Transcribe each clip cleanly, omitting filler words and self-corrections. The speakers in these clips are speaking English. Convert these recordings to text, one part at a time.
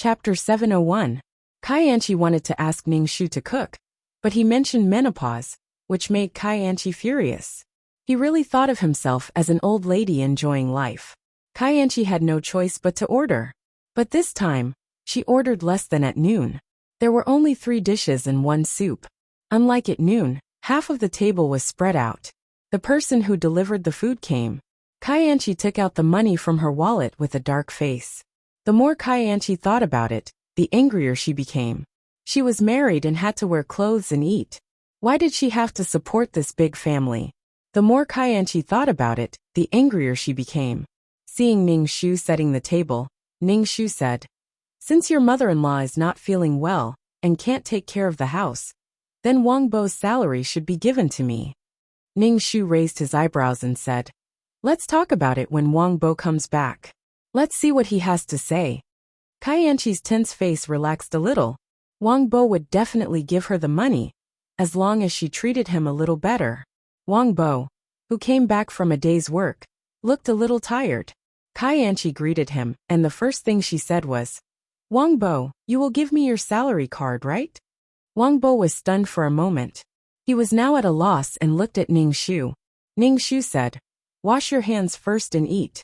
Chapter 701. Kai Anchi wanted to ask Ning Shu to cook, but he mentioned menopause, which made Kai Anchi furious. He really thought of himself as an old lady enjoying life. Kai Anchi had no choice but to order. But this time, she ordered less than at noon. There were only 3 dishes and 1 soup. Unlike at noon, half of the table was spread out. The person who delivered the food came. Kai Anchi took out the money from her wallet with a dark face. The more Kai Anchi thought about it, the angrier she became. She was married and had to wear clothes and eat. Why did she have to support this big family? The more Kai Anchi thought about it, the angrier she became. Seeing Ning Shu setting the table, Ning Shu said, "Since your mother-in-law is not feeling well and can't take care of the house, then Wang Bo's salary should be given to me." Ning Shu raised his eyebrows and said, "Let's talk about it when Wang Bo comes back. Let's see what he has to say." Kai Anchi's tense face relaxed a little. Wang Bo would definitely give her the money, as long as she treated him a little better. Wang Bo, who came back from a day's work, looked a little tired. Kai Anchi greeted him, and the first thing she said was, "Wang Bo, you will give me your salary card, right?" Wang Bo was stunned for a moment. He was now at a loss and looked at Ning Shu. Ning Shu said, "Wash your hands first and eat."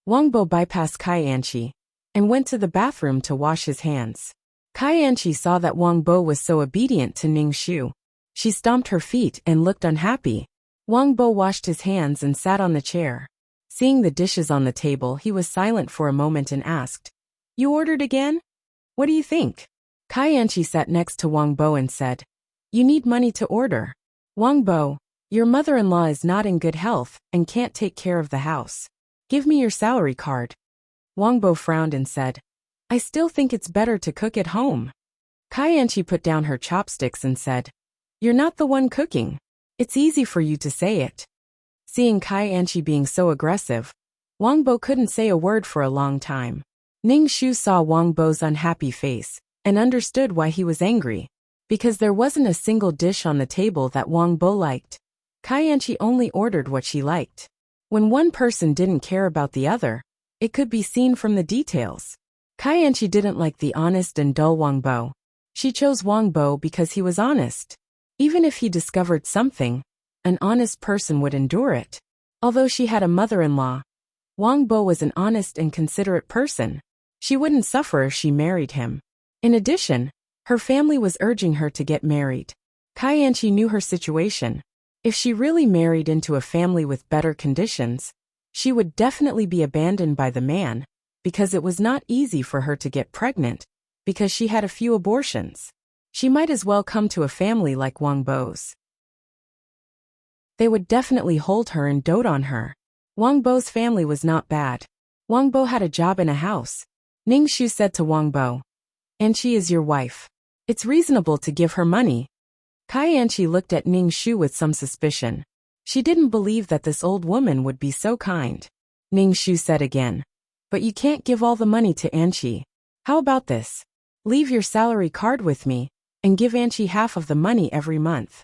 Wang Bo bypassed Kai Anchi and went to the bathroom to wash his hands. Kai Anchi saw that Wang Bo was so obedient to Ning Shu. She stomped her feet and looked unhappy. Wang Bo washed his hands and sat on the chair. Seeing the dishes on the table, he was silent for a moment and asked, "You ordered again? What do you think?" Kai Anchi sat next to Wang Bo and said, "You need money to order. Wang Bo, your mother-in-law is not in good health and can't take care of the house. Give me your salary card." Wang Bo frowned and said, "I still think it's better to cook at home." Kai Anchi put down her chopsticks and said, "You're not the one cooking. It's easy for you to say it." Seeing Kai Anchi being so aggressive, Wang Bo couldn't say a word for a long time. Ning Shu saw Wang Bo's unhappy face and understood why he was angry. Because there wasn't a single dish on the table that Wang Bo liked. Kai Anchi only ordered what she liked. When one person didn't care about the other, it could be seen from the details. Kai Anchi didn't like the honest and dull Wang Bo. She chose Wang Bo because he was honest. Even if he discovered something, an honest person would endure it. Although she had a mother-in-law, Wang Bo was an honest and considerate person. She wouldn't suffer if she married him. In addition, her family was urging her to get married. Kai Anchi knew her situation. If she really married into a family with better conditions, she would definitely be abandoned by the man, because it was not easy for her to get pregnant, because she had a few abortions. She might as well come to a family like Wang Bo's. They would definitely hold her and dote on her. Wang Bo's family was not bad. Wang Bo had a job in a house. Ning Shu said to Wang Bo, "Anchi is your wife. It's reasonable to give her money." Kai Anchi looked at Ning Shu with some suspicion. She didn't believe that this old woman would be so kind. Ning Shu said again, "But you can't give all the money to Anchi. How about this? Leave your salary card with me, and give Anchi half of the money every month."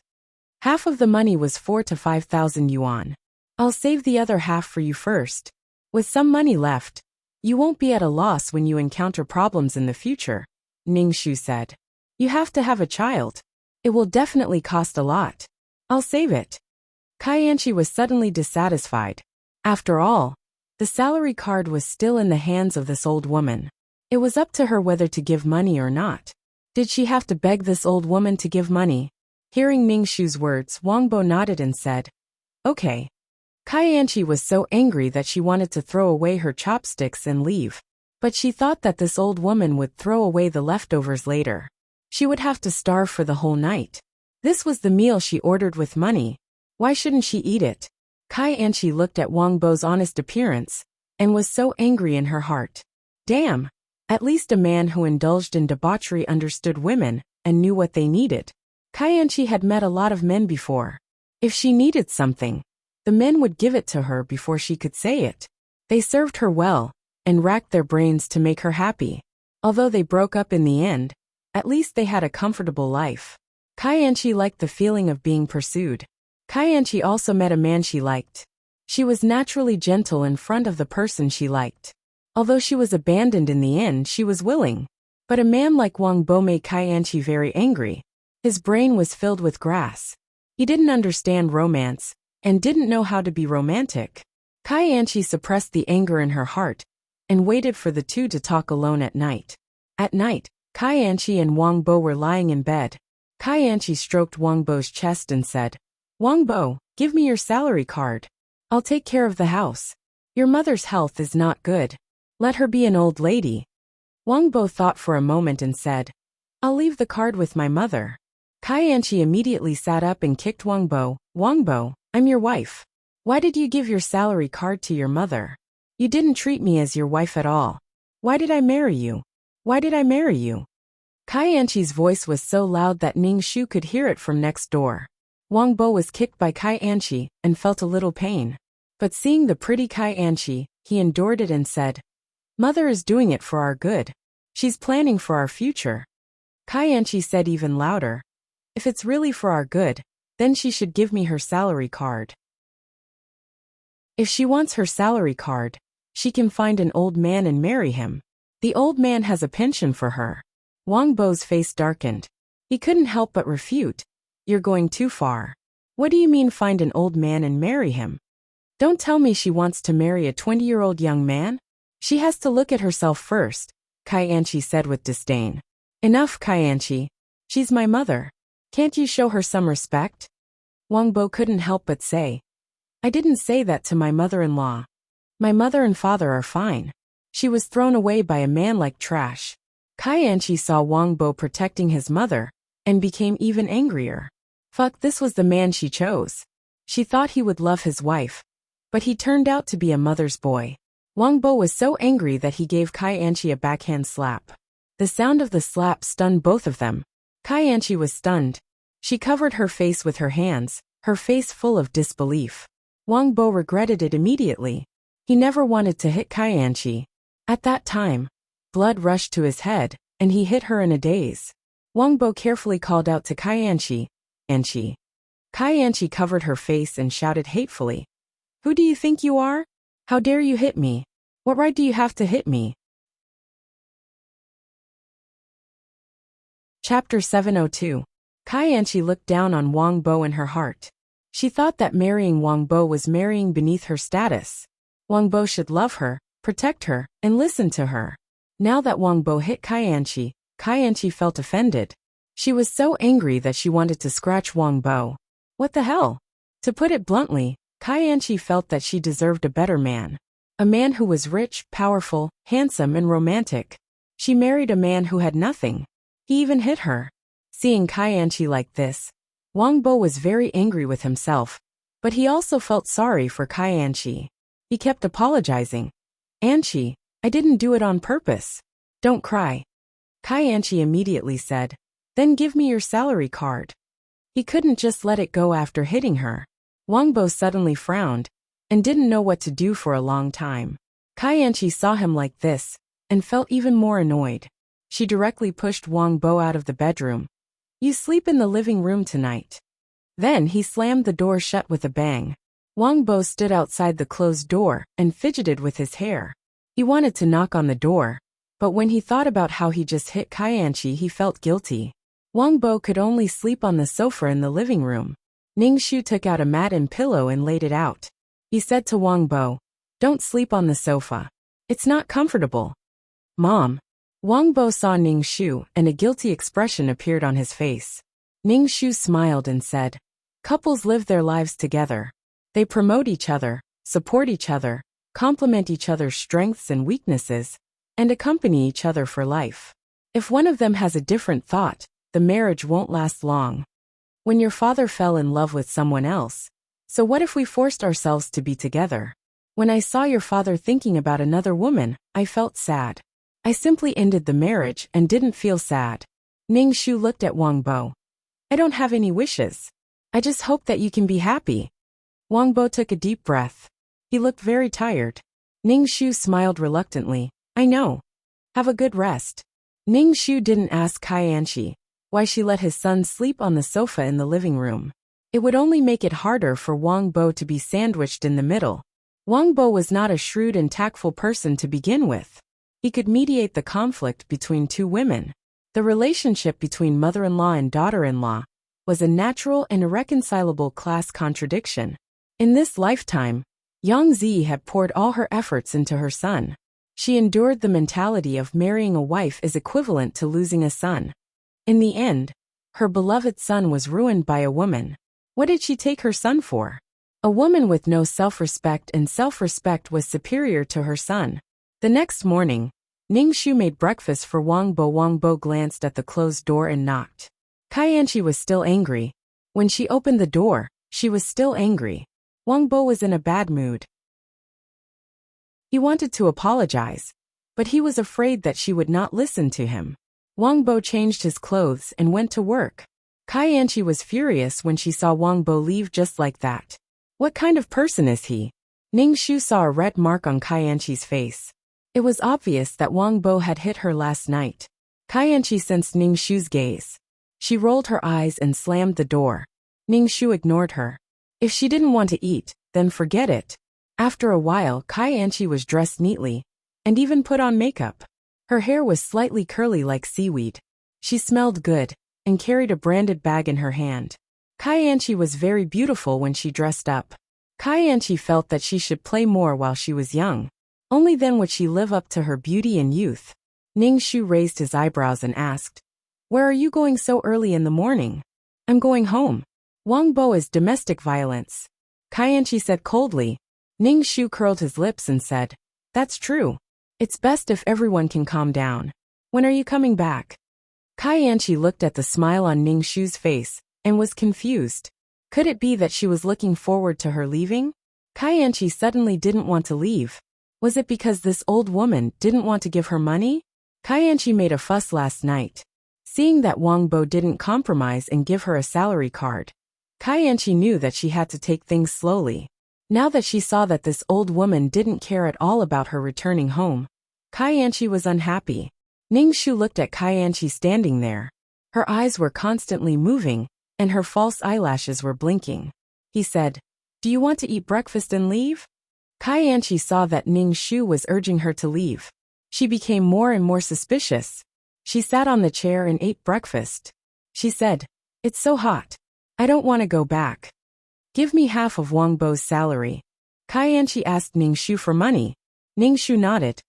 Half of the money was 4,000 to 5,000 yuan. "I'll save the other half for you first. With some money left, you won't be at a loss when you encounter problems in the future," Ning Shu said. "You have to have a child. It will definitely cost a lot. I'll save it." Kai Anchi was suddenly dissatisfied. After all, the salary card was still in the hands of this old woman. It was up to her whether to give money or not. Did she have to beg this old woman to give money? Hearing Ning Shu's words, Wang Bo nodded and said, "Okay." Kai Anchi was so angry that she wanted to throw away her chopsticks and leave. But she thought that this old woman would throw away the leftovers later. She would have to starve for the whole night. This was the meal she ordered with money. Why shouldn't she eat it? Kai Anchi looked at Wang Bo's honest appearance and was so angry in her heart. Damn! At least a man who indulged in debauchery understood women and knew what they needed. Kai Anchi had met a lot of men before. If she needed something, the men would give it to her before she could say it. They served her well and racked their brains to make her happy. Although they broke up in the end, at least they had a comfortable life. Kai Anchi liked the feeling of being pursued. Kai Anchi also met a man she liked. She was naturally gentle in front of the person she liked. Although she was abandoned in the end, she was willing. But a man like Wang Bo made Kai Anchi very angry. His brain was filled with grass. He didn't understand romance, and didn't know how to be romantic. Kai Anchi suppressed the anger in her heart, and waited for the two to talk alone at night. At night, Kai Anchi and Wang Bo were lying in bed. Kai Anchi stroked Wang Bo's chest and said, "Wang Bo, give me your salary card. I'll take care of the house. Your mother's health is not good. Let her be an old lady." Wang Bo thought for a moment and said, "I'll leave the card with my mother." Kai Anchi immediately sat up and kicked Wang Bo. "Wang Bo, I'm your wife. Why did you give your salary card to your mother? You didn't treat me as your wife at all. Why did I marry you? Why did I marry you?" Kai Anchi's voice was so loud that Ning Shu could hear it from next door. Wang Bo was kicked by Kai Anchi and felt a little pain. But seeing the pretty Kai Anchi, he endured it and said, "Mother is doing it for our good. She's planning for our future." Kai Anchi said even louder, "If it's really for our good, then she should give me her salary card. If she wants her salary card, she can find an old man and marry him. The old man has a pension for her." Wang Bo's face darkened. He couldn't help but refute, "You're going too far. What do you mean find an old man and marry him? Don't tell me she wants to marry a 20-year-old young man? She has to look at herself first," Kai Anchi said with disdain. "Enough, Kai Anchi. She's my mother. Can't you show her some respect?" Wang Bo couldn't help but say, "I didn't say that to my mother-in-law. My mother and father are fine. She was thrown away by a man like trash." Kai Anchi saw Wang Bo protecting his mother, and became even angrier. Fuck, this was the man she chose. She thought he would love his wife, but he turned out to be a mother's boy. Wang Bo was so angry that he gave Kai Anchi a backhand slap. The sound of the slap stunned both of them. Kai Anchi was stunned. She covered her face with her hands, her face full of disbelief. Wang Bo regretted it immediately. He never wanted to hit Kai Anchi. At that time, blood rushed to his head, and he hit her in a daze. Wang Bo carefully called out to Kai Anchi, "Anchi." Kai Anchi covered her face and shouted hatefully, "Who do you think you are? How dare you hit me? What right do you have to hit me?" Chapter 702. Kai Anchi looked down on Wang Bo in her heart. She thought that marrying Wang Bo was marrying beneath her status. Wang Bo should love her, protect her, and listen to her. Now that Wang Bo hit Kai Anchi felt offended. She was so angry that she wanted to scratch Wang Bo. What the hell? To put it bluntly, Kai Anchi felt that she deserved a better man. A man who was rich, powerful, handsome, and romantic. She married a man who had nothing. He even hit her. Seeing Kai Anchi like this, Wang Bo was very angry with himself, but he also felt sorry for Kai Anchi. He kept apologizing. "Anchi, I didn't do it on purpose. Don't cry." Kai Anchi immediately said, "Then give me your salary card." He couldn't just let it go after hitting her. Wang Bo suddenly frowned, and didn't know what to do for a long time. Kai Anchi saw him like this, and felt even more annoyed. She directly pushed Wang Bo out of the bedroom. "You sleep in the living room tonight." Then he slammed the door shut with a bang. Wang Bo stood outside the closed door and fidgeted with his hair. He wanted to knock on the door, but when he thought about how he just hit Kai Anchi, he felt guilty. Wang Bo could only sleep on the sofa in the living room. Ning Shu took out a mat and pillow and laid it out. He said to Wang Bo, "Don't sleep on the sofa. It's not comfortable." "Mom." Wang Bo saw Ning Shu, and a guilty expression appeared on his face. Ning Shu smiled and said, "Couples live their lives together. They promote each other, support each other, complement each other's strengths and weaknesses, and accompany each other for life. If one of them has a different thought, the marriage won't last long. When your father fell in love with someone else, so what if we forced ourselves to be together? When I saw your father thinking about another woman, I felt sad. I simply ended the marriage and didn't feel sad." Ning Shu looked at Wang Bo. "I don't have any wishes. I just hope that you can be happy." Wang Bo took a deep breath. He looked very tired. Ning Shu smiled reluctantly. "I know. Have a good rest." Ning Shu didn't ask Kai Anchi why she let his son sleep on the sofa in the living room. It would only make it harder for Wang Bo to be sandwiched in the middle. Wang Bo was not a shrewd and tactful person to begin with. He could mediate the conflict between two women. The relationship between mother-in-law and daughter-in-law was a natural and irreconcilable class contradiction. In this lifetime, Yang Zi had poured all her efforts into her son. She endured the mentality of marrying a wife is equivalent to losing a son. In the end, her beloved son was ruined by a woman. What did she take her son for? A woman with no self-respect, and self-respect was superior to her son. The next morning, Ning Shu made breakfast for Wang Bo. Wang Bo glanced at the closed door and knocked. Kaianchi was still angry. When she opened the door, she was still angry. Wang Bo was in a bad mood. He wanted to apologize, but he was afraid that she would not listen to him. Wang Bo changed his clothes and went to work. Kaianchi was furious when she saw Wang Bo leave just like that. What kind of person is he? Ning Shu saw a red mark on Kaianchi's face. It was obvious that Wang Bo had hit her last night. Kaianchi sensed Ning Shu's gaze. She rolled her eyes and slammed the door. Ning Shu ignored her. If she didn't want to eat, then forget it. After a while, Kaianchi was dressed neatly, and even put on makeup. Her hair was slightly curly like seaweed. She smelled good, and carried a branded bag in her hand. Kaianchi was very beautiful when she dressed up. Kaianchi felt that she should play more while she was young. Only then would she live up to her beauty and youth. Ning Shu raised his eyebrows and asked, "Where are you going so early in the morning?" "I'm going home." Wang Bo is domestic violence, Kaianchi said coldly. Ning Shu curled his lips and said, "That's true. It's best if everyone can calm down. When are you coming back?" Kaianchi looked at the smile on Ning Shu's face and was confused. Could it be that she was looking forward to her leaving? Kaianchi suddenly didn't want to leave. Was it because this old woman didn't want to give her money? Kaianchi made a fuss last night. Seeing that Wang Bo didn't compromise and give her a salary card, Kaianchi knew that she had to take things slowly. Now that she saw that this old woman didn't care at all about her returning home, Kaianchi was unhappy. Ning Shu looked at Kaianchi standing there. Her eyes were constantly moving, and her false eyelashes were blinking. He said, "Do you want to eat breakfast and leave?" Kaianchi saw that Ning Shu was urging her to leave. She became more and more suspicious. She sat on the chair and ate breakfast. She said, "It's so hot. I don't want to go back. Give me half of Wang Bo's salary." Kaianchi asked Ning Shu for money. Ning Shu nodded.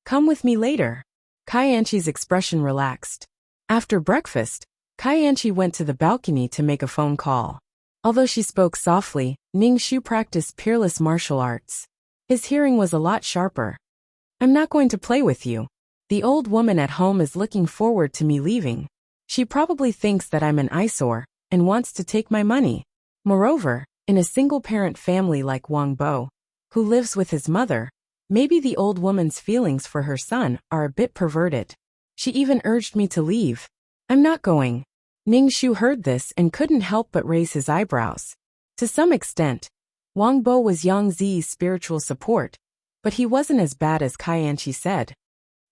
"Come with me later." Kaianchi's expression relaxed. After breakfast, Kaianchi went to the balcony to make a phone call. Although she spoke softly, Ning Shu practiced peerless martial arts. His hearing was a lot sharper. "I'm not going to play with you. The old woman at home is looking forward to me leaving. She probably thinks that I'm an eyesore and wants to take my money. Moreover, in a single-parent family like Wang Bo, who lives with his mother, maybe the old woman's feelings for her son are a bit perverted. She even urged me to leave. I'm not going." Ning Shu heard this and couldn't help but raise his eyebrows. To some extent, Wang Bo was Yang Zi's spiritual support, but he wasn't as bad as Kaianchi said.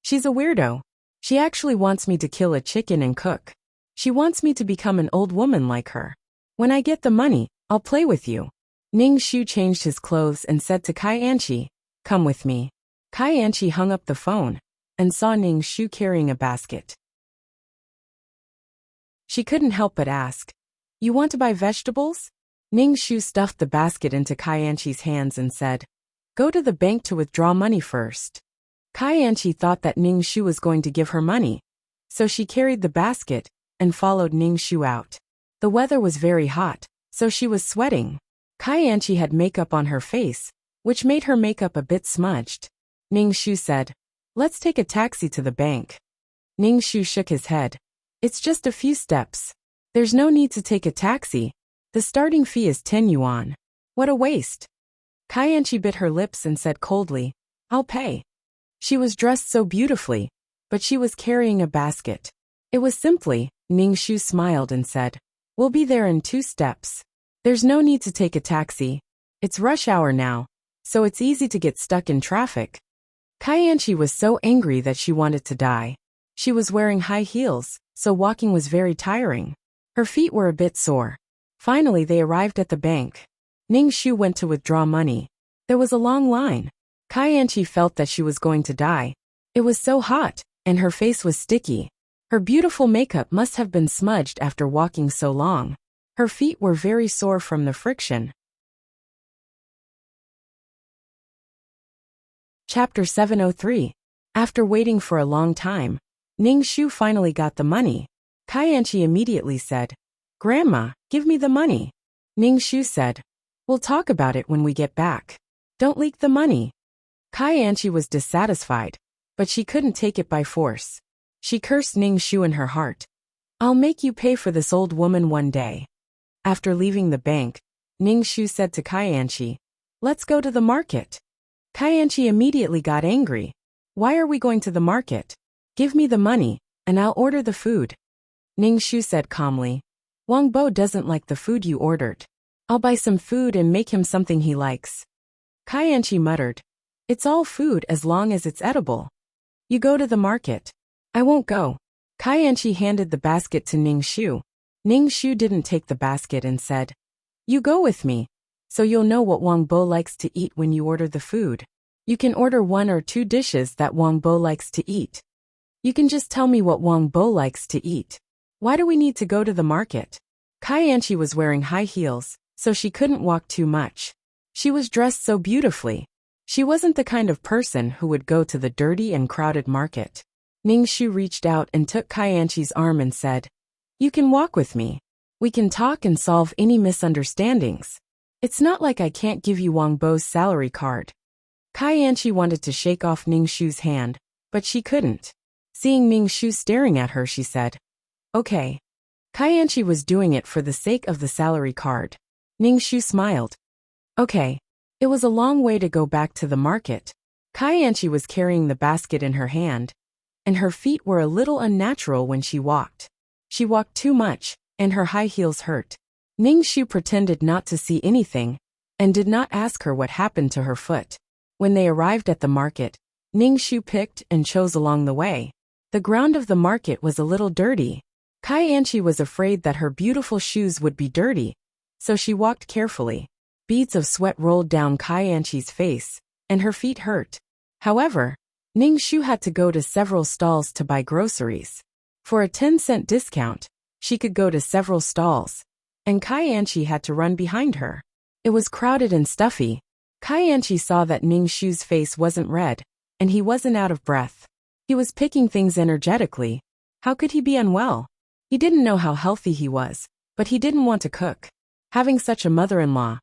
"She's a weirdo. She actually wants me to kill a chicken and cook. She wants me to become an old woman like her. When I get the money, I'll play with you." Ning Shu changed his clothes and said to Kaianchi, "Come with me." Kaianchi hung up the phone and saw Ning Shu carrying a basket. She couldn't help but ask, "You want to buy vegetables?" Ning Shu stuffed the basket into Kaianchi's hands and said, "Go to the bank to withdraw money first." Kaianchi thought that Ning Shu was going to give her money, so she carried the basket and followed Ning Shu out. The weather was very hot, so she was sweating. Kaianchi had makeup on her face, which made her makeup a bit smudged. Ning Shu said, "Let's take a taxi to the bank." Ning Shu shook his head. "It's just a few steps. There's no need to take a taxi. The starting fee is 10 yuan. What a waste." Kaianchi bit her lips and said coldly, "I'll pay." She was dressed so beautifully, but she was carrying a basket. It was simply, Ning Shu smiled and said, "We'll be there in 2 steps. There's no need to take a taxi. It's rush hour now, so it's easy to get stuck in traffic." Kaianchi was so angry that she wanted to die. She was wearing high heels, so walking was very tiring. Her feet were a bit sore. Finally they arrived at the bank. Ning Shu went to withdraw money. There was a long line. Kaianchi felt that she was going to die, It was so hot, and her face was sticky. Her beautiful makeup must have been smudged after walking so long. Her feet were very sore from the friction. Chapter 703. After waiting for a long time, Ning Shu finally got the money. Kaianchi immediately said, "Grandma, give me the money." Ning Shu said, "We'll talk about it when we get back. Don't leak the money." Kaianchi was dissatisfied, but she couldn't take it by force. She cursed Ning Shu in her heart. "I'll make you pay for this old woman one day." After leaving the bank, Ning Shu said to Kaianchi, "Let's go to the market." Kaianchi immediately got angry. "Why are we going to the market? Give me the money, and I'll order the food." Ning Shu said calmly, "Wang Bo doesn't like the food you ordered. I'll buy some food and make him something he likes." Kaianchi muttered, "It's all food as long as it's edible. You go to the market." "I won't go." Kaianchi handed the basket to Ning Shu. Ning Shu didn't take the basket and said, "You go with me, so you'll know what Wang Bo likes to eat when you order the food. You can order 1 or 2 dishes that Wang Bo likes to eat. You can just tell me what Wang Bo likes to eat. Why do we need to go to the market?" Kaianchi was wearing high heels, so she couldn't walk too much. She was dressed so beautifully. She wasn't the kind of person who would go to the dirty and crowded market. Ning Shu reached out and took Kaianchi's arm and said, "You can walk with me. We can talk and solve any misunderstandings. It's not like I can't give you Wang Bo's salary card." Kaianchi wanted to shake off Ning Shu's hand, but she couldn't. Seeing Ning Shu staring at her, she said, "Okay." Kaianchi was doing it for the sake of the salary card. Ning Shu smiled. "Okay." It was a long way to go back to the market. Kaianchi was carrying the basket in her hand, and her feet were a little unnatural when she walked. She walked too much, and her high heels hurt. Ning Shu pretended not to see anything, and did not ask her what happened to her foot. When they arrived at the market, Ning Shu picked and chose along the way. The ground of the market was a little dirty. Kaianchi was afraid that her beautiful shoes would be dirty, so she walked carefully. Beads of sweat rolled down Kaianchi's face, and her feet hurt. However, Ning Shu had to go to several stalls to buy groceries. For a 10-cent discount, she could go to several stalls, and Kaianchi had to run behind her. It was crowded and stuffy. Kaianchi saw that Ning Shu's face wasn't red, and he wasn't out of breath. He was picking things energetically. How could he be unwell? He didn't know how healthy he was, but he didn't want to cook. Having such a mother-in-law,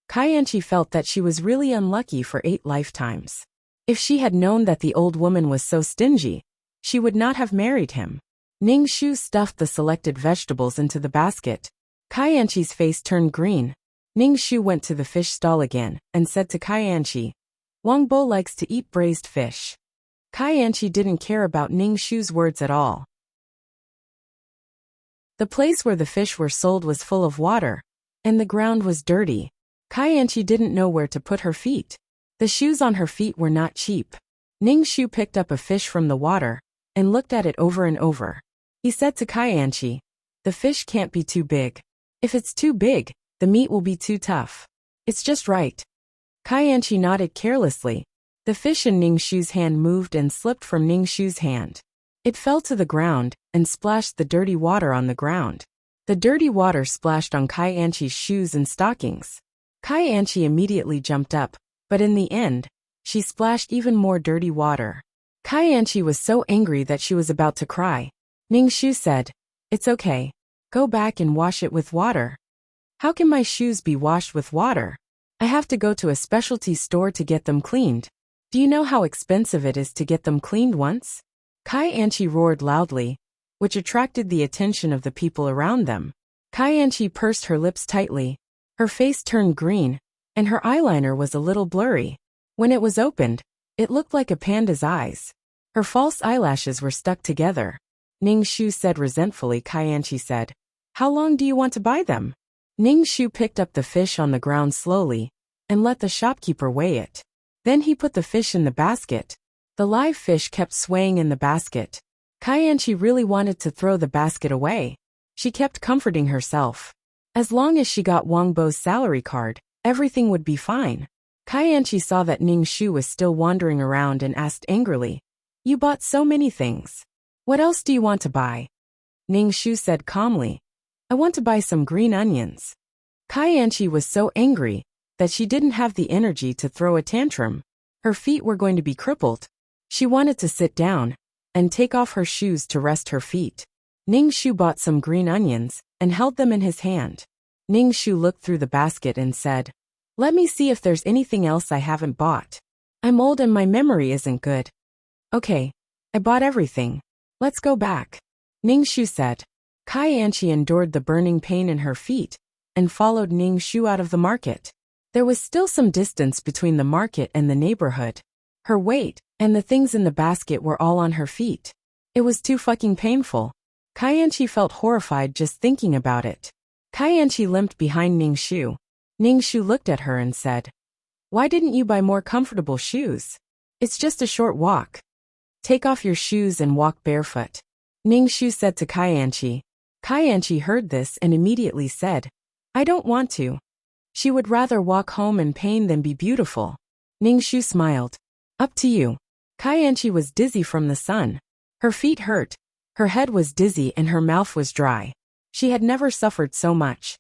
Kaianchi felt that she was really unlucky for 8 lifetimes. If she had known that the old woman was so stingy, she would not have married him. Ning Shu stuffed the selected vegetables into the basket. Kaianchi's face turned green. Ning Shu went to the fish stall again and said to Kaianchi, "Wang Bo likes to eat braised fish." Kaianchi didn't care about Ning Shu's words at all. The place where the fish were sold was full of water, and the ground was dirty. Kaianchi didn't know where to put her feet. The shoes on her feet were not cheap. Ning Shu picked up a fish from the water and looked at it over and over. He said to Kaianchi, "The fish can't be too big. If it's too big, the meat will be too tough. It's just right." Kaianchi nodded carelessly. The fish in Ning Shu's hand moved and slipped from Ning Shu's hand. It fell to the ground and splashed the dirty water on the ground. The dirty water splashed on Kaianchi's shoes and stockings. Kaianchi immediately jumped up, but in the end, she splashed even more dirty water. Kaianchi was so angry that she was about to cry. Ning Shu said, "It's okay. Go back and wash it with water." "How can my shoes be washed with water? I have to go to a specialty store to get them cleaned. Do you know how expensive it is to get them cleaned once?" Kaianchi roared loudly, which attracted the attention of the people around them. Kaianchi pursed her lips tightly. Her face turned green, and her eyeliner was a little blurry. When it was opened, it looked like a panda's eyes. Her false eyelashes were stuck together. Ning Shu said resentfully. Kaianchi said, "How long do you want to buy them?" Ning Shu picked up the fish on the ground slowly and let the shopkeeper weigh it. Then he put the fish in the basket. The live fish kept swaying in the basket. Kaianchi really wanted to throw the basket away. She kept comforting herself. As long as she got Wang Bo's salary card, everything would be fine. Kaianchi saw that Ning Shu was still wandering around and asked angrily, You bought so many things. What else do you want to buy? Ning Shu said calmly. I want to buy some green onions. Kaianchi was so angry that she didn't have the energy to throw a tantrum. Her feet were going to be crippled. She wanted to sit down and take off her shoes to rest her feet. Ning Shu bought some green onions and held them in his hand. Ning Shu looked through the basket and said, Let me see if there's anything else I haven't bought. I'm old and my memory isn't good. Okay, I bought everything. Let's go back. Ning Shu said. Kaianchi endured the burning pain in her feet and followed Ning Shu out of the market. There was still some distance between the market and the neighborhood. Her weight and the things in the basket were all on her feet. It was too fucking painful. Kaianchi felt horrified just thinking about it. Kaianchi limped behind Ning Shu. Ning Shu looked at her and said, Why didn't you buy more comfortable shoes? It's just a short walk. Take off your shoes and walk barefoot. Ning Shu said to Kaianchi. Kaianchi heard this and immediately said, I don't want to. She would rather walk home in pain than be beautiful. Ning Shu smiled. Up to you. Kaianchi was dizzy from the sun. Her feet hurt. Her head was dizzy and her mouth was dry. She had never suffered so much.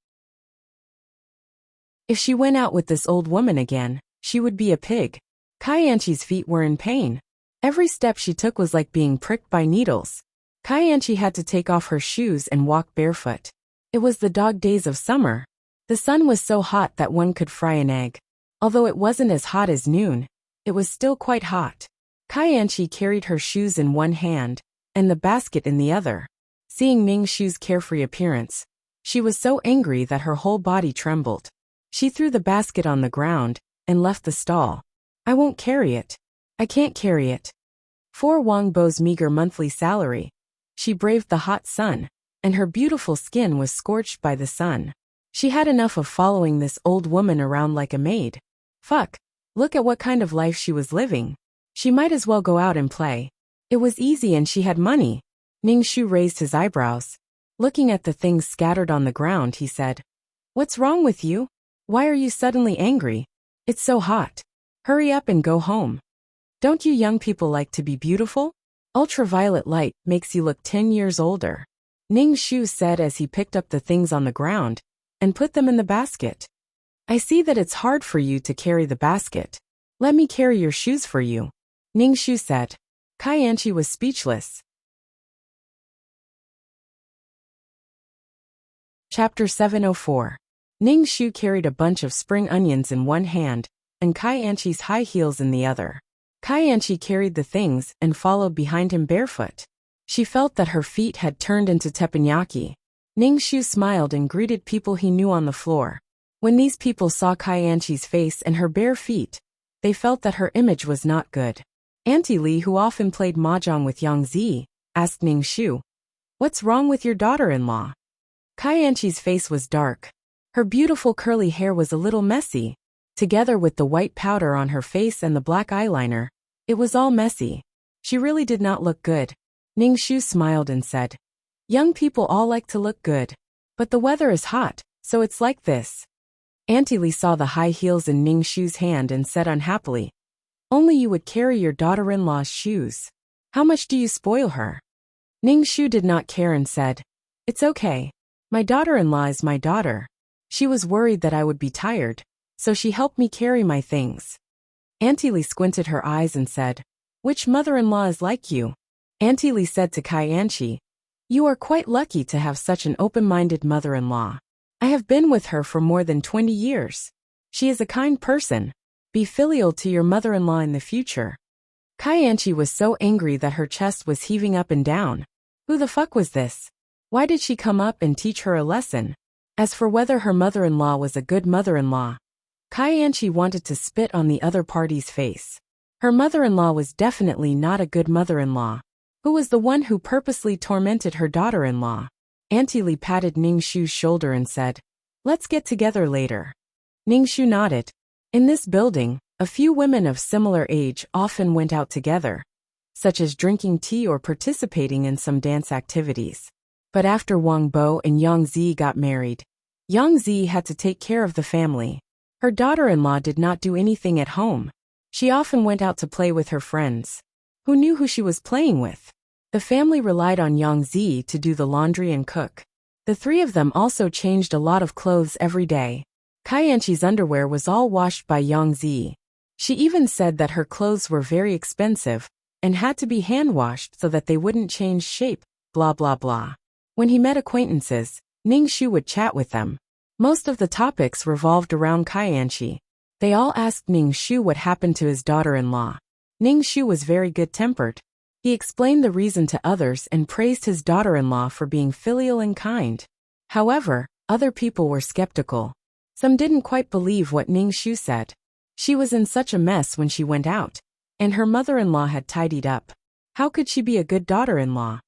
If she went out with this old woman again, she would be a pig. Kaianchi's feet were in pain. Every step she took was like being pricked by needles. Kaianchi had to take off her shoes and walk barefoot. It was the dog days of summer. The sun was so hot that one could fry an egg. Although it wasn't as hot as noon, it was still quite hot. Kaianchi carried her shoes in one hand and the basket in the other. Seeing Ning Shu's carefree appearance, she was so angry that her whole body trembled. She threw the basket on the ground and left the stall. I won't carry it. I can't carry it. For Wang Bo's meager monthly salary, she braved the hot sun, and her beautiful skin was scorched by the sun. She had enough of following this old woman around like a maid. Fuck, look at what kind of life she was living. She might as well go out and play. It was easy and she had money. Ning Shu raised his eyebrows. Looking at the things scattered on the ground, he said, What's wrong with you? Why are you suddenly angry? It's so hot. Hurry up and go home. Don't you young people like to be beautiful? Ultraviolet light makes you look 10 years older. Ning Shu said as he picked up the things on the ground and put them in the basket. I see that it's hard for you to carry the basket. Let me carry your shoes for you. Ning Shu said. Kaianchi was speechless. Chapter 704. Ning Shu carried a bunch of spring onions in one hand and Kaianchi's high heels in the other. Kaianchi carried the things and followed behind him barefoot. She felt that her feet had turned into teppanyaki. Ning Shu smiled and greeted people he knew on the floor. When these people saw Kaianchi's face and her bare feet, they felt that her image was not good. Auntie Li, who often played mahjong with Yang Zi, asked Ning Shu, What's wrong with your daughter-in-law? Kaianchi's face was dark. Her beautiful curly hair was a little messy. Together with the white powder on her face and the black eyeliner, it was all messy. She really did not look good. Ning Shu smiled and said, Young people all like to look good. But the weather is hot, so it's like this. Auntie Li saw the high heels in Ning Shu's hand and said unhappily, Only you would carry your daughter-in-law's shoes. How much do you spoil her? Ning Shu did not care and said, It's okay. My daughter-in-law is my daughter. She was worried that I would be tired, so she helped me carry my things. Auntie Li squinted her eyes and said, Which mother-in-law is like you? Auntie Li said to Kaianchi, You are quite lucky to have such an open-minded mother-in-law. I have been with her for more than 20 years. She is a kind person. Be filial to your mother-in-law in the future. Kaianchi was so angry that her chest was heaving up and down. Who the fuck was this? Why did she come up and teach her a lesson? As for whether her mother-in-law was a good mother-in-law, Kaianchi wanted to spit on the other party's face. Her mother-in-law was definitely not a good mother-in-law. Who was the one who purposely tormented her daughter-in-law? Auntie Li patted Ning Shu's shoulder and said, Let's get together later. Ning Shu nodded. In this building, a few women of similar age often went out together, such as drinking tea or participating in some dance activities. But after Wang Bo and Yang Zi got married, Yang Zi had to take care of the family. Her daughter-in-law did not do anything at home. She often went out to play with her friends. Who knew who she was playing with? The family relied on Yang Zi to do the laundry and cook. The three of them also changed a lot of clothes every day. Kaianchi's underwear was all washed by Yang Zi. She even said that her clothes were very expensive and had to be hand-washed so that they wouldn't change shape, blah blah blah. When he met acquaintances, Ningxu would chat with them. Most of the topics revolved around Kaianchi. They all asked Ningxu what happened to his daughter-in-law. Ningxu was very good-tempered. He explained the reason to others and praised his daughter-in-law for being filial and kind. However, other people were skeptical. Some didn't quite believe what Ningxu said. She was in such a mess when she went out, and her mother-in-law had tidied up. How could she be a good daughter-in-law?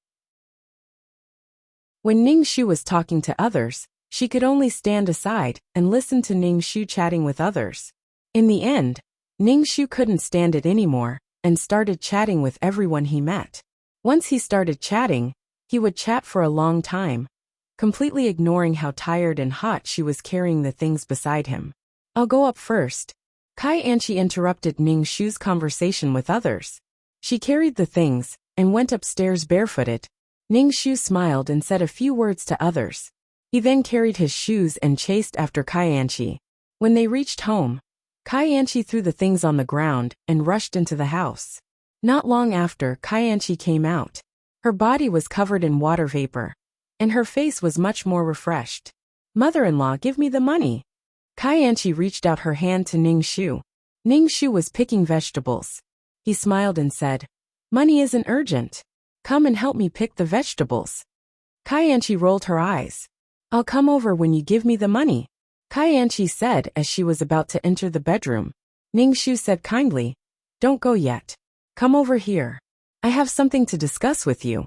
When Ningxu was talking to others, she could only stand aside and listen to Ningxu chatting with others. In the end, Ningxu couldn't stand it anymore and started chatting with everyone he met. Once he started chatting, he would chat for a long time, completely ignoring how tired and hot she was carrying the things beside him. I'll go up first. Kaianchi interrupted Ningxu's conversation with others. She carried the things and went upstairs barefooted. Ningxu smiled and said a few words to others. He then carried his shoes and chased after Kaianchi. When they reached home, Kaianchi threw the things on the ground and rushed into the house. Not long after, Kaianchi came out. Her body was covered in water vapor, and her face was much more refreshed. "Mother-in-law, give me the money." Kaianchi reached out her hand to Ningxu. Ningxu was picking vegetables. He smiled and said, "Money isn't urgent. Come and help me pick the vegetables." Kaianchi rolled her eyes. "I'll come over when you give me the money," Kaianchi said as she was about to enter the bedroom. Ningxu said kindly, "Don't go yet. Come over here. I have something to discuss with you."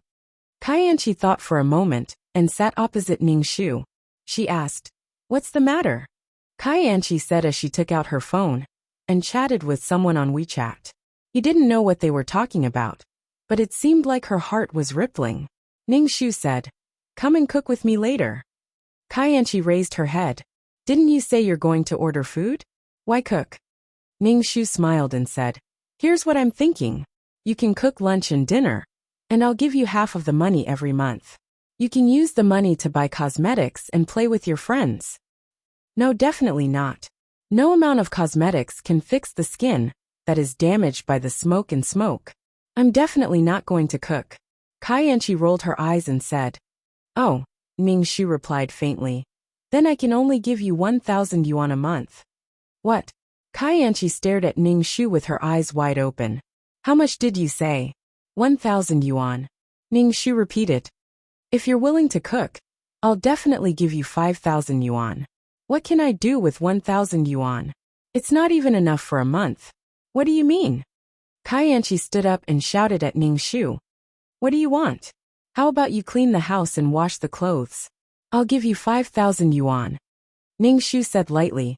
Kaianchi thought for a moment and sat opposite Ningxu. She asked, "What's the matter?" Kaianchi said as she took out her phone and chatted with someone on WeChat. He didn't know what they were talking about, but it seemed like her heart was rippling. Ningxu said, "Come and cook with me later." Kaianchi raised her head. "Didn't you say you're going to order food? Why cook?" Ningxu smiled and said, "Here's what I'm thinking. You can cook lunch and dinner, and I'll give you half of the money every month. You can use the money to buy cosmetics and play with your friends." "No, definitely not. No amount of cosmetics can fix the skin that is damaged by the smoke and smoke. I'm definitely not going to cook." Kaianchi rolled her eyes and said, "Oh," Ningxu replied faintly. "Then I can only give you 1,000 yuan a month." "What?" Kaianchi stared at Ningxu with her eyes wide open. "How much did you say?" 1,000 yuan. Ningxu repeated. "If you're willing to cook, I'll definitely give you 5,000 yuan. What can I do with 1,000 yuan? It's not even enough for a month." "What do you mean?" Kaianchi stood up and shouted at Ningxu. "What do you want? How about you clean the house and wash the clothes? I'll give you 5,000 yuan. Ningxu said lightly.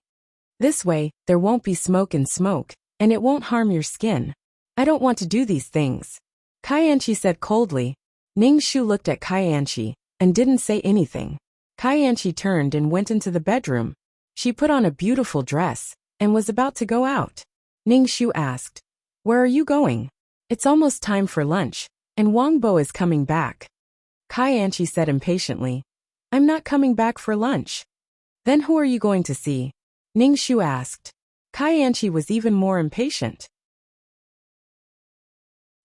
"This way, there won't be smoke and it won't harm your skin. I don't want to do these things," Kaianchi said coldly. Ningxu looked at Kaianchi and didn't say anything. Kaianchi turned and went into the bedroom. She put on a beautiful dress and was about to go out. Ningxu asked, "Where are you going?" "It's almost time for lunch, and Wang Bo is coming back." Kaianchi said impatiently, "I'm not coming back for lunch." "Then who are you going to see?" Ningxu asked. Kaianchi was even more impatient.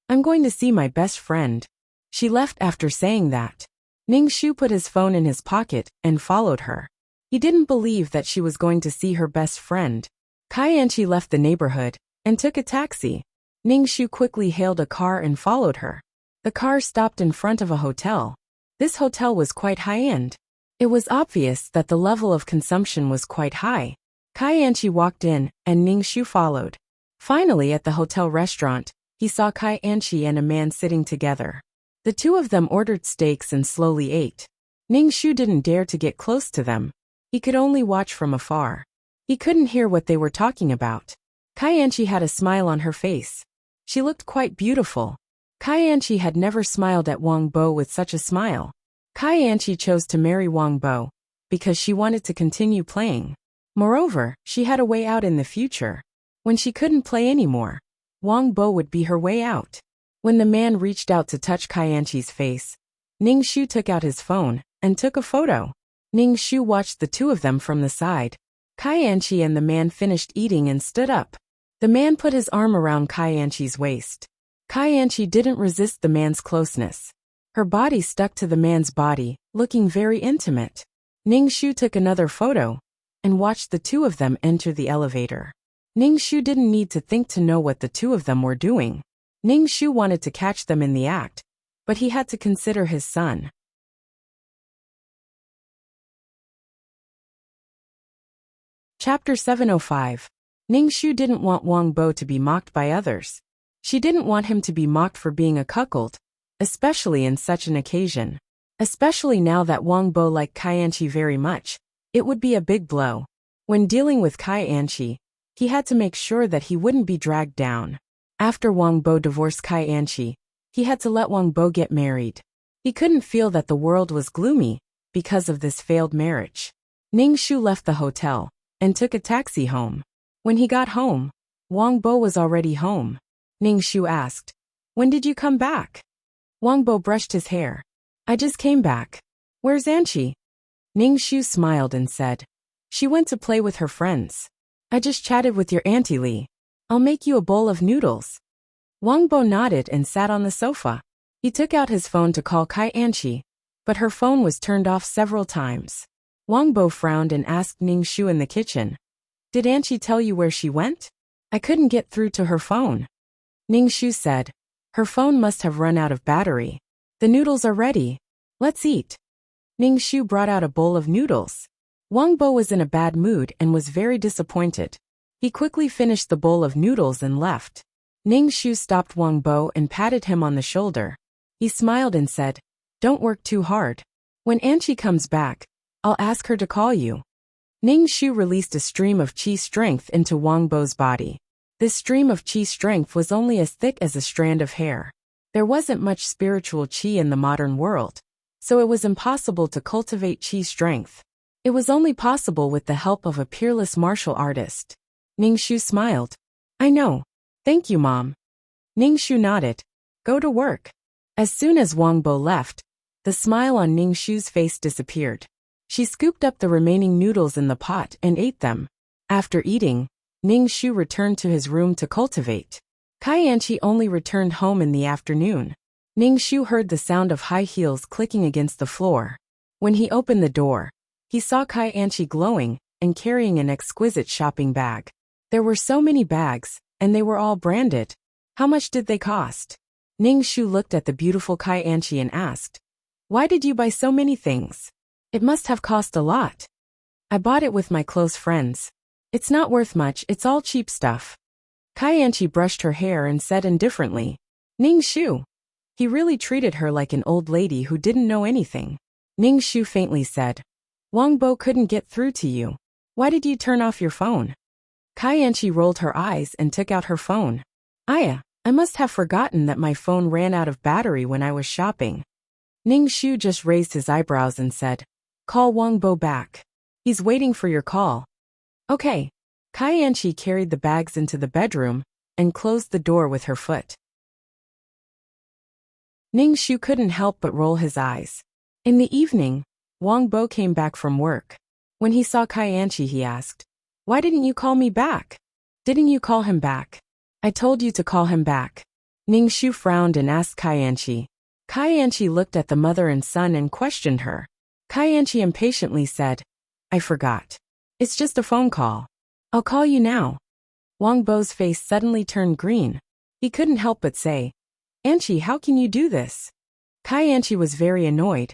"I'm going to see my best friend." She left after saying that. Ningxu put his phone in his pocket and followed her. He didn't believe that she was going to see her best friend. Kaianchi left the neighborhood and took a taxi. Ningxu quickly hailed a car and followed her. The car stopped in front of a hotel. This hotel was quite high-end. It was obvious that the level of consumption was quite high. Kaianchi walked in and Ningxu followed. Finally, at the hotel restaurant, he saw Kaianchi and a man sitting together. The two of them ordered steaks and slowly ate. Ningxu didn't dare to get close to them. He could only watch from afar. He couldn't hear what they were talking about. Kaianchi had a smile on her face. She looked quite beautiful. Kaianchi had never smiled at Wang Bo with such a smile. Kaianchi chose to marry Wang Bo because she wanted to continue playing. Moreover, she had a way out in the future. When she couldn't play anymore, Wang Bo would be her way out. When the man reached out to touch Kaianchi's face, Ning Shu took out his phone and took a photo. Ning Shu watched the two of them from the side. Kaianchi and the man finished eating and stood up. The man put his arm around Kaianchi's waist. Kaianchi didn't resist the man's closeness. Her body stuck to the man's body, looking very intimate. Ning Shu took another photo and watched the two of them enter the elevator. Ning Shu didn't need to think to know what the two of them were doing. Ning Shu wanted to catch them in the act, but he had to consider his son. Chapter 705. Ning Shu didn't want Wang Bo to be mocked by others. She didn't want him to be mocked for being a cuckold, especially in such an occasion. Especially now that Wang Bo liked Kaianchi very much, it would be a big blow. When dealing with Kaianchi, he had to make sure that he wouldn't be dragged down. After Wang Bo divorced Kaianchi, he had to let Wang Bo get married. He couldn't feel that the world was gloomy because of this failed marriage. Ning Shu left the hotel and took a taxi home. When he got home, Wang Bo was already home. Ning Shu asked, "When did you come back?" Wang Bo brushed his hair. "I just came back. Where's Anchi?" Ning Shu smiled and said, "She went to play with her friends. I just chatted with your Auntie Li. I'll make you a bowl of noodles." Wang Bo nodded and sat on the sofa. He took out his phone to call Kaianchi, but her phone was turned off several times. Wang Bo frowned and asked Ning Shu in the kitchen, "Did Anchi tell you where she went? I couldn't get through to her phone." Ning Shu said, "Her phone must have run out of battery. The noodles are ready. Let's eat." Ning Shu brought out a bowl of noodles. Wang Bo was in a bad mood and was very disappointed. He quickly finished the bowl of noodles and left. Ning Shu stopped Wang Bo and patted him on the shoulder. He smiled and said, "Don't work too hard. When Anchi comes back, I'll ask her to call you." Ning Shu released a stream of qi strength into Wang Bo's body. This stream of qi strength was only as thick as a strand of hair. There wasn't much spiritual qi in the modern world, so it was impossible to cultivate qi strength. It was only possible with the help of a peerless martial artist. Ning Shu smiled. "I know. Thank you, Mom." Ning Shu nodded. "Go to work." As soon as Wang Bo left, the smile on Ning Shu's face disappeared. She scooped up the remaining noodles in the pot and ate them. After eating, Ning Shu returned to his room to cultivate. Kaianchi only returned home in the afternoon. Ning Shu heard the sound of high heels clicking against the floor. When he opened the door, he saw Kaianchi glowing and carrying an exquisite shopping bag. There were so many bags, and they were all branded. How much did they cost? Ning Shu looked at the beautiful Kaianchi and asked, "Why did you buy so many things? It must have cost a lot." "I bought it with my close friends. It's not worth much, it's all cheap stuff." Kaianchi brushed her hair and said indifferently, "Ning Shu." He really treated her like an old lady who didn't know anything. Ning Shu faintly said, "Wang Bo couldn't get through to you. Why did you turn off your phone?" Kaianchi rolled her eyes and took out her phone. I must have forgotten that my phone ran out of battery when I was shopping." Ning Shu just raised his eyebrows and said, "Call Wang Bo back. He's waiting for your call." "Okay." Kaianchi carried the bags into the bedroom and closed the door with her foot. Ning Shu couldn't help but roll his eyes. In the evening, Wang Bo came back from work. When he saw Kaianchi, he asked, "Why didn't you call me back?" "Didn't you call him back?" "I told you to call him back." Ning Shu frowned and asked Kaianchi. Kaianchi looked at the mother and son and questioned her. Kaianchi impatiently said, "I forgot. It's just a phone call. I'll call you now." Wang Bo's face suddenly turned green. He couldn't help but say, "Anchi, how can you do this?" Kaianchi was very annoyed.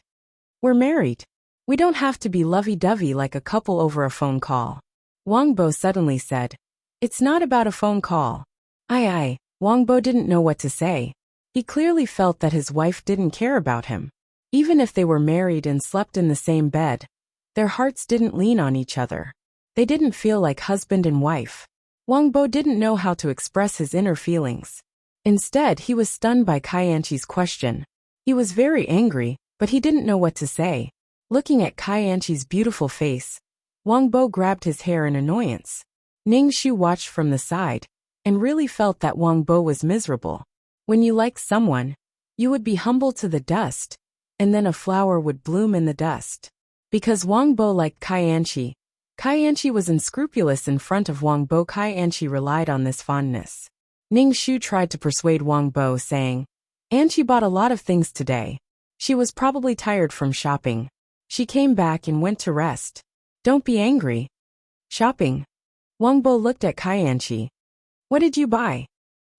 "We're married. We don't have to be lovey-dovey like a couple over a phone call." Wang Bo suddenly said, "It's not about a phone call." Aye. Wang Bo didn't know what to say. He clearly felt that his wife didn't care about him. Even if they were married and slept in the same bed, their hearts didn't lean on each other. They didn't feel like husband and wife. Wang Bo didn't know how to express his inner feelings. Instead, he was stunned by Kaianchi's question. He was very angry, but he didn't know what to say. Looking at Kaianchi's beautiful face, Wang Bo grabbed his hair in annoyance. Ning Shu watched from the side and really felt that Wang Bo was miserable. When you like someone, you would be humble to the dust, and then a flower would bloom in the dust. Because Wang Bo liked Kai Anchi was unscrupulous in front of Wang Bo. Kai Anchi relied on this fondness. Ning Shu tried to persuade Wang Bo, saying, Anchi bought a lot of things today. She was probably tired from shopping. She came back and went to rest. Don't be angry. Shopping? Wang Bo looked at Kai Anchi. What did you buy?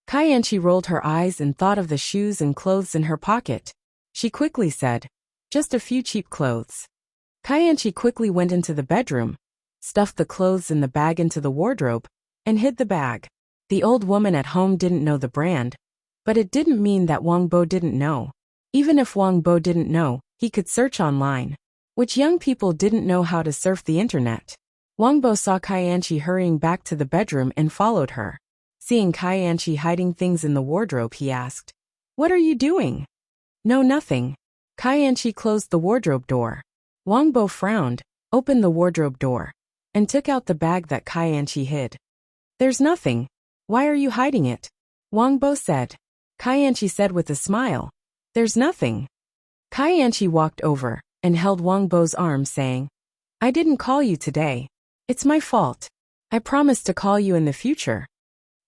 Kai Anchi rolled her eyes and thought of the shoes and clothes in her pocket. She quickly said, just a few cheap clothes. Kai Anchi quickly went into the bedroom, stuffed the clothes in the bag into the wardrobe, and hid the bag. The old woman at home didn't know the brand, but it didn't mean that Wang Bo didn't know. Even if Wang Bo didn't know, he could search online. Which young people didn't know how to surf the internet? Wang Bo saw Kai Anchi hurrying back to the bedroom and followed her. Seeing Kai Anchi hiding things in the wardrobe, he asked, What are you doing? No, nothing. Kai Anchi closed the wardrobe door. Wang Bo frowned, opened the wardrobe door, and took out the bag that Kai Anchi hid. There's nothing. Why are you hiding it? Wang Bo said. Kai Anchi said with a smile, There's nothing. Kai Anchi walked over and held Wang Bo's arm, saying, I didn't call you today. It's my fault. I promised to call you in the future.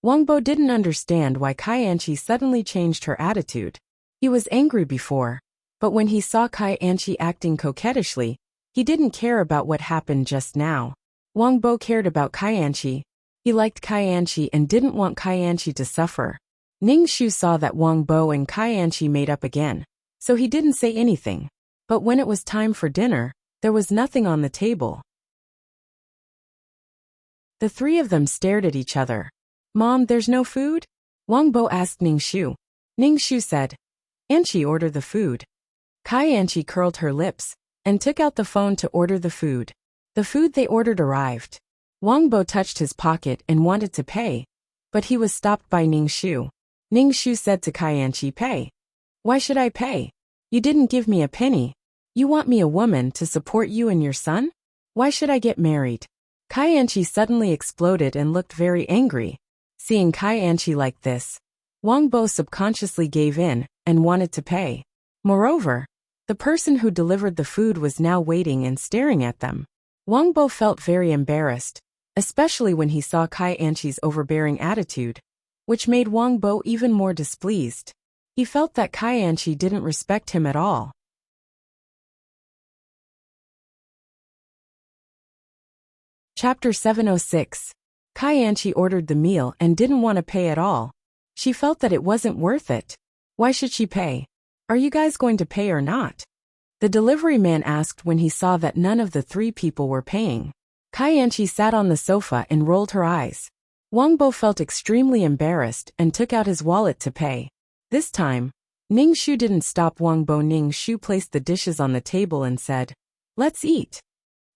Wang Bo didn't understand why Kai Anchi suddenly changed her attitude. He was angry before, but when he saw Kai Anchi acting coquettishly, he didn't care about what happened just now. Wang Bo cared about Kai Anchi. He liked Kai Anchi and didn't want Kai Anchi to suffer. Ning Shu saw that Wang Bo and Kai Anchi made up again, so he didn't say anything. But when it was time for dinner, there was nothing on the table. The three of them stared at each other. Mom, there's no food? Wang Bo asked Ning Shu. Ning Shu said, Anchi, order the food. Kai Anchi curled her lips and took out the phone to order the food. The food they ordered arrived. Wang Bo touched his pocket and wanted to pay, but he was stopped by Ning Shu. Ning Shu said to Kai Anchi, Pay. Why should I pay? You didn't give me a penny. You want me, a woman, to support you and your son? Why should I get married? Kai Anchi suddenly exploded and looked very angry. Seeing Kai Anchi like this, Wang Bo subconsciously gave in and wanted to pay. Moreover, the person who delivered the food was now waiting and staring at them. Wang Bo felt very embarrassed, especially when he saw Kai Anchi's overbearing attitude, which made Wang Bo even more displeased. He felt that Kai Anchi didn't respect him at all. Chapter 706. Kai Anchi ordered the meal and didn't want to pay at all. She felt that it wasn't worth it. Why should she pay? Are you guys going to pay or not? The delivery man asked when he saw that none of the three people were paying. Kai Anchi sat on the sofa and rolled her eyes. Wang Bo felt extremely embarrassed and took out his wallet to pay. This time, Ning Shu didn't stop Wang Bo. Ning Shu placed the dishes on the table and said, Let's eat.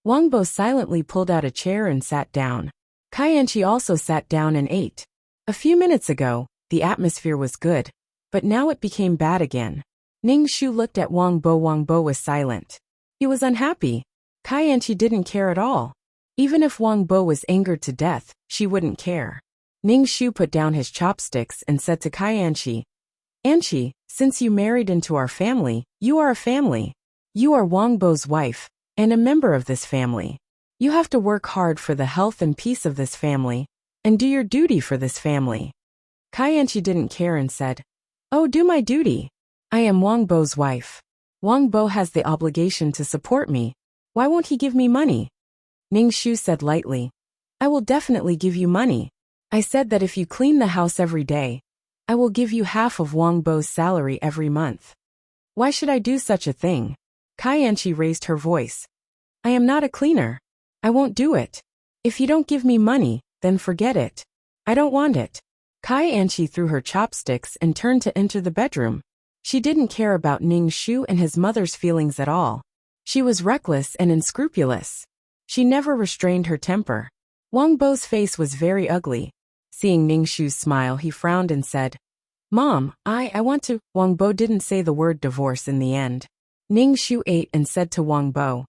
Wang Bo silently pulled out a chair and sat down. Kai Anchi also sat down and ate. A few minutes ago, the atmosphere was good, but now it became bad again. Ning Shu looked at Wang Bo. Wang Bo was silent. He was unhappy. Kai Anchi didn't care at all. Even if Wang Bo was angered to death, she wouldn't care. Ning Shu put down his chopsticks and said to Kai Anchi, Anchi, since you married into our family, you are a family. You are Wang Bo's wife, and a member of this family. You have to work hard for the health and peace of this family, and do your duty for this family. Kai Anchi didn't care and said, Oh, do my duty. I am Wang Bo's wife. Wang Bo has the obligation to support me. Why won't he give me money? Ning Shu said lightly, I will definitely give you money. I said that if you clean the house every day, I will give you half of Wang Bo's salary every month. Why should I do such a thing? Kai Anchi raised her voice. I am not a cleaner. I won't do it. If you don't give me money, then forget it. I don't want it. Kai Anchi threw her chopsticks and turned to enter the bedroom. She didn't care about Ning Shu and his mother's feelings at all. She was reckless and unscrupulous. She never restrained her temper. Wang Bo's face was very ugly. Seeing Ning Shu's smile, he frowned and said, Mom, I want to. Wang Bo didn't say the word divorce in the end. Ning Shu ate and said to Wang Bo,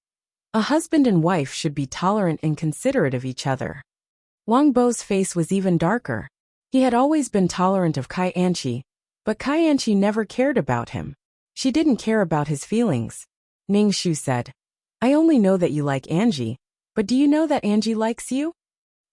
A husband and wife should be tolerant and considerate of each other. Wang Bo's face was even darker. He had always been tolerant of Kai Anchi, But Kaianchi never cared about him. She didn't care about his feelings. Ning Shu said, I only know that you like Angie, but do you know that Angie likes you?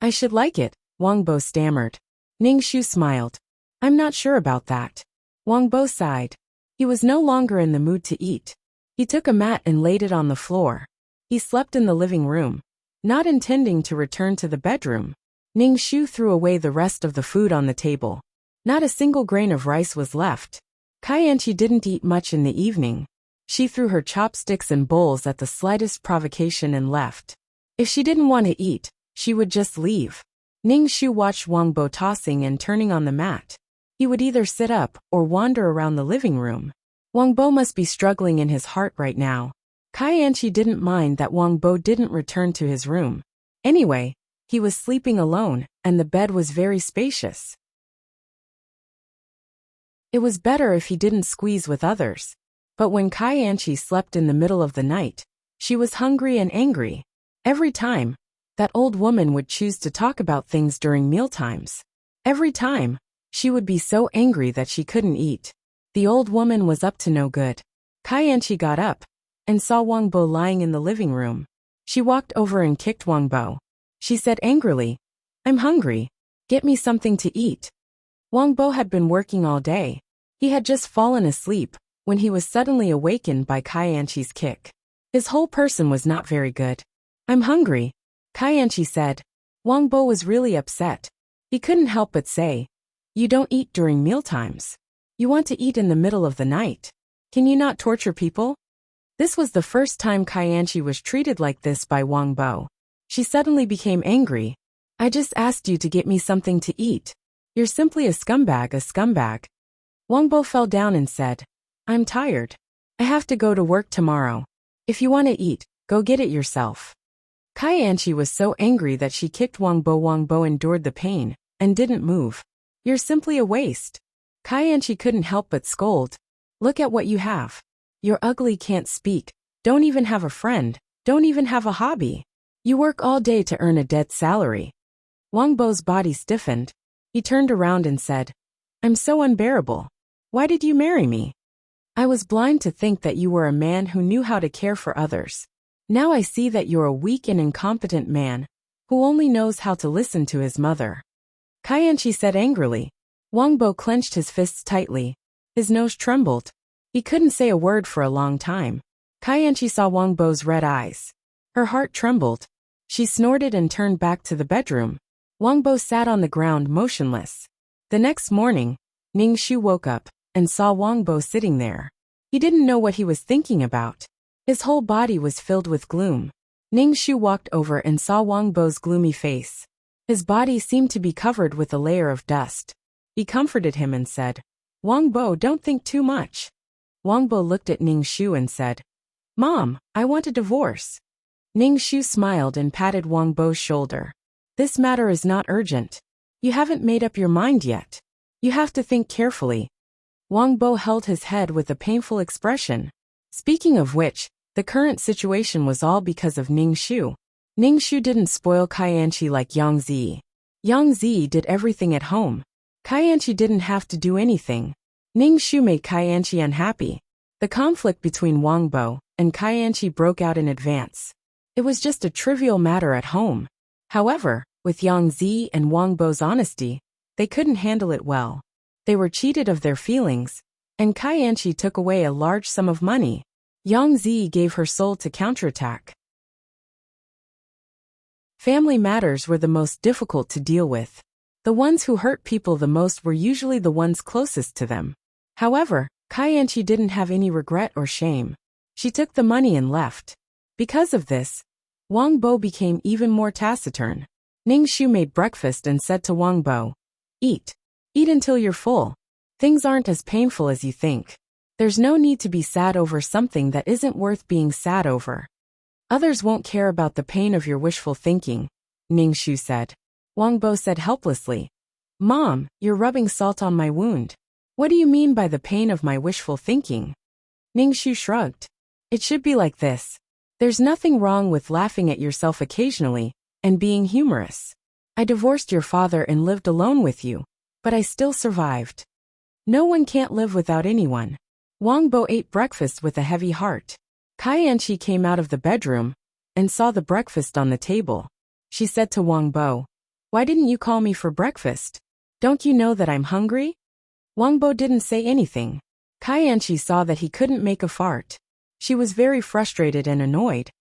I should like it, Wang Bo stammered. Ning Shu smiled. I'm not sure about that. Wang Bo sighed. He was no longer in the mood to eat. He took a mat and laid it on the floor. He slept in the living room, not intending to return to the bedroom. Ning Shu threw away the rest of the food on the table. Not a single grain of rice was left. Kaianchi didn't eat much in the evening. She threw her chopsticks and bowls at the slightest provocation and left. If she didn't want to eat, she would just leave. Ning Shu watched Wang Bo tossing and turning on the mat. He would either sit up or wander around the living room. Wang Bo must be struggling in his heart right now. Kaianchi didn't mind that Wang Bo didn't return to his room. Anyway, he was sleeping alone, and the bed was very spacious. It was better if he didn't squeeze with others. But when Kaianchi slept in the middle of the night, she was hungry and angry. Every time, that old woman would choose to talk about things during mealtimes. Every time, she would be so angry that she couldn't eat. The old woman was up to no good. Kaianchi got up and saw Wang Bo lying in the living room. She walked over and kicked Wang Bo. She said angrily, I'm hungry. Get me something to eat. Wang Bo had been working all day. He had just fallen asleep when he was suddenly awakened by Kaianchi's kick. His whole person was not very good. I'm hungry, Kaianchi said. Wang Bo was really upset. He couldn't help but say, you don't eat during mealtimes. You want to eat in the middle of the night. Can you not torture people? This was the first time Kaianchi was treated like this by Wang Bo. She suddenly became angry. I just asked you to get me something to eat. You're simply a scumbag, a scumbag. Wang Bo fell down and said, I'm tired. I have to go to work tomorrow. If you want to eat, go get it yourself. Kaianchi was so angry that she kicked Wang Bo. Wang Bo endured the pain and didn't move. You're simply a waste. Kaianchi couldn't help but scold. Look at what you have. You're ugly, can't speak, don't even have a friend, don't even have a hobby. You work all day to earn a dead salary. Wang Bo's body stiffened. He turned around and said, I'm so unbearable. Why did you marry me? I was blind to think that you were a man who knew how to care for others. Now I see that you're a weak and incompetent man who only knows how to listen to his mother. Kaianchi said angrily. Wang Bo clenched his fists tightly. His nose trembled. He couldn't say a word for a long time. Kaianchi saw Wang Bo's red eyes. Her heart trembled. She snorted and turned back to the bedroom. Wang Bo sat on the ground motionless. The next morning, Ning Shu woke up and saw Wang Bo sitting there. He didn't know what he was thinking about. His whole body was filled with gloom. Ning Shu walked over and saw Wang Bo's gloomy face. His body seemed to be covered with a layer of dust. He comforted him and said, Wang Bo, don't think too much. Wang Bo looked at Ning Shu and said, Mom, I want a divorce. Ning Shu smiled and patted Wang Bo's shoulder. This matter is not urgent. You haven't made up your mind yet. You have to think carefully. Wang Bo held his head with a painful expression. Speaking of which, the current situation was all because of Ning Shu. Ning Shu didn't spoil Kaianchi like Yang Zi. Yang Zi did everything at home. Kaianchi didn't have to do anything. Ning Shu made Kaianchi unhappy. The conflict between Wang Bo and Kaianchi broke out in advance. It was just a trivial matter at home. However, with Yang Zi and Wang Bo's honesty, they couldn't handle it well. They were cheated of their feelings, and Kaianchi took away a large sum of money. Yang Zi gave her soul to counterattack. Family matters were the most difficult to deal with. The ones who hurt people the most were usually the ones closest to them. However, Kaianchi didn't have any regret or shame. She took the money and left. Because of this, Wang Bo became even more taciturn. Ning Shu made breakfast and said to Wang Bo, Eat. Eat until you're full. Things aren't as painful as you think. There's no need to be sad over something that isn't worth being sad over. Others won't care about the pain of your wishful thinking, Ning Shu said. Wang Bo said helplessly, Mom, you're rubbing salt on my wound. What do you mean by the pain of my wishful thinking? Ning Shu shrugged. It should be like this. There's nothing wrong with laughing at yourself occasionally and being humorous. I divorced your father and lived alone with you, but I still survived. No one can't live without anyone. Wang Bo ate breakfast with a heavy heart. Kai Anqi came out of the bedroom and saw the breakfast on the table. She said to Wang Bo, "Why didn't you call me for breakfast? Don't you know that I'm hungry?" Wang Bo didn't say anything. Kai Anqi saw that he couldn't make a fart. She was very frustrated and annoyed.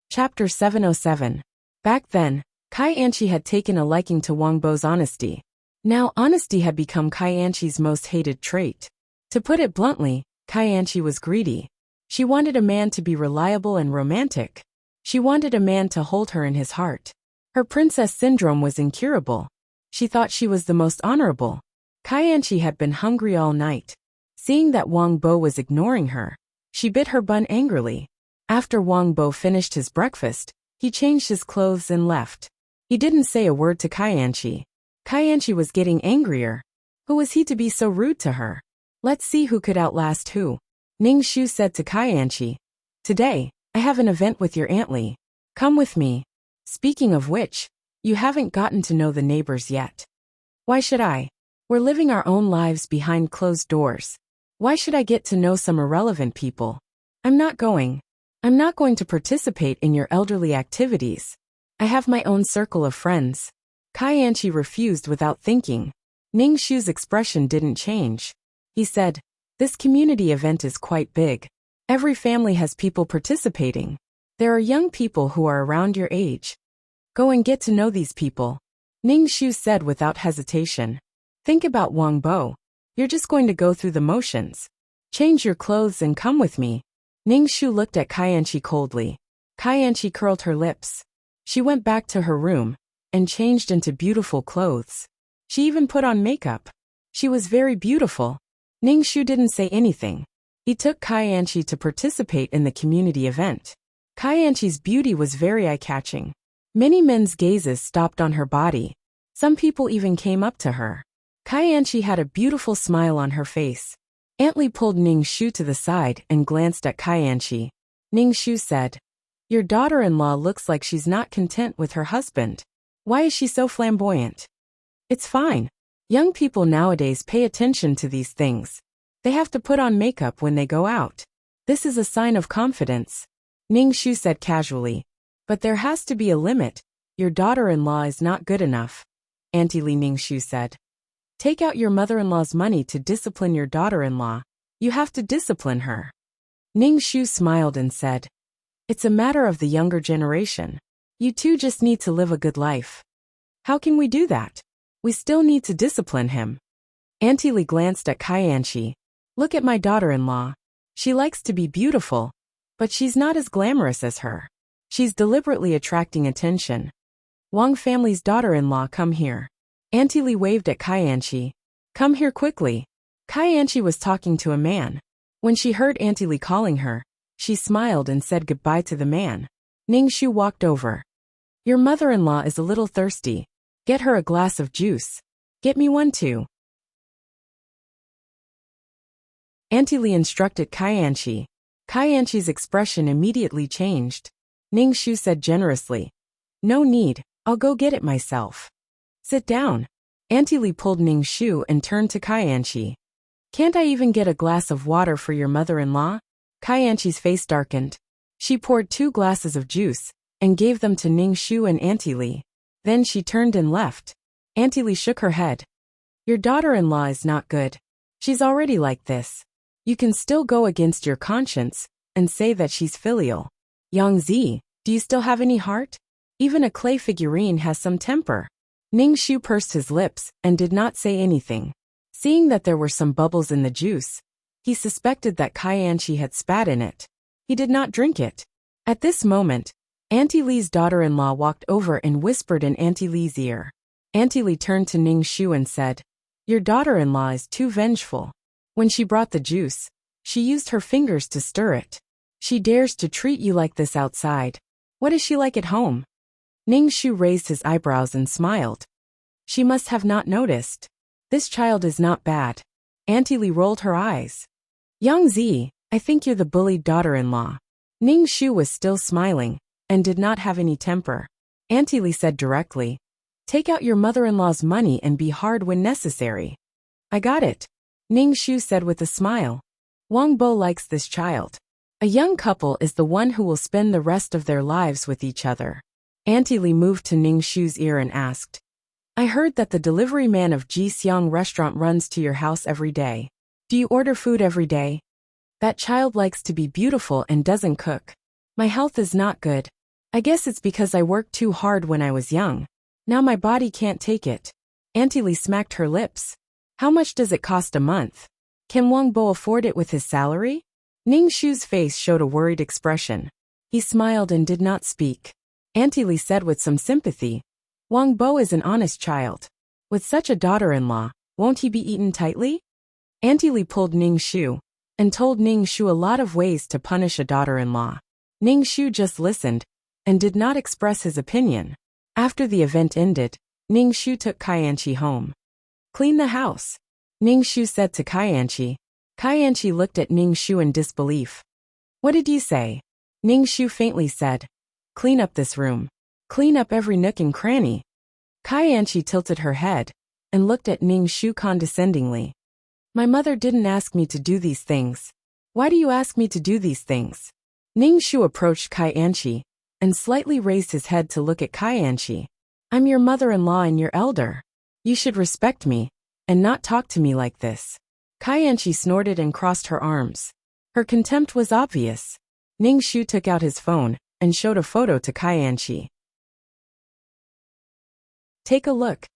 Chapter 707. Back then, Kai Anqi had taken a liking to Wang Bo's honesty. Now honesty had become Kai Anqi's most hated trait. To put it bluntly, Kai Anqi was greedy. She wanted a man to be reliable and romantic. She wanted a man to hold her in his heart. Her princess syndrome was incurable. She thought she was the most honorable. Kai Anqi had been hungry all night. Seeing that Wang Bo was ignoring her, she bit her bun angrily. After Wang Bo finished his breakfast, he changed his clothes and left. He didn't say a word to Kai Anqi. Kai Anqi was getting angrier. Who was he to be so rude to her? Let's see who could outlast who. Ning Shu said to Kai Anqi, "Today, I have an event with your Aunt Li. Come with me. Speaking of which, you haven't gotten to know the neighbors yet." "Why should I? We're living our own lives behind closed doors. Why should I get to know some irrelevant people? I'm not going. I'm not going to participate in your elderly activities. I have my own circle of friends." Kai Anqi refused without thinking. Ning Shu's expression didn't change. He said, "This community event is quite big. Every family has people participating. There are young people who are around your age. Go and get to know these people." Ning Shu said without hesitation. "Think about Wang Bo. You're just going to go through the motions. Change your clothes and come with me." Ning Shu looked at Kai Anqi coldly. Kai Anqi curled her lips. She went back to her room and changed into beautiful clothes. She even put on makeup. She was very beautiful. Ning Shu didn't say anything. He took Kai Anqi to participate in the community event. Kai Anqi's beauty was very eye-catching. Many men's gazes stopped on her body. Some people even came up to her. Kai Anqi had a beautiful smile on her face. Aunt Li pulled Ning Shu to the side and glanced at Kai Anqi. Ning Shu said, "Your daughter-in-law looks like she's not content with her husband. Why is she so flamboyant?" "It's fine. Young people nowadays pay attention to these things. They have to put on makeup when they go out. This is a sign of confidence," Ning Shu said casually. "But there has to be a limit. Your daughter-in-law is not good enough," Auntie Li Ning Shu said. "Take out your mother-in-law's money to discipline your daughter-in-law. You have to discipline her." Ning Shu smiled and said, "It's a matter of the younger generation. You two just need to live a good life." "How can we do that? We still need to discipline him." Auntie Li glanced at Kai Anqi. "Look at my daughter-in-law. She likes to be beautiful, but she's not as glamorous as her. She's deliberately attracting attention. Wang family's daughter-in-law, come here." Auntie Li waved at Kai Anqi. "Come here quickly." Kai Anqi was talking to a man. When she heard Auntie Li calling her, she smiled and said goodbye to the man. Ning Shu walked over. "Your mother-in-law is a little thirsty. Get her a glass of juice. Get me one too." Auntie Li instructed Kai Anqi. Kai Anqi's expression immediately changed. Ning Shu said generously, "No need, I'll go get it myself." "Sit down." Auntie Li pulled Ning Shu and turned to Kai Anqi. "Can't I even get a glass of water for your mother-in-law?" Kai Anqi's face darkened. She poured 2 glasses of juice and gave them to Ning Shu and Auntie Li. Then she turned and left. Auntie Li shook her head. "Your daughter-in-law is not good. She's already like this. You can still go against your conscience and say that she's filial. Yang Zi, do you still have any heart? Even a clay figurine has some temper." Ning Shu pursed his lips and did not say anything. Seeing that there were some bubbles in the juice, he suspected that Kai Anqi had spat in it. He did not drink it. At this moment, Auntie Li's daughter-in-law walked over and whispered in Auntie Li's ear. Auntie Li turned to Ning Shu and said, "Your daughter-in-law is too vengeful. When she brought the juice, she used her fingers to stir it. She dares to treat you like this outside. What is she like at home?" Ning Shu raised his eyebrows and smiled. She must have not noticed. This child is not bad. Auntie Li rolled her eyes. "Yang Zi, I think you're the bullied daughter-in-law." Ning Shu was still smiling and did not have any temper. Auntie Li said directly, Take out your mother-in-law's money and be hard when necessary. I got it, Ning Shu said with a smile. Wang Bo likes this child. A young couple is the one who will spend the rest of their lives with each other. Auntie Li moved to Ning Shu's ear and asked, I heard that the delivery man of Ji Xiang restaurant runs to your house every day. Do you order food every day? That child likes to be beautiful and doesn't cook. My health is not good. I guess it's because I worked too hard when I was young. Now my body can't take it. Auntie Li smacked her lips. How much does it cost a month? Can Wang Bo afford it with his salary? Ning Shu's face showed a worried expression. He smiled and did not speak. Auntie Li said with some sympathy, Wang Bo is an honest child. With such a daughter-in-law, won't he be eaten tightly? Auntie Li pulled Ning Shu and told Ning Shu a lot of ways to punish a daughter-in-law. Ning Shu just listened and did not express his opinion. After the event ended, Ning Shu took Kaianchi home. Clean the house, Ning Shu said to Kaianchi. Kaianchi looked at Ning Shu in disbelief. What did you say? Ning Shu faintly said. Clean up this room. Clean up every nook and cranny. Kaianchi tilted her head and looked at Ning Shu condescendingly. My mother didn't ask me to do these things. Why do you ask me to do these things? Ning Shu approached Kaianchi and slightly raised his head to look at Kaianchi. I'm your mother-in-law and your elder. You should respect me and not talk to me like this. Kaianchi snorted and crossed her arms. Her contempt was obvious. Ning Shu took out his phone and showed a photo to Kaianchi. Take a look.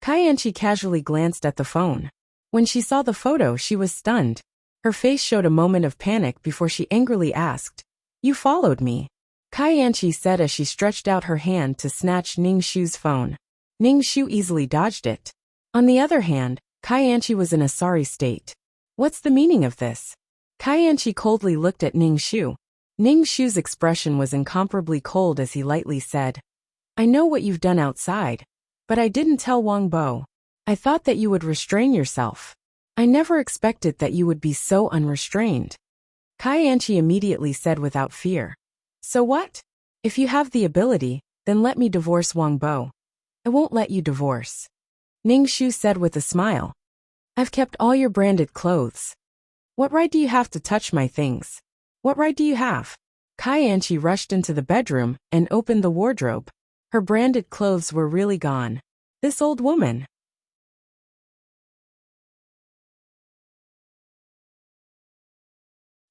Kaianchi casually glanced at the phone. When she saw the photo, she was stunned. Her face showed a moment of panic before she angrily asked, You followed me? Kaianchi said as she stretched out her hand to snatch Ning Shu's phone. Ning Shu easily dodged it. On the other hand, Kaianchi was in a sorry state. What's the meaning of this? Kaianchi coldly looked at Ning Shu. Ning Shu's expression was incomparably cold as he lightly said, I know what you've done outside, but I didn't tell Wang Bo. I thought that you would restrain yourself. I never expected that you would be so unrestrained. Kaianchi immediately said without fear. So what? If you have the ability, then let me divorce Wang Bo. I won't let you divorce. Ning Shu said with a smile. I've kept all your branded clothes. What right do you have to touch my things? What right do you have? Kaianchi rushed into the bedroom and opened the wardrobe. Her branded clothes were really gone. This old woman.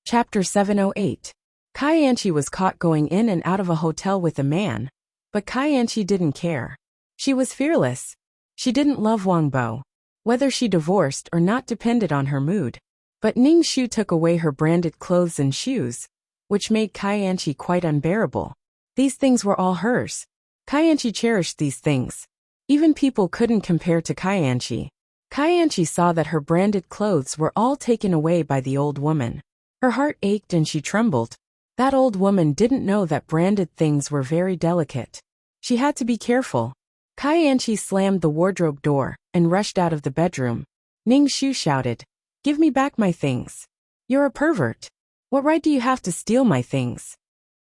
Chapter 708. Kaianchi was caught going in and out of a hotel with a man, but Kaianchi didn't care. She was fearless. She didn't love Wang Bo. Whether she divorced or not depended on her mood. But Ning Shu took away her branded clothes and shoes, which made Kaianchi quite unbearable. These things were all hers. Kaianchi cherished these things. Even people couldn't compare to Kaianchi. Kaianchi saw that her branded clothes were all taken away by the old woman. Her heart ached and she trembled. That old woman didn't know that branded things were very delicate. She had to be careful. Kaianchi slammed the wardrobe door and rushed out of the bedroom. Ning Shu shouted, Give me back my things. You're a pervert. What right do you have to steal my things?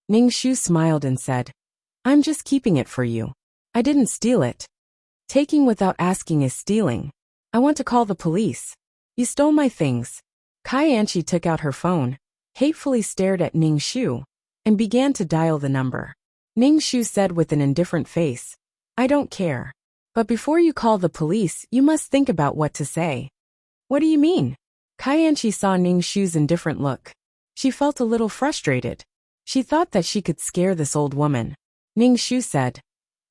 Ning Shu smiled and said, I'm just keeping it for you. I didn't steal it. Taking without asking is stealing. I want to call the police. You stole my things. Kaianchi took out her phone, hatefully stared at Ning Shu, and began to dial the number. Ning Shu said with an indifferent face, I don't care. But before you call the police, you must think about what to say. What do you mean? Kaianchi saw Ning Shu's indifferent look. She felt a little frustrated. She thought that she could scare this old woman. Ning Shu said,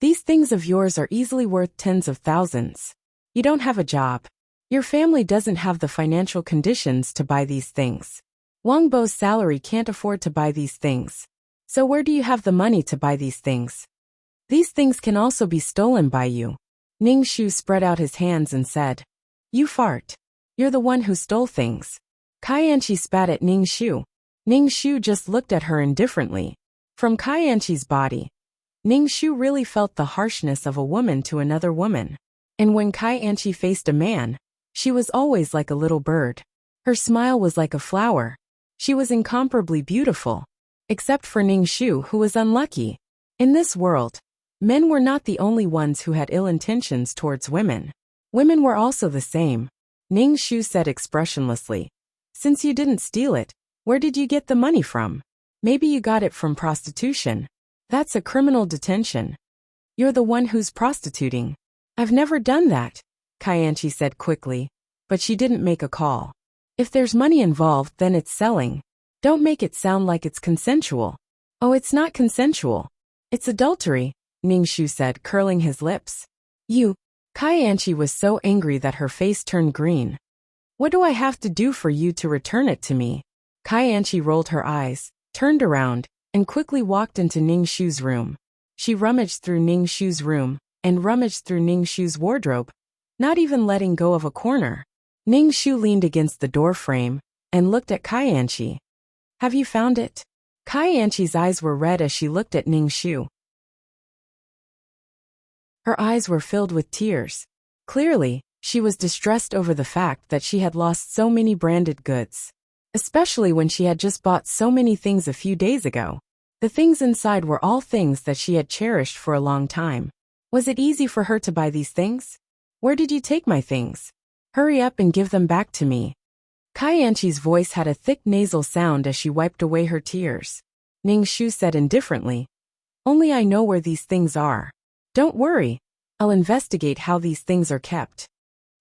These things of yours are easily worth tens of thousands. You don't have a job. Your family doesn't have the financial conditions to buy these things. Wang Bo's salary can't afford to buy these things. So where do you have the money to buy these things? These things can also be stolen by you. Ning Shu spread out his hands and said, You fart. You're the one who stole things. Kaianchi spat at Ning Shu. Ning Shu just looked at her indifferently. From Kaianchi's body, Ning Shu really felt the harshness of a woman to another woman. And when Kaianchi faced a man, she was always like a little bird. Her smile was like a flower. She was incomparably beautiful. Except for Ning Shu, who was unlucky. In this world, Men were not the only ones who had ill intentions towards women. Women were also the same. Ning Shu said expressionlessly. Since you didn't steal it, where did you get the money from? Maybe you got it from prostitution. That's a criminal detention. You're the one who's prostituting. I've never done that, Kaianchi said quickly, but she didn't make a call. If there's money involved, then it's selling. Don't make it sound like it's consensual. Oh, it's not consensual. It's adultery, Ning Shu said, curling his lips. You. Kaianchi was so angry that her face turned green. What do I have to do for you to return it to me? Kaianchi rolled her eyes, turned around, and quickly walked into Ning Shu's room. She rummaged through Ning Shu's room, and rummaged through Ning Shu's wardrobe, not even letting go of a corner. Ning Shu leaned against the door frame, and looked at Kaianchi. Have you found it? Kaianchi's eyes were red as she looked at Ning Shu. Her eyes were filled with tears. Clearly, she was distressed over the fact that she had lost so many branded goods. Especially when she had just bought so many things a few days ago. The things inside were all things that she had cherished for a long time. Was it easy for her to buy these things? Where did you take my things? Hurry up and give them back to me. Kaianchi's voice had a thick nasal sound as she wiped away her tears. Ning Shu said indifferently. Only I know where these things are. Don't worry. I'll investigate how these things are kept.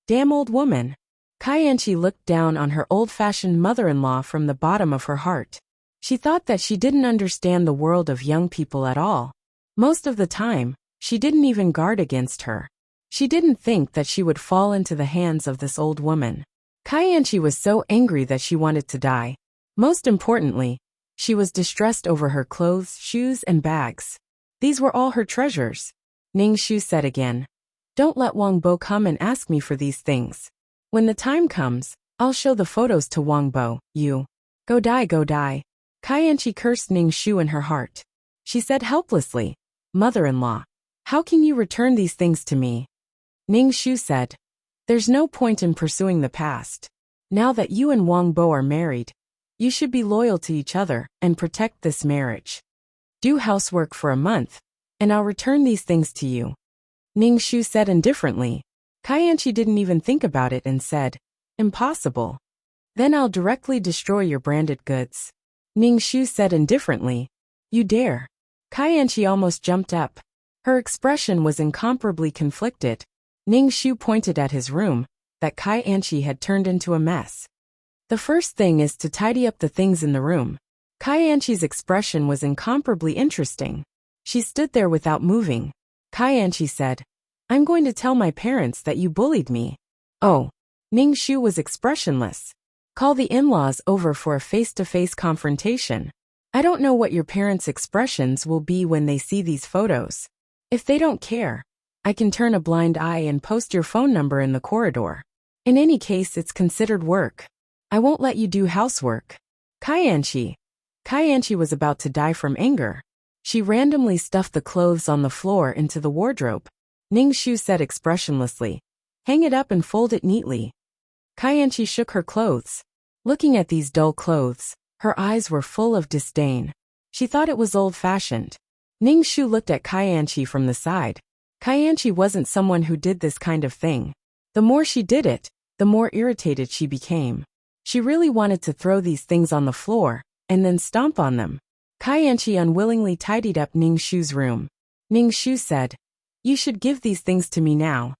Damn old woman. Kaianchi looked down on her old-fashioned mother-in-law from the bottom of her heart. She thought that she didn't understand the world of young people at all. Most of the time, she didn't even guard against her. She didn't think that she would fall into the hands of this old woman. Kaianchi was so angry that she wanted to die. Most importantly, she was distressed over her clothes, shoes, and bags. These were all her treasures. Ning Shu said again. Don't let Wang Bo come and ask me for these things. When the time comes, I'll show the photos to Wang Bo. You. Go die, go die. Kaianchi cursed Ning Shu in her heart. She said helplessly, Mother-in-law, how can you return these things to me? Ning Shu said, there's no point in pursuing the past. Now that you and Wang Bo are married, you should be loyal to each other and protect this marriage. Do housework for a month, and I'll return these things to you. Ning Shu said indifferently. Kaianchi didn't even think about it and said, impossible. Then I'll directly destroy your branded goods. Ning Shu said indifferently. You dare. Kaianchi almost jumped up. Her expression was incomparably conflicted. Ning Shu pointed at his room, that Kaianchi had turned into a mess. The first thing is to tidy up the things in the room. Kaianchi's expression was incomparably interesting. She stood there without moving. Kaianchi said, I'm going to tell my parents that you bullied me. Oh. Ning Shu was expressionless. Call the in-laws over for a face-to-face confrontation. I don't know what your parents' expressions will be when they see these photos. If they don't care, I can turn a blind eye and post your phone number in the corridor. In any case, it's considered work. I won't let you do housework. Kaianchi. Kaianchi was about to die from anger. She randomly stuffed the clothes on the floor into the wardrobe. Ning Shu said expressionlessly, hang it up and fold it neatly. Kaianchi shook her clothes. Looking at these dull clothes, her eyes were full of disdain. She thought it was old-fashioned. Ning Shu looked at Kaianchi from the side. Kaianchi wasn't someone who did this kind of thing. The more she did it, the more irritated she became. She really wanted to throw these things on the floor, and then stomp on them. Kaianchi unwillingly tidied up Ning Shu's room. Ning Shu said, you should give these things to me now.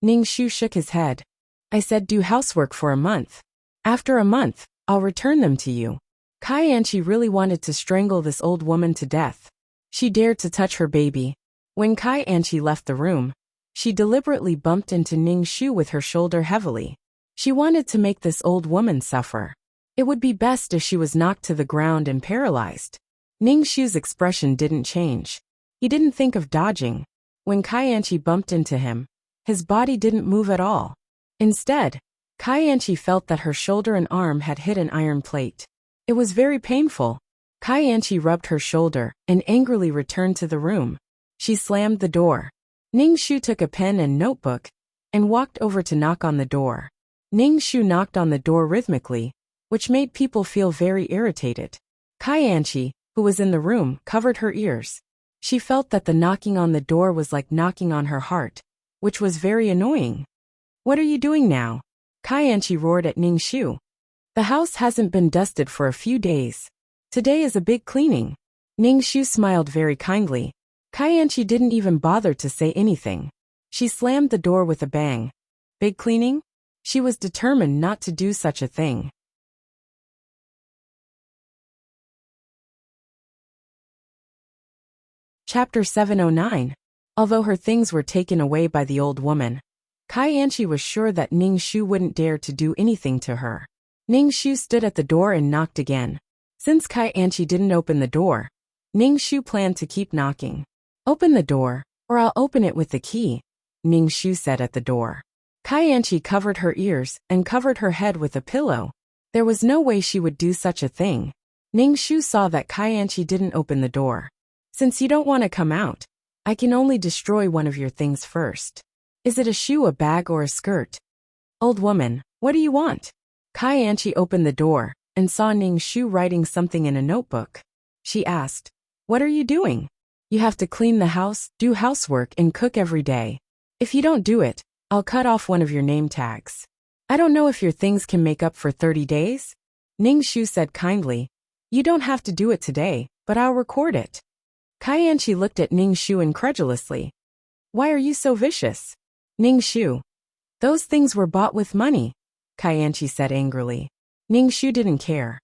Ning Shu shook his head. I said do housework for a month. After a month, I'll return them to you. Kaianchi really wanted to strangle this old woman to death. She dared to touch her baby. When Kaianchi left the room, she deliberately bumped into Ning Shu with her shoulder heavily. She wanted to make this old woman suffer. It would be best if she was knocked to the ground and paralyzed. Ning Shu's expression didn't change. He didn't think of dodging. When Kaianchi bumped into him, his body didn't move at all. Instead, Kaianchi felt that her shoulder and arm had hit an iron plate. It was very painful. Kaianchi rubbed her shoulder and angrily returned to the room. She slammed the door. Ning Shu took a pen and notebook and walked over to knock on the door. Ning Shu knocked on the door rhythmically, which made people feel very irritated. Kaianchi, who was in the room, covered her ears. She felt that the knocking on the door was like knocking on her heart, which was very annoying. "What are you doing now?" Kaianchi roared at Ningxu. "The house hasn't been dusted for a few days. Today is a big cleaning." Ningxu smiled very kindly. Kaianchi didn't even bother to say anything. She slammed the door with a bang. Big cleaning? She was determined not to do such a thing. Chapter 709. Although her things were taken away by the old woman, Kaianchi was sure that Ningxu wouldn't dare to do anything to her. Ningxu stood at the door and knocked again. Since Kaianchi didn't open the door, Ningxu planned to keep knocking. "Open the door, or I'll open it with the key," Ningxu said at the door. Kaianchi covered her ears and covered her head with a pillow. There was no way she would do such a thing. Ningxu saw that Kaianchi didn't open the door. "Since you don't want to come out, I can only destroy one of your things first. Is it a shoe, a bag, or a skirt?" "Old woman, what do you want?" Kaianchi opened the door and saw Ningxu writing something in a notebook. She asked, "What are you doing?" "You have to clean the house, do housework, and cook every day. If you don't do it, I'll cut off one of your name tags." "I don't know if your things can make up for 30 days. Ningxu said kindly. "You don't have to do it today, but I'll record it." Kaianchi looked at Ningxu incredulously. "Why are you so vicious?" "Ningxu, those things were bought with money," Kaianchi said angrily. Ningxu didn't care.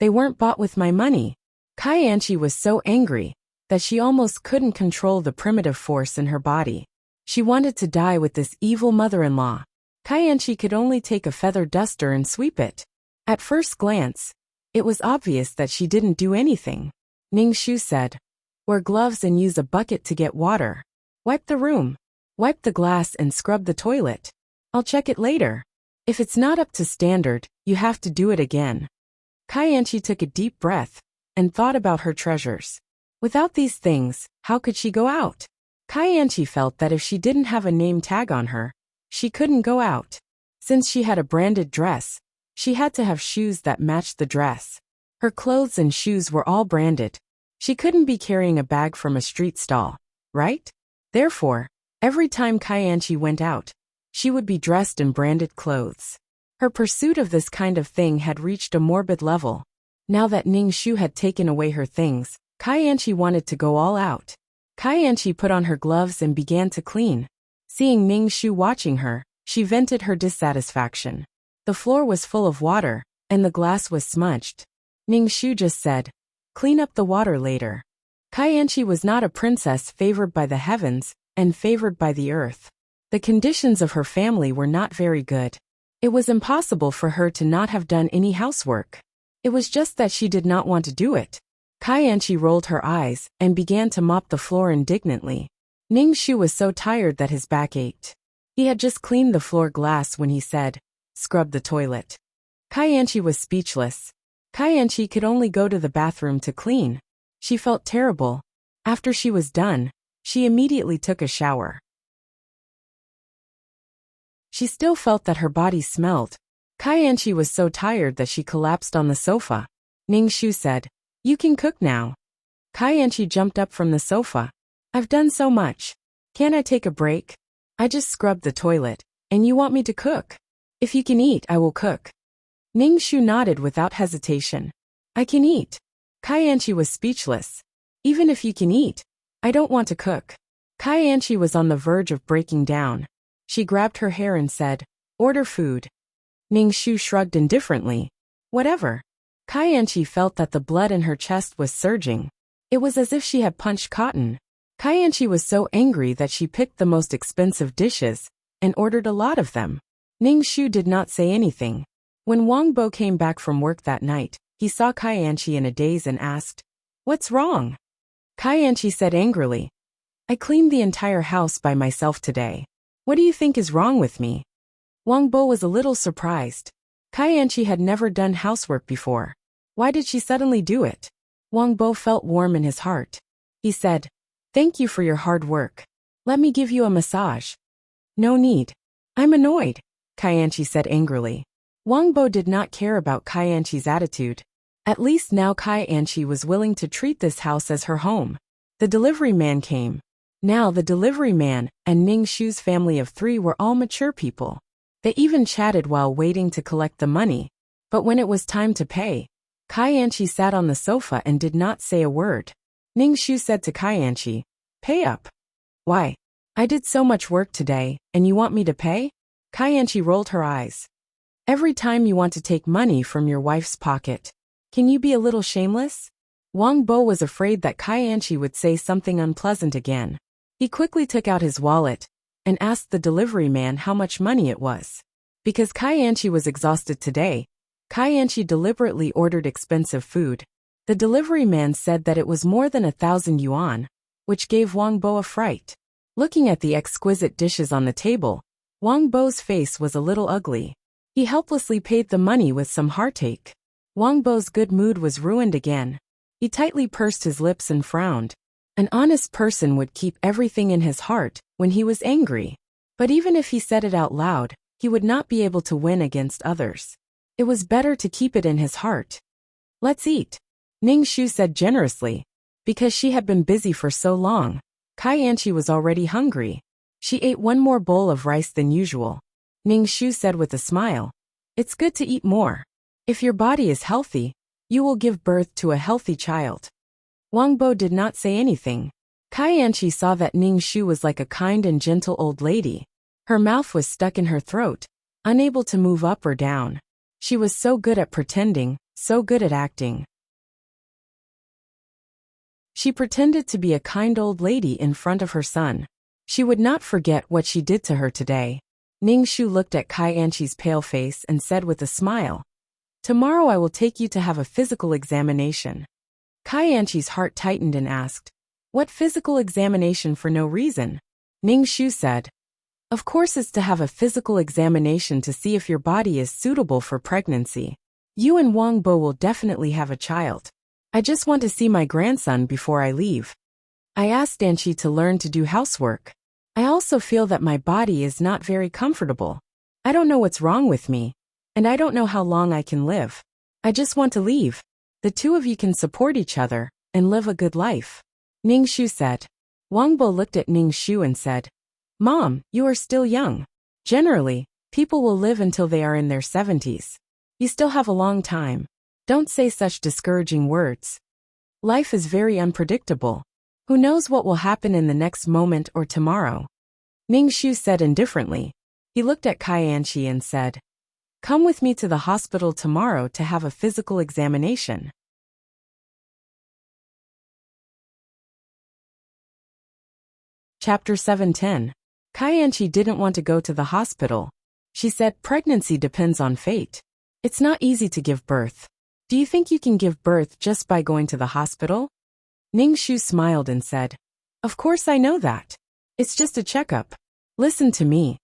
"They weren't bought with my money." Kaianchi was so angry that she almost couldn't control the primitive force in her body. She wanted to die with this evil mother-in-law. Kaianchi could only take a feather duster and sweep it. At first glance, it was obvious that she didn't do anything. Ningxu said, "Wear gloves and use a bucket to get water. Wipe the room. Wipe the glass and scrub the toilet. I'll check it later. If it's not up to standard, you have to do it again." Kaianchi took a deep breath and thought about her treasures. Without these things, how could she go out? Kaianchi felt that if she didn't have a name tag on her, she couldn't go out. Since she had a branded dress, she had to have shoes that matched the dress. Her clothes and shoes were all branded. She couldn't be carrying a bag from a street stall, right? Therefore, every time Kaianchi went out, she would be dressed in branded clothes. Her pursuit of this kind of thing had reached a morbid level. Now that Ningxu had taken away her things, Kaianchi wanted to go all out. Kaianchi put on her gloves and began to clean. Seeing Ningxu watching her, she vented her dissatisfaction. The floor was full of water, and the glass was smudged. Ningxu just said, "Clean up the water later." Kaianchi was not a princess favored by the heavens and favored by the earth. The conditions of her family were not very good. It was impossible for her to not have done any housework. It was just that she did not want to do it. Kaianchi rolled her eyes and began to mop the floor indignantly. Ningxu was so tired that his back ached. He had just cleaned the floor glass when he said, "Scrub the toilet." Kaianchi was speechless. Kaianchi could only go to the bathroom to clean. She felt terrible. After she was done, she immediately took a shower. She still felt that her body smelled. Kaianchi was so tired that she collapsed on the sofa. Ningxu said, "You can cook now." Kaianchi jumped up from the sofa. "I've done so much. Can't I take a break? I just scrubbed the toilet, and you want me to cook? If you can eat, I will cook." Ningxu nodded without hesitation. "I can eat." Kaianchi was speechless. "Even if you can eat, I don't want to cook." Kaianchi was on the verge of breaking down. She grabbed her hair and said, "Order food." Ningxu shrugged indifferently. "Whatever." Kaianchi felt that the blood in her chest was surging. It was as if she had punched cotton. Kaianchi was so angry that she picked the most expensive dishes and ordered a lot of them. Ningxu did not say anything. When Wang Bo came back from work that night, he saw Kaianchi in a daze and asked, "What's wrong?" Kaianchi said angrily, "I cleaned the entire house by myself today. What do you think is wrong with me?" Wang Bo was a little surprised. Kaianchi had never done housework before. Why did she suddenly do it? Wang Bo felt warm in his heart. He said, "Thank you for your hard work. Let me give you a massage." "No need. I'm annoyed," Kaianchi said angrily. Wang Bo did not care about Kaianchi's attitude. At least now Kai Anchi was willing to treat this house as her home. The delivery man came. Now the delivery man and Ning Shu's family of 3 were all mature people. They even chatted while waiting to collect the money. But when it was time to pay, Kai Anchi sat on the sofa and did not say a word. Ning Shu said to Kai Anchi, "Pay up." "Why? I did so much work today, and you want me to pay?" Kai Anchi rolled her eyes. "Every time you want to take money from your wife's pocket. Can you be a little shameless?" Wang Bo was afraid that Kai Anchi would say something unpleasant again. He quickly took out his wallet and asked the delivery man how much money it was. Because Kai Anchi was exhausted today, Kai Anchi deliberately ordered expensive food. The delivery man said that it was more than 1,000 yuan, which gave Wang Bo a fright. Looking at the exquisite dishes on the table, Wang Bo's face was a little ugly. He helplessly paid the money with some heartache. Wang Bo's good mood was ruined again. He tightly pursed his lips and frowned. An honest person would keep everything in his heart when he was angry. But even if he said it out loud, he would not be able to win against others. It was better to keep it in his heart. "Let's eat," Ning Shu said generously. Because she had been busy for so long, Kai Anchi was already hungry. She ate one more bowl of rice than usual. Ning Shu said with a smile, "It's good to eat more. If your body is healthy, you will give birth to a healthy child." Wang Bo did not say anything. Kai Anchi saw that Ning Shu was like a kind and gentle old lady. Her mouth was stuck in her throat, unable to move up or down. She was so good at pretending, so good at acting. She pretended to be a kind old lady in front of her son. She would not forget what she did to her today. Ning Shu looked at Kai Anchi's pale face and said with a smile, "Tomorrow I will take you to have a physical examination." Kai Anchi's heart tightened and asked, "What physical examination for no reason?" Ning Shu said, "Of course it's to have a physical examination to see if your body is suitable for pregnancy. You and Wang Bo will definitely have a child. I just want to see my grandson before I leave. I asked Anchi to learn to do housework. I also feel that my body is not very comfortable. I don't know what's wrong with me, and I don't know how long I can live. I just want to leave. The 2 of you can support each other and live a good life." Ning Shu said. Wang Bo looked at Ning Shu and said, "Mom, you are still young. Generally, people will live until they are in their 70s. You still have a long time. Don't say such discouraging words. Life is very unpredictable. Who knows what will happen in the next moment or tomorrow?" Ning Shu said indifferently. He looked at Kai Anchi and said, "Come with me to the hospital tomorrow to have a physical examination." Chapter 710. Kai Anchi didn't want to go to the hospital. She said pregnancy depends on fate. It's not easy to give birth. Do you think you can give birth just by going to the hospital? Ning Shu smiled and said, "Of course I know that. It's just a checkup. Listen to me."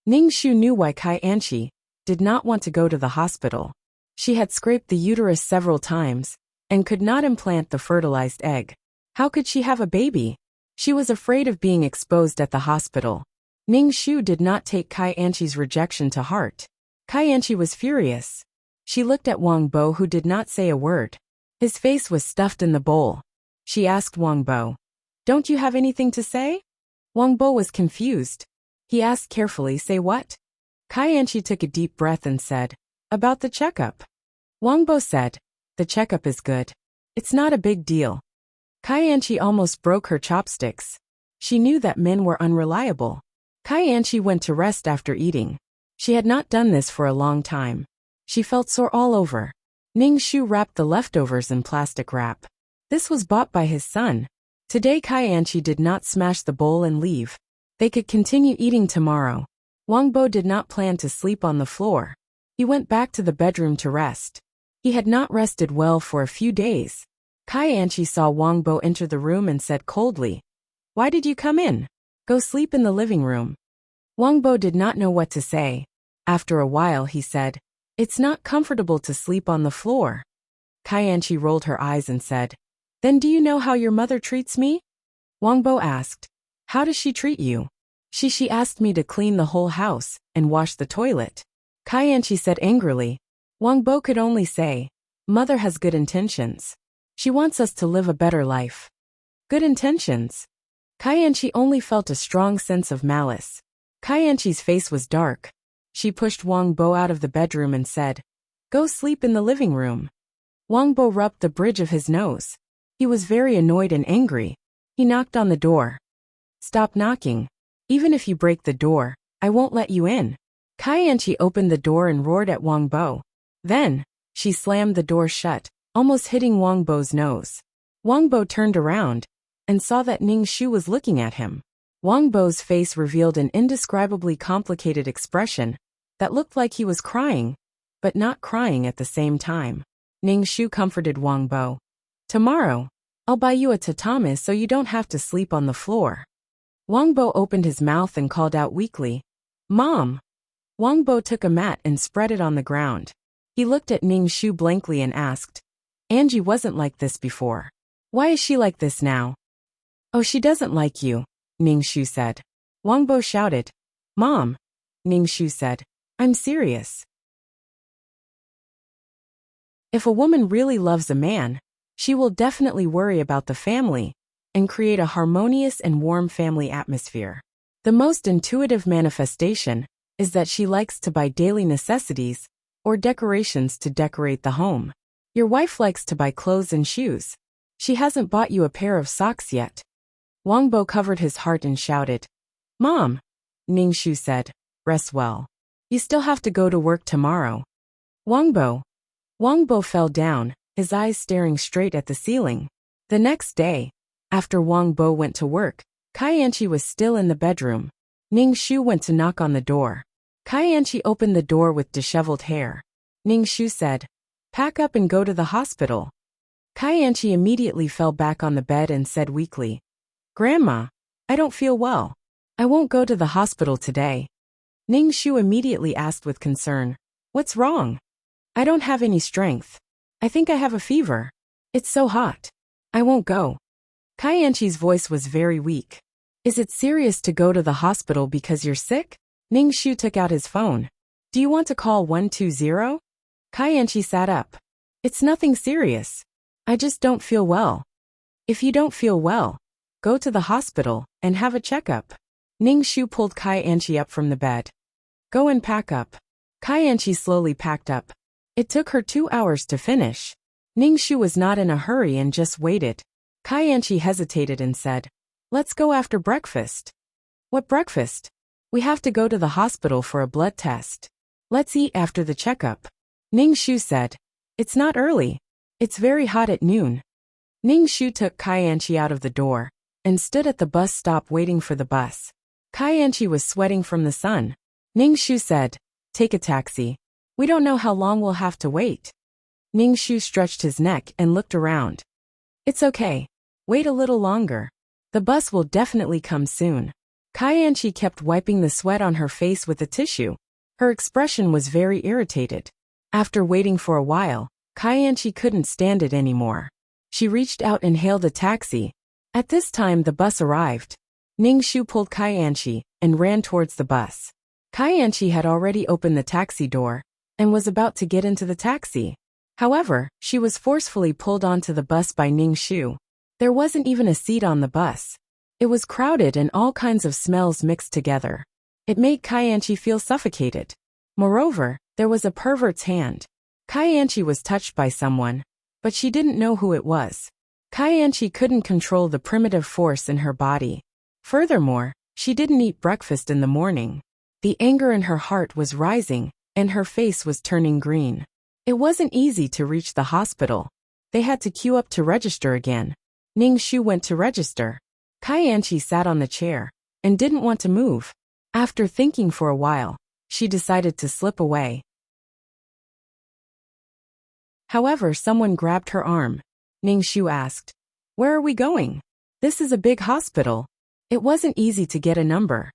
Ning Shu knew why Kai Anchi did not want to go to the hospital. She had scraped the uterus several times and could not implant the fertilized egg. How could she have a baby? She was afraid of being exposed at the hospital. Ning Shu did not take Kai Anchi's rejection to heart. Kai Anchi was furious. She looked at Wang Bo, who did not say a word. His face was stuffed in the bowl. She asked Wang Bo, "Don't you have anything to say?" Wang Bo was confused. He asked carefully, "Say what?" Kai Anchi took a deep breath and said, "About the checkup." Wang Bo said, "The checkup is good. It's not a big deal." Kai Anchi almost broke her chopsticks. She knew that men were unreliable. Kai Anchi went to rest after eating. She had not done this for a long time. She felt sore all over. Ning Shu wrapped the leftovers in plastic wrap. This was bought by his son. Today Kai Anchi did not smash the bowl and leave. They could continue eating tomorrow. Wang Bo did not plan to sleep on the floor. He went back to the bedroom to rest. He had not rested well for a few days. Kai Anchi saw Wang Bo enter the room and said coldly, "Why did you come in? Go sleep in the living room." Wang Bo did not know what to say. After a while he said, "It's not comfortable to sleep on the floor." Kai Anchi rolled her eyes and said, "Then do you know how your mother treats me?" Wang Bo asked, "How does she treat you?" She asked me to clean the whole house and wash the toilet." Kai Anchi said angrily. Wang Bo could only say, Mother has good intentions. She wants us to live a better life. Good intentions? Kaianchi only felt a strong sense of malice. Kaianchi's face was dark. She pushed Wang Bo out of the bedroom and said, "Go sleep in the living room." Wang Bo rubbed the bridge of his nose. He was very annoyed and angry. He knocked on the door. "Stop knocking. Even if you break the door, I won't let you in." Kaianchi opened the door and roared at Wang Bo. Then, she slammed the door shut, almost hitting Wang Bo's nose. Wang Bo turned around and saw that Ning Shu was looking at him. Wang Bo's face revealed an indescribably complicated expression that looked like he was crying, but not crying at the same time. Ning Shu comforted Wang Bo. "Tomorrow, I'll buy you a tatami so you don't have to sleep on the floor." Wang Bo opened his mouth and called out weakly, "Mom!" Wang Bo took a mat and spread it on the ground. He looked at Ning Shu blankly and asked, "Angie wasn't like this before. Why is she like this now?" "Oh, she doesn't like you," Ning Shu said. Wang Bo shouted, "Mom!" Ning Shu said, "I'm serious." If a woman really loves a man, she will definitely worry about the family and create a harmonious and warm family atmosphere. The most intuitive manifestation is that she likes to buy daily necessities or decorations to decorate the home. Your wife likes to buy clothes and shoes. She hasn't bought you a pair of socks yet. Wang Bo covered his heart and shouted, "Mom!" Ning Shu said, "Rest well. You still have to go to work tomorrow." Wang Bo fell down, his eyes staring straight at the ceiling. The next day, after Wang Bo went to work, Kaianchi was still in the bedroom. Ning Shu went to knock on the door. Kaianchi opened the door with disheveled hair. Ning Shu said, "Pack up and go to the hospital." Kaianchi immediately fell back on the bed and said weakly, "Grandma, I don't feel well. I won't go to the hospital today." Ning Shu immediately asked with concern, "What's wrong?" "I don't have any strength. I think I have a fever. It's so hot. I won't go." Kaianchi's voice was very weak. "Is it serious to go to the hospital because you're sick?" Ning Shu took out his phone. "Do you want to call 120? Kaianchi sat up. "It's nothing serious. I just don't feel well." "If you don't feel well, go to the hospital and have a checkup." Ning Shu pulled Kaianchi up from the bed. "Go and pack up." Kaianchi slowly packed up. It took her 2 hours to finish. Ning Shu was not in a hurry and just waited. Kaianchi hesitated and said, "Let's go after breakfast." "What breakfast?" "We have to go to the hospital for a blood test." "Let's eat after the checkup." Ning Shu said, "It's not early. It's very hot at noon." Ning Shu took Kaianchi out of the door and stood at the bus stop waiting for the bus. Kaianchi was sweating from the sun. Ning Shu said, "Take a taxi. We don't know how long we'll have to wait." Ning Shu stretched his neck and looked around. "It's okay. Wait a little longer. The bus will definitely come soon." Kaianchi kept wiping the sweat on her face with a tissue. Her expression was very irritated. After waiting for a while, Kaianchi couldn't stand it anymore. She reached out and hailed a taxi. At this time the bus arrived. Ning Shu pulled Kaianchi and ran towards the bus. Kaianchi had already opened the taxi door and was about to get into the taxi. However, she was forcefully pulled onto the bus by Ning Shu. There wasn't even a seat on the bus. It was crowded and all kinds of smells mixed together. It made Kaianchi feel suffocated. Moreover, there was a pervert's hand. Kaianchi was touched by someone, but she didn't know who it was. Kaianchi couldn't control the primitive force in her body. Furthermore, she didn't eat breakfast in the morning. The anger in her heart was rising, and her face was turning green. It wasn't easy to reach the hospital. They had to queue up to register again. Ning Shu went to register. Kaianchi sat on the chair and didn't want to move. After thinking for a while, she decided to slip away. However, someone grabbed her arm. Ning Shu asked, "Where are we going? This is a big hospital." It wasn't easy to get a number.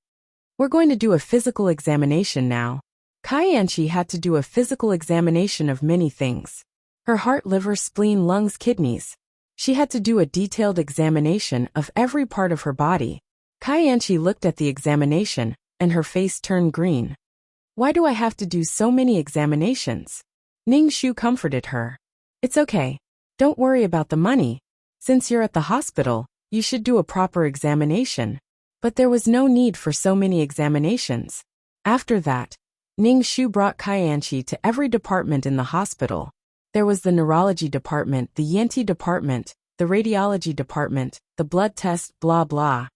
"We're going to do a physical examination now." Kaianchi had to do a physical examination of many things. Her heart, liver, spleen, lungs, kidneys. She had to do a detailed examination of every part of her body. Kaianchi looked at the examination, and her face turned green. "Why do I have to do so many examinations?" Ning Shu comforted her. It's okay. Don't worry about the money. Since you're at the hospital, you should do a proper examination. But there was no need for so many examinations. After that, Ning Shu brought Kaianchi to every department in the hospital. There was the neurology department, the ENT department, the radiology department, the blood test, blah blah.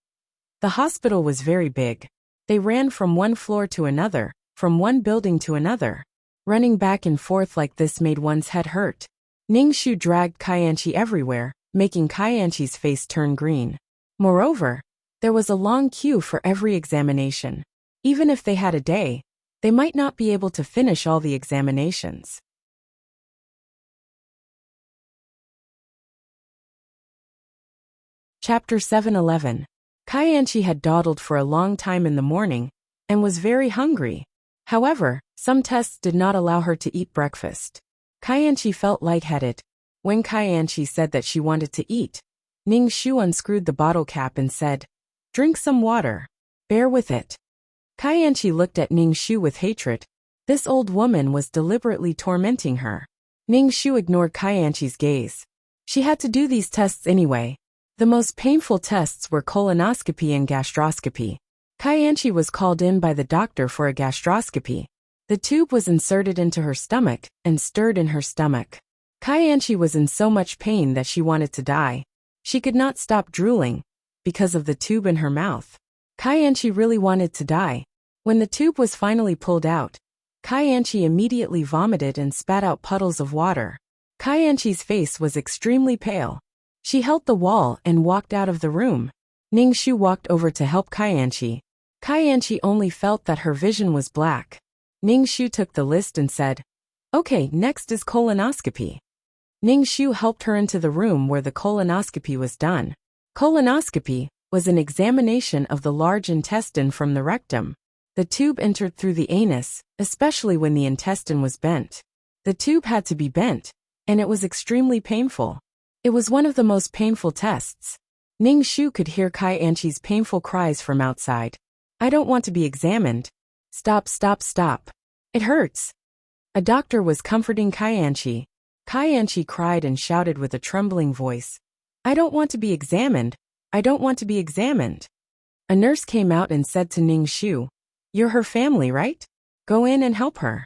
The hospital was very big. They ran from one floor to another, from one building to another. Running back and forth like this made one's head hurt. Ning Shu dragged Kaianchi everywhere, making Kaianchi's face turn green. Moreover, there was a long queue for every examination. Even if they had a day, they might not be able to finish all the examinations. Chapter 7:11. Kaianchi had dawdled for a long time in the morning and was very hungry. However, some tests did not allow her to eat breakfast. Kaianchi felt lightheaded. When Kaianchi said that she wanted to eat, Ning Shu unscrewed the bottle cap and said, "Drink some water. Bear with it." Kaianchi looked at Ning Shu with hatred. This old woman was deliberately tormenting her. Ning Shu ignored Kaianchi's gaze. She had to do these tests anyway. The most painful tests were colonoscopy and gastroscopy. Kaianchi was called in by the doctor for a gastroscopy. The tube was inserted into her stomach and stirred in her stomach. Kaianchi was in so much pain that she wanted to die. She could not stop drooling because of the tube in her mouth. Kaianchi really wanted to die. When the tube was finally pulled out, Kaianchi immediately vomited and spat out puddles of water. Kaianchi's face was extremely pale. She held the wall and walked out of the room. Ning Shu walked over to help Kaianchi. Kaianchi only felt that her vision was black. Ning Shu took the list and said, "Okay, next is colonoscopy." Ning Shu helped her into the room where the colonoscopy was done. Colonoscopy was an examination of the large intestine from the rectum. The tube entered through the anus, especially when the intestine was bent. The tube had to be bent, and it was extremely painful. It was one of the most painful tests. Ning Shu could hear Kaianchi's painful cries from outside. "I don't want to be examined. Stop, stop, stop. It hurts." A doctor was comforting Kaianchi. Kaianchi cried and shouted with a trembling voice, "I don't want to be examined. I don't want to be examined." A nurse came out and said to Ning Shu, "You're her family, right? Go in and help her."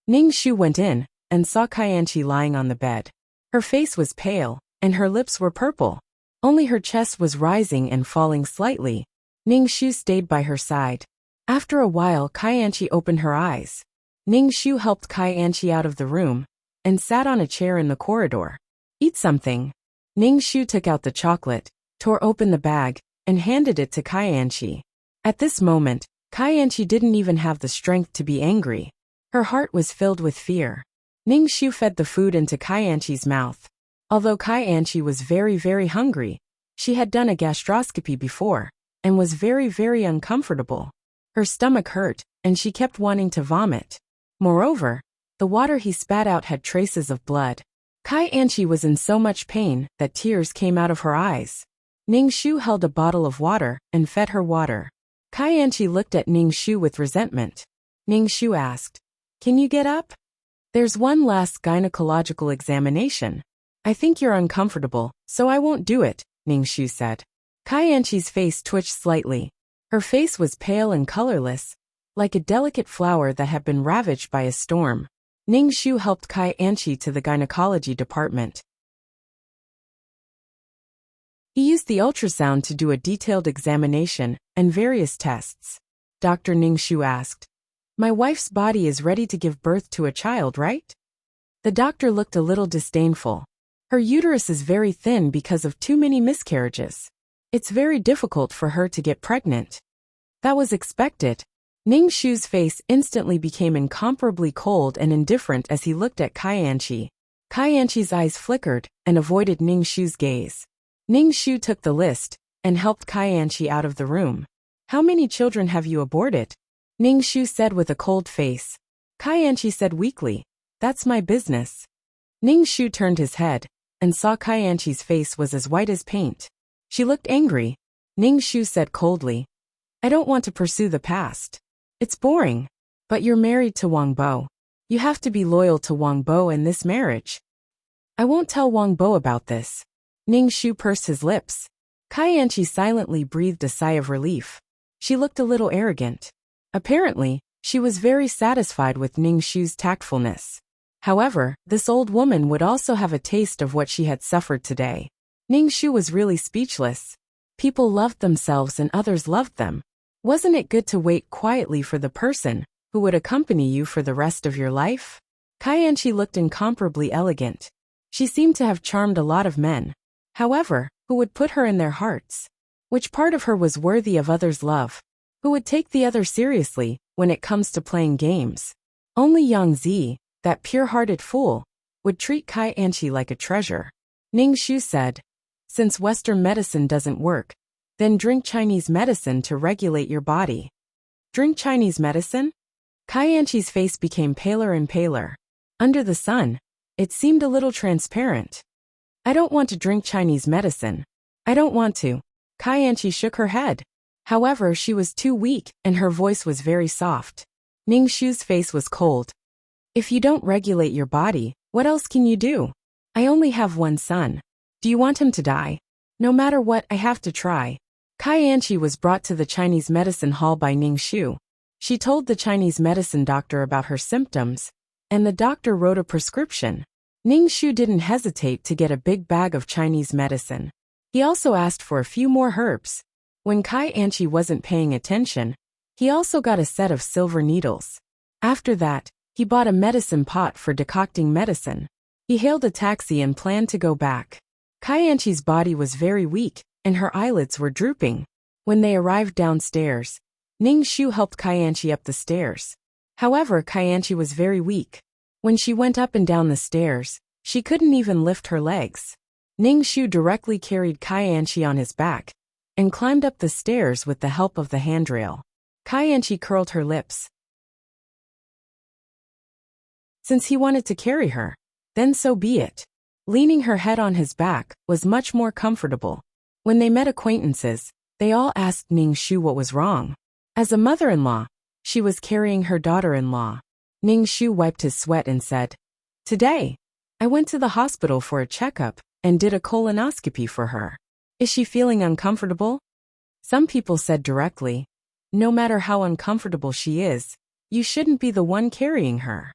Ning Shu went in and saw Kaianchi lying on the bed. Her face was pale, and her lips were purple. Only her chest was rising and falling slightly. Ning Shu stayed by her side. After a while, Kaianchi opened her eyes. Ning Shu helped Kaianchi out of the room and sat on a chair in the corridor. "Eat something." Ning Shu took out the chocolate, tore open the bag, and handed it to Kaianchi. At this moment, Kaianchi didn't even have the strength to be angry. Her heart was filled with fear. Ning Shu fed the food into Kaianchi's mouth. Although Kaianchi was very hungry, she had done a gastroscopy before and was very uncomfortable. Her stomach hurt, and she kept wanting to vomit. Moreover, the water he spat out had traces of blood. Kaianchi was in so much pain that tears came out of her eyes. Ning Shu held a bottle of water and fed her water. Kaianchi looked at Ning Shu with resentment. Ning Shu asked, "Can you get up? There's one last gynecological examination. I think you're uncomfortable, so I won't do it," Ning Shu said. Kaianchi's face twitched slightly. Her face was pale and colorless, like a delicate flower that had been ravaged by a storm. Ning Shu helped Kaianchi to the gynecology department. He used the ultrasound to do a detailed examination and various tests. Dr. Ning Shu asked, "My wife's body is ready to give birth to a child, right?" The doctor looked a little disdainful. "Her uterus is very thin because of too many miscarriages. It's very difficult for her to get pregnant." That was expected. Ning Shu's face instantly became incomparably cold and indifferent as he looked at Kaianchi. Kaianchi's eyes flickered and avoided Ning Shu's gaze. Ning Shu took the list and helped Kaianchi out of the room. "How many children have you aborted?" Ning Shu said with a cold face. Kaianchi said weakly, "That's my business." Ning Shu turned his head and saw Kaianchi's face was as white as paint. She looked angry. Ning Shu said coldly, "I don't want to pursue the past. It's boring. But you're married to Wang Bo. You have to be loyal to Wang Bo in this marriage." I won't tell Wang Bo about this. Ning Shu pursed his lips. Kai Anchi silently breathed a sigh of relief. She looked a little arrogant. Apparently, she was very satisfied with Ning Shu's tactfulness. However, this old woman would also have a taste of what she had suffered today. Ning Shu was really speechless. People loved themselves and others loved them. Wasn't it good to wait quietly for the person who would accompany you for the rest of your life? Kai Anchi looked incomparably elegant. She seemed to have charmed a lot of men. However, who would put her in their hearts? Which part of her was worthy of others' love? Who would take the other seriously when it comes to playing games? Only Yang Zi, that pure-hearted fool, would treat Kai Anchi like a treasure. Ning Shu said, "Since Western medicine doesn't work, then drink Chinese medicine to regulate your body." Drink Chinese medicine? Kai Anchi's face became paler and paler. Under the sun, it seemed a little transparent. "I don't want to drink Chinese medicine. I don't want to." Kai Anchi shook her head. However, she was too weak, and her voice was very soft. Ning Shu's face was cold. "If you don't regulate your body, what else can you do? I only have one son. Do you want him to die? No matter what, I have to try." Kai Anchi was brought to the Chinese medicine hall by Ning Shu. She told the Chinese medicine doctor about her symptoms, and the doctor wrote a prescription. Ning Shu didn't hesitate to get a big bag of Chinese medicine. He also asked for a few more herbs. When Kai Anchi wasn't paying attention, he also got a set of silver needles. After that, he bought a medicine pot for decocting medicine. He hailed a taxi and planned to go back. Kai Anchi's body was very weak, and her eyelids were drooping. When they arrived downstairs, Ning Shu helped Kai Anchi up the stairs. However, Kai Anchi was very weak. When she went up and down the stairs, she couldn't even lift her legs. Ning Shu directly carried Kai Anchi on his back and climbed up the stairs with the help of the handrail. Kai Anchi curled her lips. Since he wanted to carry her, then so be it. Leaning her head on his back was much more comfortable. When they met acquaintances, they all asked Ning Shu what was wrong. As a mother-in-law, she was carrying her daughter-in-law. Ning Shu wiped his sweat and said, "Today, I went to the hospital for a checkup and did a colonoscopy for her. Is she feeling uncomfortable?" Some people said directly, "No matter how uncomfortable she is, you shouldn't be the one carrying her."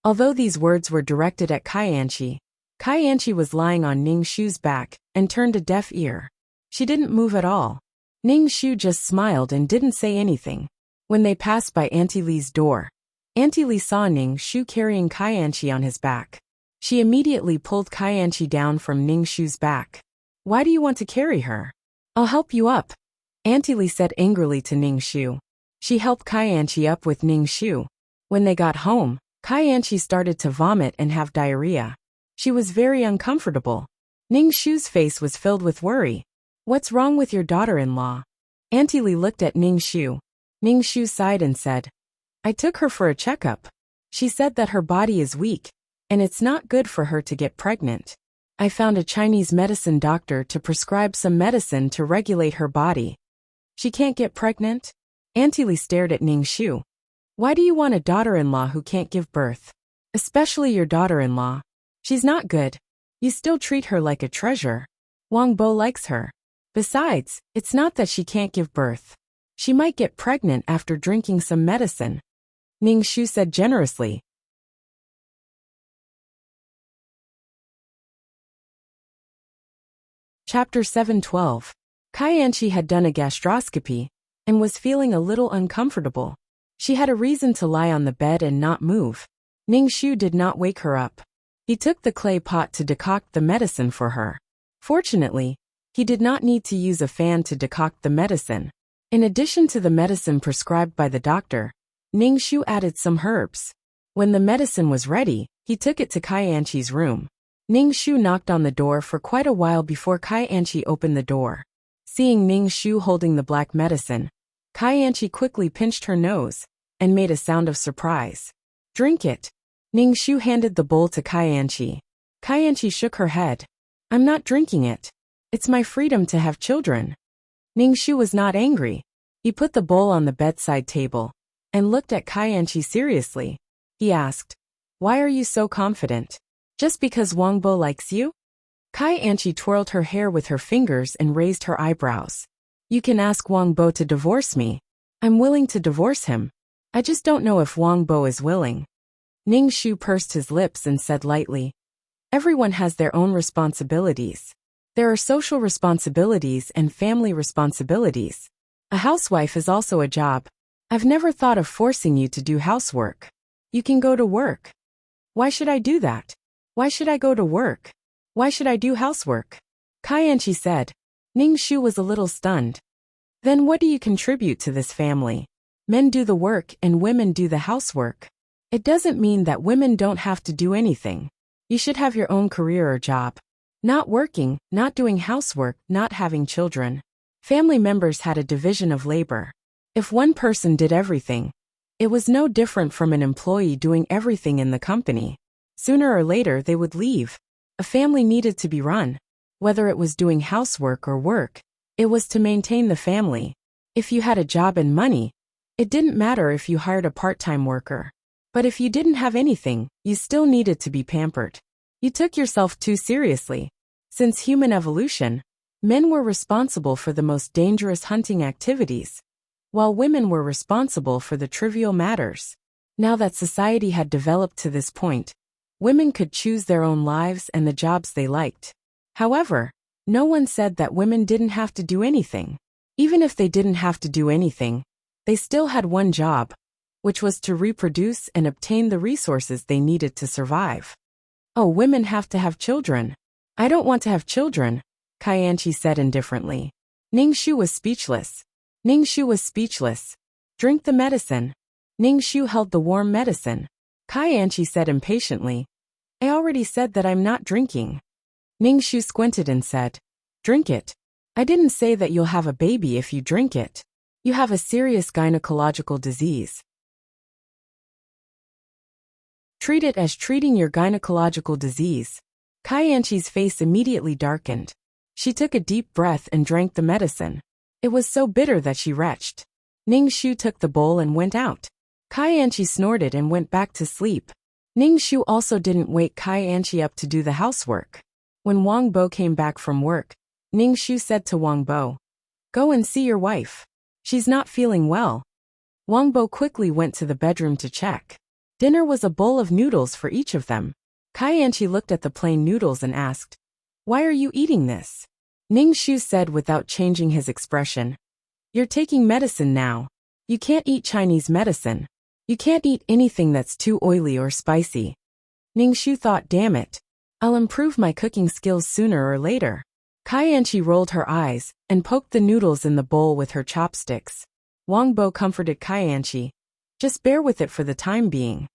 Although these words were directed at Kai Anchi was lying on Ning Shu's back and turned a deaf ear. She didn't move at all. Ning Shu just smiled and didn't say anything. When they passed by Auntie Li's door, Auntie Li saw Ning Shu carrying Kai Anchi on his back. She immediately pulled Kai Anchi down from Ning Shu's back. "Why do you want to carry her?" "I'll help you up," Auntie Li said angrily to Ning Shu. She helped Kai Anchi up with Ning Shu. When they got home, Kai Anchi started to vomit and have diarrhea. She was very uncomfortable. Ning Shu's face was filled with worry. "What's wrong with your daughter-in-law?" Auntie Li looked at Ning Shu. Ning Shu sighed and said, "I took her for a checkup. She said that her body is weak, and it's not good for her to get pregnant. I found a Chinese medicine doctor to prescribe some medicine to regulate her body." "She can't get pregnant?" Auntie Li stared at Ning Shu. "Why do you want a daughter-in-law who can't give birth? Especially your daughter-in-law. She's not good. You still treat her like a treasure. Wang Bo likes her. Besides, it's not that she can't give birth. She might get pregnant after drinking some medicine," Ning Shu said generously. Chapter 712. Kai Anchi had done a gastroscopy and was feeling a little uncomfortable. She had a reason to lie on the bed and not move. Ning Shu did not wake her up. He took the clay pot to decoct the medicine for her. Fortunately, he did not need to use a fan to decoct the medicine. In addition to the medicine prescribed by the doctor, Ning Shu added some herbs. When the medicine was ready, he took it to Kai Anchi's room. Ning Shu knocked on the door for quite a while before Kai Anchi opened the door. Seeing Ning Shu holding the black medicine, Kai Anchi quickly pinched her nose and made a sound of surprise. "Drink it." Ning Shu handed the bowl to Kai Anchi. Kai Anchi shook her head. "I'm not drinking it. It's my freedom to have children." Ning Shu was not angry. He put the bowl on the bedside table and looked at Kai Anchi seriously. He asked, "Why are you so confident? Just because Wang Bo likes you? Kai Anchi twirled her hair with her fingers and raised her eyebrows. You can ask Wang Bo to divorce me. I'm willing to divorce him. I just don't know if Wang Bo is willing. Ning Shu pursed his lips and said lightly, everyone has their own responsibilities. There are social responsibilities and family responsibilities. A housewife is also a job. I've never thought of forcing you to do housework. You can go to work. Why should I do that? Why should I go to work? Why should I do housework? Kai Anchi said. Ning Shu was a little stunned. Then what do you contribute to this family? Men do the work and women do the housework. It doesn't mean that women don't have to do anything. You should have your own career or job. Not working, not doing housework, not having children. Family members had a division of labor. If one person did everything, it was no different from an employee doing everything in the company. Sooner or later they would leave. A family needed to be run. Whether it was doing housework or work, it was to maintain the family. If you had a job and money, it didn't matter if you hired a part-time worker. But if you didn't have anything, you still needed to be pampered. You took yourself too seriously. Since human evolution, men were responsible for the most dangerous hunting activities, while women were responsible for the trivial matters. Now that society had developed to this point, women could choose their own lives and the jobs they liked. However, no one said that women didn't have to do anything. Even if they didn't have to do anything, they still had one job, which was to reproduce and obtain the resources they needed to survive. Oh, women have to have children. I don't want to have children, Kai Anchi said indifferently. Ning Shu was speechless. Ning Shu was speechless. Drink the medicine. Ning Shu held the warm medicine. Kai Anchi said impatiently, I already said that I'm not drinking. Ning Shu squinted and said, drink it. I didn't say that you'll have a baby if you drink it. You have a serious gynecological disease. Treat it as treating your gynecological disease. Kai Anchi's face immediately darkened. She took a deep breath and drank the medicine. It was so bitter that she retched. Ning Shu took the bowl and went out. Kai Anchi snorted and went back to sleep. Ning Shu also didn't wake Kai Anchi up to do the housework. When Wang Bo came back from work, Ning Shu said to Wang Bo, go and see your wife. She's not feeling well. Wang Bo quickly went to the bedroom to check. Dinner was a bowl of noodles for each of them. Kai Anchi looked at the plain noodles and asked, why are you eating this? Ning Shu said without changing his expression, you're taking medicine now. You can't eat Chinese medicine. You can't eat anything that's too oily or spicy. Ning Shu thought, damn it. I'll improve my cooking skills sooner or later. Kai Anchi rolled her eyes and poked the noodles in the bowl with her chopsticks. Wang Bo comforted Kai Anchi. Just bear with it for the time being.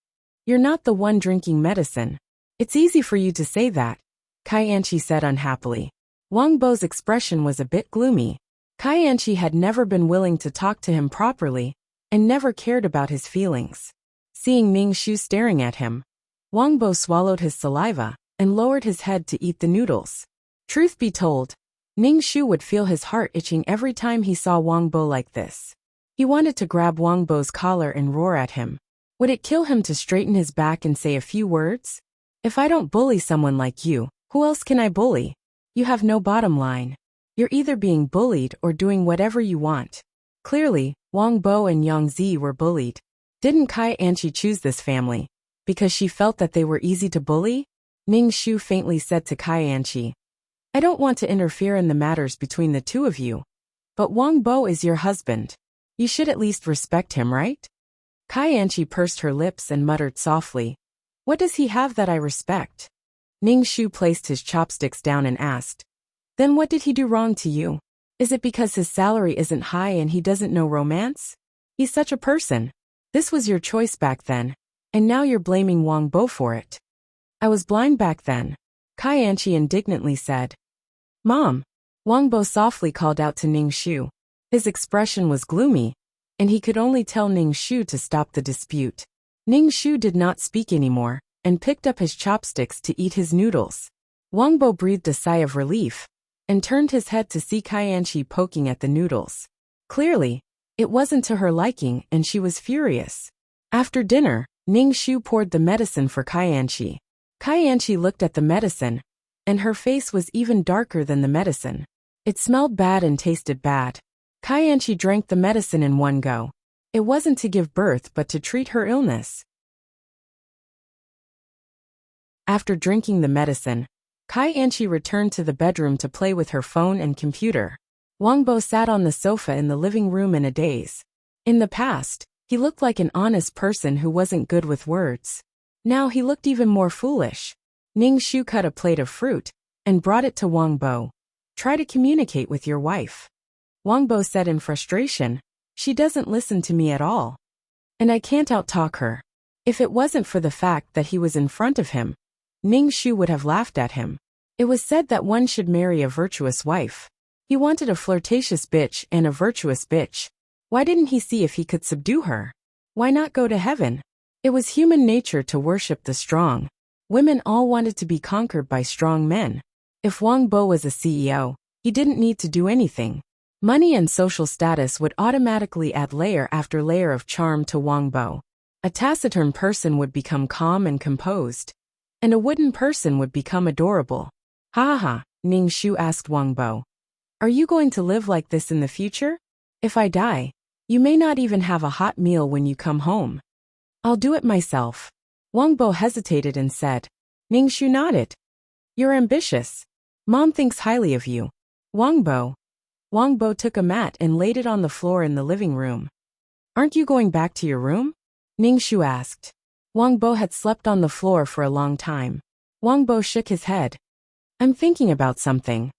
You're not the one drinking medicine. It's easy for you to say that, Kai Anchi said unhappily. Wang Bo's expression was a bit gloomy. Kai Anchi had never been willing to talk to him properly and never cared about his feelings. Seeing Ning Shu staring at him, Wang Bo swallowed his saliva and lowered his head to eat the noodles. Truth be told, Ning Shu would feel his heart itching every time he saw Wang Bo like this. He wanted to grab Wang Bo's collar and roar at him. Would it kill him to straighten his back and say a few words? If I don't bully someone like you, who else can I bully? You have no bottom line. You're either being bullied or doing whatever you want. Clearly, Wang Bo and Yang Zi were bullied. Didn't Kai Anchi choose this family because she felt that they were easy to bully? Ning Shu faintly said to Kai Anchi, I don't want to interfere in the matters between the two of you, but Wang Bo is your husband. You should at least respect him, right? Kai Anchi pursed her lips and muttered softly, what does he have that I respect? Ning Shu placed his chopsticks down and asked, then what did he do wrong to you? Is it because his salary isn't high and he doesn't know romance? He's such a person. This was your choice back then, and now you're blaming Wang Bo for it. I was blind back then, Kai Anchi indignantly said. Mom, Wang Bo softly called out to Ning Shu. His expression was gloomy, and he could only tell Ning Shu to stop the dispute. Ning Shu did not speak anymore, and picked up his chopsticks to eat his noodles. Wang Bo breathed a sigh of relief, and turned his head to see Kai Anchi poking at the noodles. Clearly, it wasn't to her liking and she was furious. After dinner, Ning Shu poured the medicine for Kai Anchi. Kaianchi looked at the medicine, and her face was even darker than the medicine. It smelled bad and tasted bad. Kaianchi drank the medicine in one go. It wasn't to give birth but to treat her illness. After drinking the medicine, Kaianchi returned to the bedroom to play with her phone and computer. Wangbo sat on the sofa in the living room in a daze. In the past, he looked like an honest person who wasn't good with words. Now he looked even more foolish. Ning Shu cut a plate of fruit and brought it to Wangbo. Try to communicate with your wife. Wangbo said in frustration. She doesn't listen to me at all. And I can't outtalk her. If it wasn't for the fact that he was in front of him, Ning Shu would have laughed at him. It was said that one should marry a virtuous wife. He wanted a flirtatious bitch and a virtuous bitch. Why didn't he see if he could subdue her? Why not go to heaven? It was human nature to worship the strong. Women all wanted to be conquered by strong men. If Wang Bo was a CEO, he didn't need to do anything. Money and social status would automatically add layer after layer of charm to Wang Bo. A taciturn person would become calm and composed. And a wooden person would become adorable. Ha ha, Ning Shu asked Wang Bo. Are you going to live like this in the future? If I die, you may not even have a hot meal when you come home. I'll do it myself. Wang Bo hesitated and said. Ning Shu nodded. You're ambitious. Mom thinks highly of you. Wang Bo took a mat and laid it on the floor in the living room. Aren't you going back to your room? Ning Shu asked. Wang Bo had slept on the floor for a long time. Wang Bo shook his head. I'm thinking about something.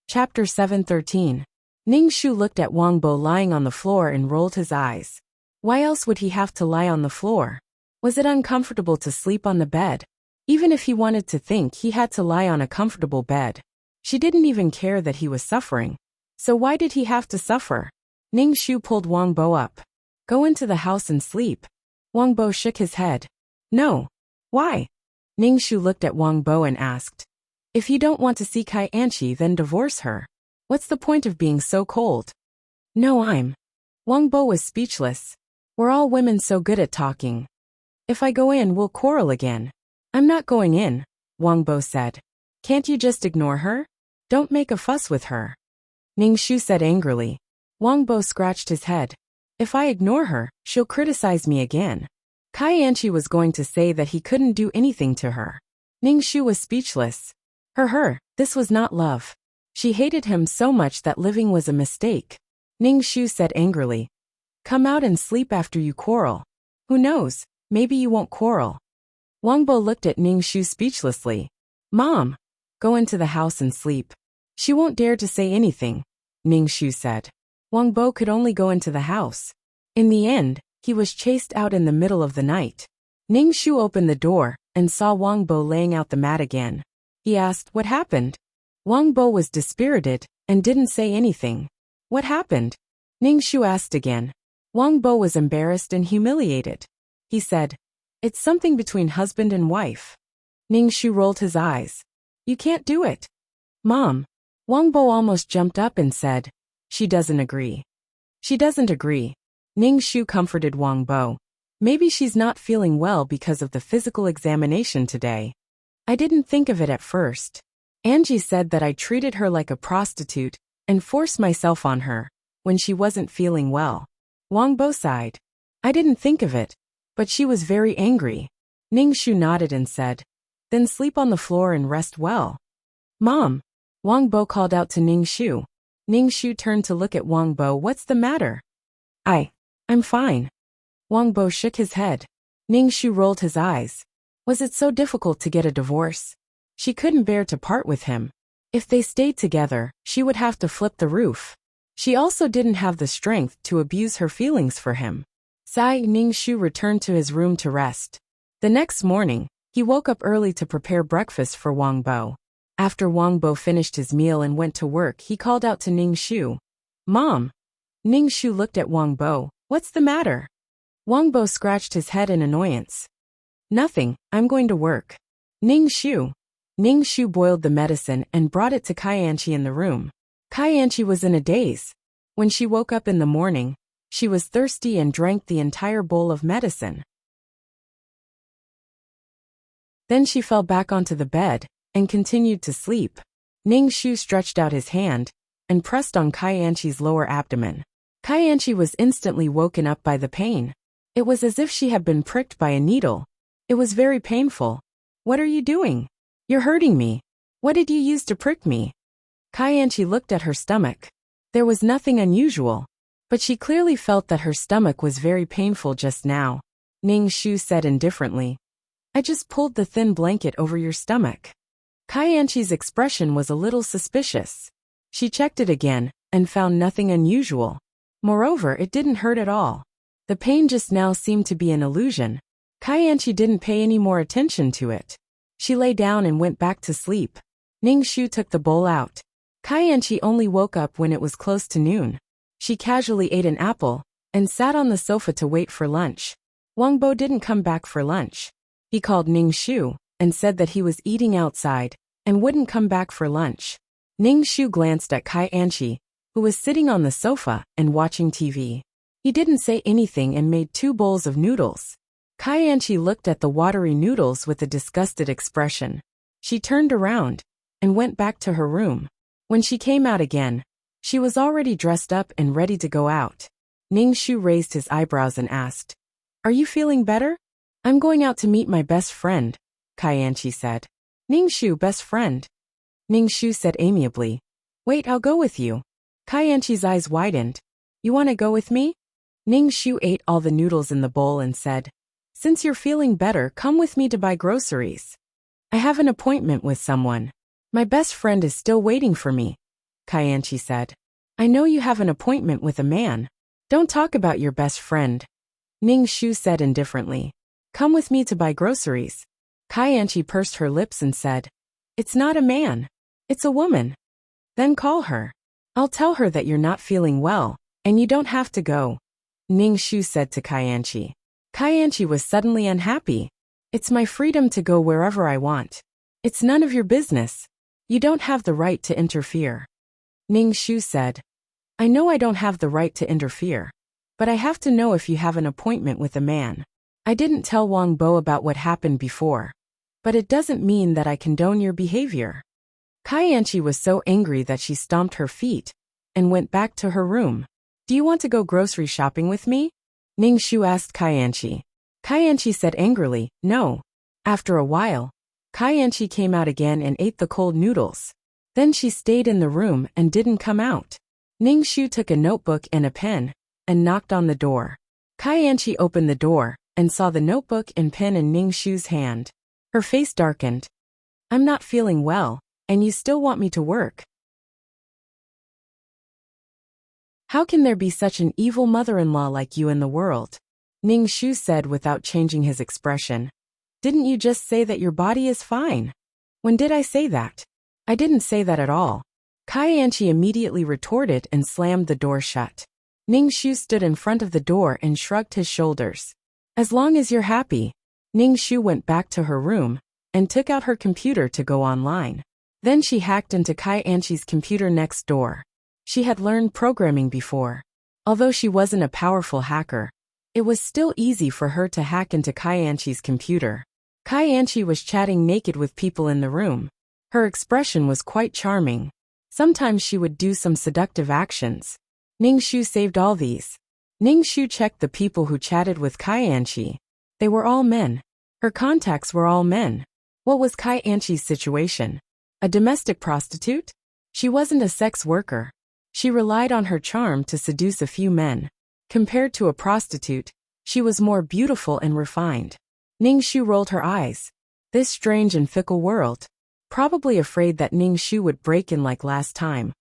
Chapter 7:13. Ning Shu looked at Wang Bo lying on the floor and rolled his eyes. Why else would he have to lie on the floor? Was it uncomfortable to sleep on the bed? Even if he wanted to think he had to lie on a comfortable bed. She didn't even care that he was suffering. So why did he have to suffer? Ning Shu pulled Wang Bo up. Go into the house and sleep. Wang Bo shook his head. No. Why? Ning Shu looked at Wang Bo and asked. If you don't want to see Kaianchi, then divorce her. What's the point of being so cold? No, Wang Bo was speechless. We're all women so good at talking. If I go in, we'll quarrel again. I'm not going in, Wang Bo said. Can't you just ignore her? Don't make a fuss with her. Ning Shu said angrily. Wang Bo scratched his head. If I ignore her, she'll criticize me again. Kaianchi was going to say that he couldn't do anything to her. Ning Shu was speechless. This was not love. She hated him so much that living was a mistake. Ning Shu said angrily. Come out and sleep after you quarrel. Who knows, maybe you won't quarrel. Wang Bo looked at Ning Shu speechlessly. Mom, go into the house and sleep. She won't dare to say anything, Ning Shu said. Wang Bo could only go into the house. In the end, he was chased out in the middle of the night. Ning Shu opened the door and saw Wang Bo laying out the mat again. He asked what happened. Wang Bo was dispirited and didn't say anything. What happened? Ning Shu asked again. Wang Bo was embarrassed and humiliated. He said, it's something between husband and wife. Ning Shu rolled his eyes. You can't do it. Mom. Wang Bo almost jumped up and said, she doesn't agree. She doesn't agree. Ning Shu comforted Wang Bo. Maybe she's not feeling well because of the physical examination today. I didn't think of it at first. Angie said that I treated her like a prostitute and forced myself on her when she wasn't feeling well. Wang Bo sighed. I didn't think of it, but she was very angry. Ning Shu nodded and said, then sleep on the floor and rest well. Mom. Wang Bo called out to Ning Shu. Ning Shu turned to look at Wang Bo. What's the matter? I'm fine. Wang Bo shook his head. Ning Shu rolled his eyes. Was it so difficult to get a divorce? She couldn't bear to part with him. If they stayed together, she would have to flip the roof. She also didn't have the strength to abuse her feelings for him. Ning Shu returned to his room to rest. The next morning, he woke up early to prepare breakfast for Wang Bo. After Wang Bo finished his meal and went to work, he called out to Ning Shu. Mom. Ning Shu looked at Wang Bo. What's the matter? Wang Bo scratched his head in annoyance. Nothing, I'm going to work. Ning Shu boiled the medicine and brought it to Kaianchi in the room. Kaianchi was in a daze. When she woke up in the morning, She was thirsty and drank the entire bowl of medicine. Then she fell back onto the bed and continued to sleep. Ning Shu stretched out his hand and pressed on Kaianchi's lower abdomen. Kaianchi was instantly woken up by the pain. It was as if she had been pricked by a needle. It was very painful. "What are you doing? You're hurting me. What did you use to prick me?" Kaianchi looked at her stomach. There was nothing unusual, but she clearly felt that her stomach was very painful just now. Ning Shu said indifferently, "I just pulled the thin blanket over your stomach." Kaianchi's expression was a little suspicious. She checked it again and found nothing unusual. Moreover, it didn't hurt at all. The pain just now seemed to be an illusion. Kaianchi didn't pay any more attention to it. She lay down and went back to sleep. Ning Shu took the bowl out. Kaianchi only woke up when it was close to noon. She casually ate an apple and sat on the sofa to wait for lunch. Wang Bo didn't come back for lunch. He called Ning Shu and said that he was eating outside and wouldn't come back for lunch. Ning Shu glanced at Kaianchi, who was sitting on the sofa and watching TV. He didn't say anything and made 2 bowls of noodles. Kaianchi looked at the watery noodles with a disgusted expression. She turned around and went back to her room. When she came out again, she was already dressed up and ready to go out. Ning Shu raised his eyebrows and asked, "Are you feeling better?" "I'm going out to meet my best friend," Kaianchi said. "Ning Shu, best friend?" Ning Shu said amiably, "Wait, I'll go with you." Kaianchi's eyes widened. "You want to go with me?" Ning Shu ate all the noodles in the bowl and said, "Since you're feeling better, come with me to buy groceries. I have an appointment with someone. My best friend is still waiting for me," Kaianchi said. "I know you have an appointment with a man. Don't talk about your best friend," Ning Shu said indifferently. "Come with me to buy groceries." Kaianchi pursed her lips and said, "It's not a man. It's a woman." "Then call her. I'll tell her that you're not feeling well, and you don't have to go," Ning Shu said to Kaianchi. Kaianchi was suddenly unhappy. "It's my freedom to go wherever I want. It's none of your business. You don't have the right to interfere." Ning Shu said, "I know I don't have the right to interfere, but I have to know if you have an appointment with a man. I didn't tell Wang Bo about what happened before, but it doesn't mean that I condone your behavior." Kaianchi was so angry that she stomped her feet and went back to her room. "Do you want to go grocery shopping with me?" Ning Shu asked Kaianchi. Kaianchi said angrily, "No." After a while, Kaianchi came out again and ate the cold noodles. Then she stayed in the room and didn't come out. Ning Shu took a notebook and a pen and knocked on the door. Kaianchi opened the door and saw the notebook and pen in Ning Shu's hand. Her face darkened. "I'm not feeling well, and you still want me to work? How can there be such an evil mother-in-law like you in the world?" Ning Shu said without changing his expression. "Didn't you just say that your body is fine?" "When did I say that? I didn't say that at all." Kaianchi immediately retorted and slammed the door shut. Ning Shu stood in front of the door and shrugged his shoulders. "As long as you're happy." Ning Shu went back to her room and took out her computer to go online. Then she hacked into Kaianchi's computer next door. She had learned programming before. Although she wasn't a powerful hacker, it was still easy for her to hack into Kaianchi's computer. Kaianchi was chatting naked with people in the room. Her expression was quite charming. Sometimes she would do some seductive actions. Ning Shu saved all these. Ning Shu checked the people who chatted with Kaianchi. They were all men. Her contacts were all men. What was Kaianchi's situation? A domestic prostitute? She wasn't a sex worker. She relied on her charm to seduce a few men. Compared to a prostitute, she was more beautiful and refined. Ning Shu rolled her eyes. This strange and fickle world. Probably afraid that Ning Shu would break in like last time,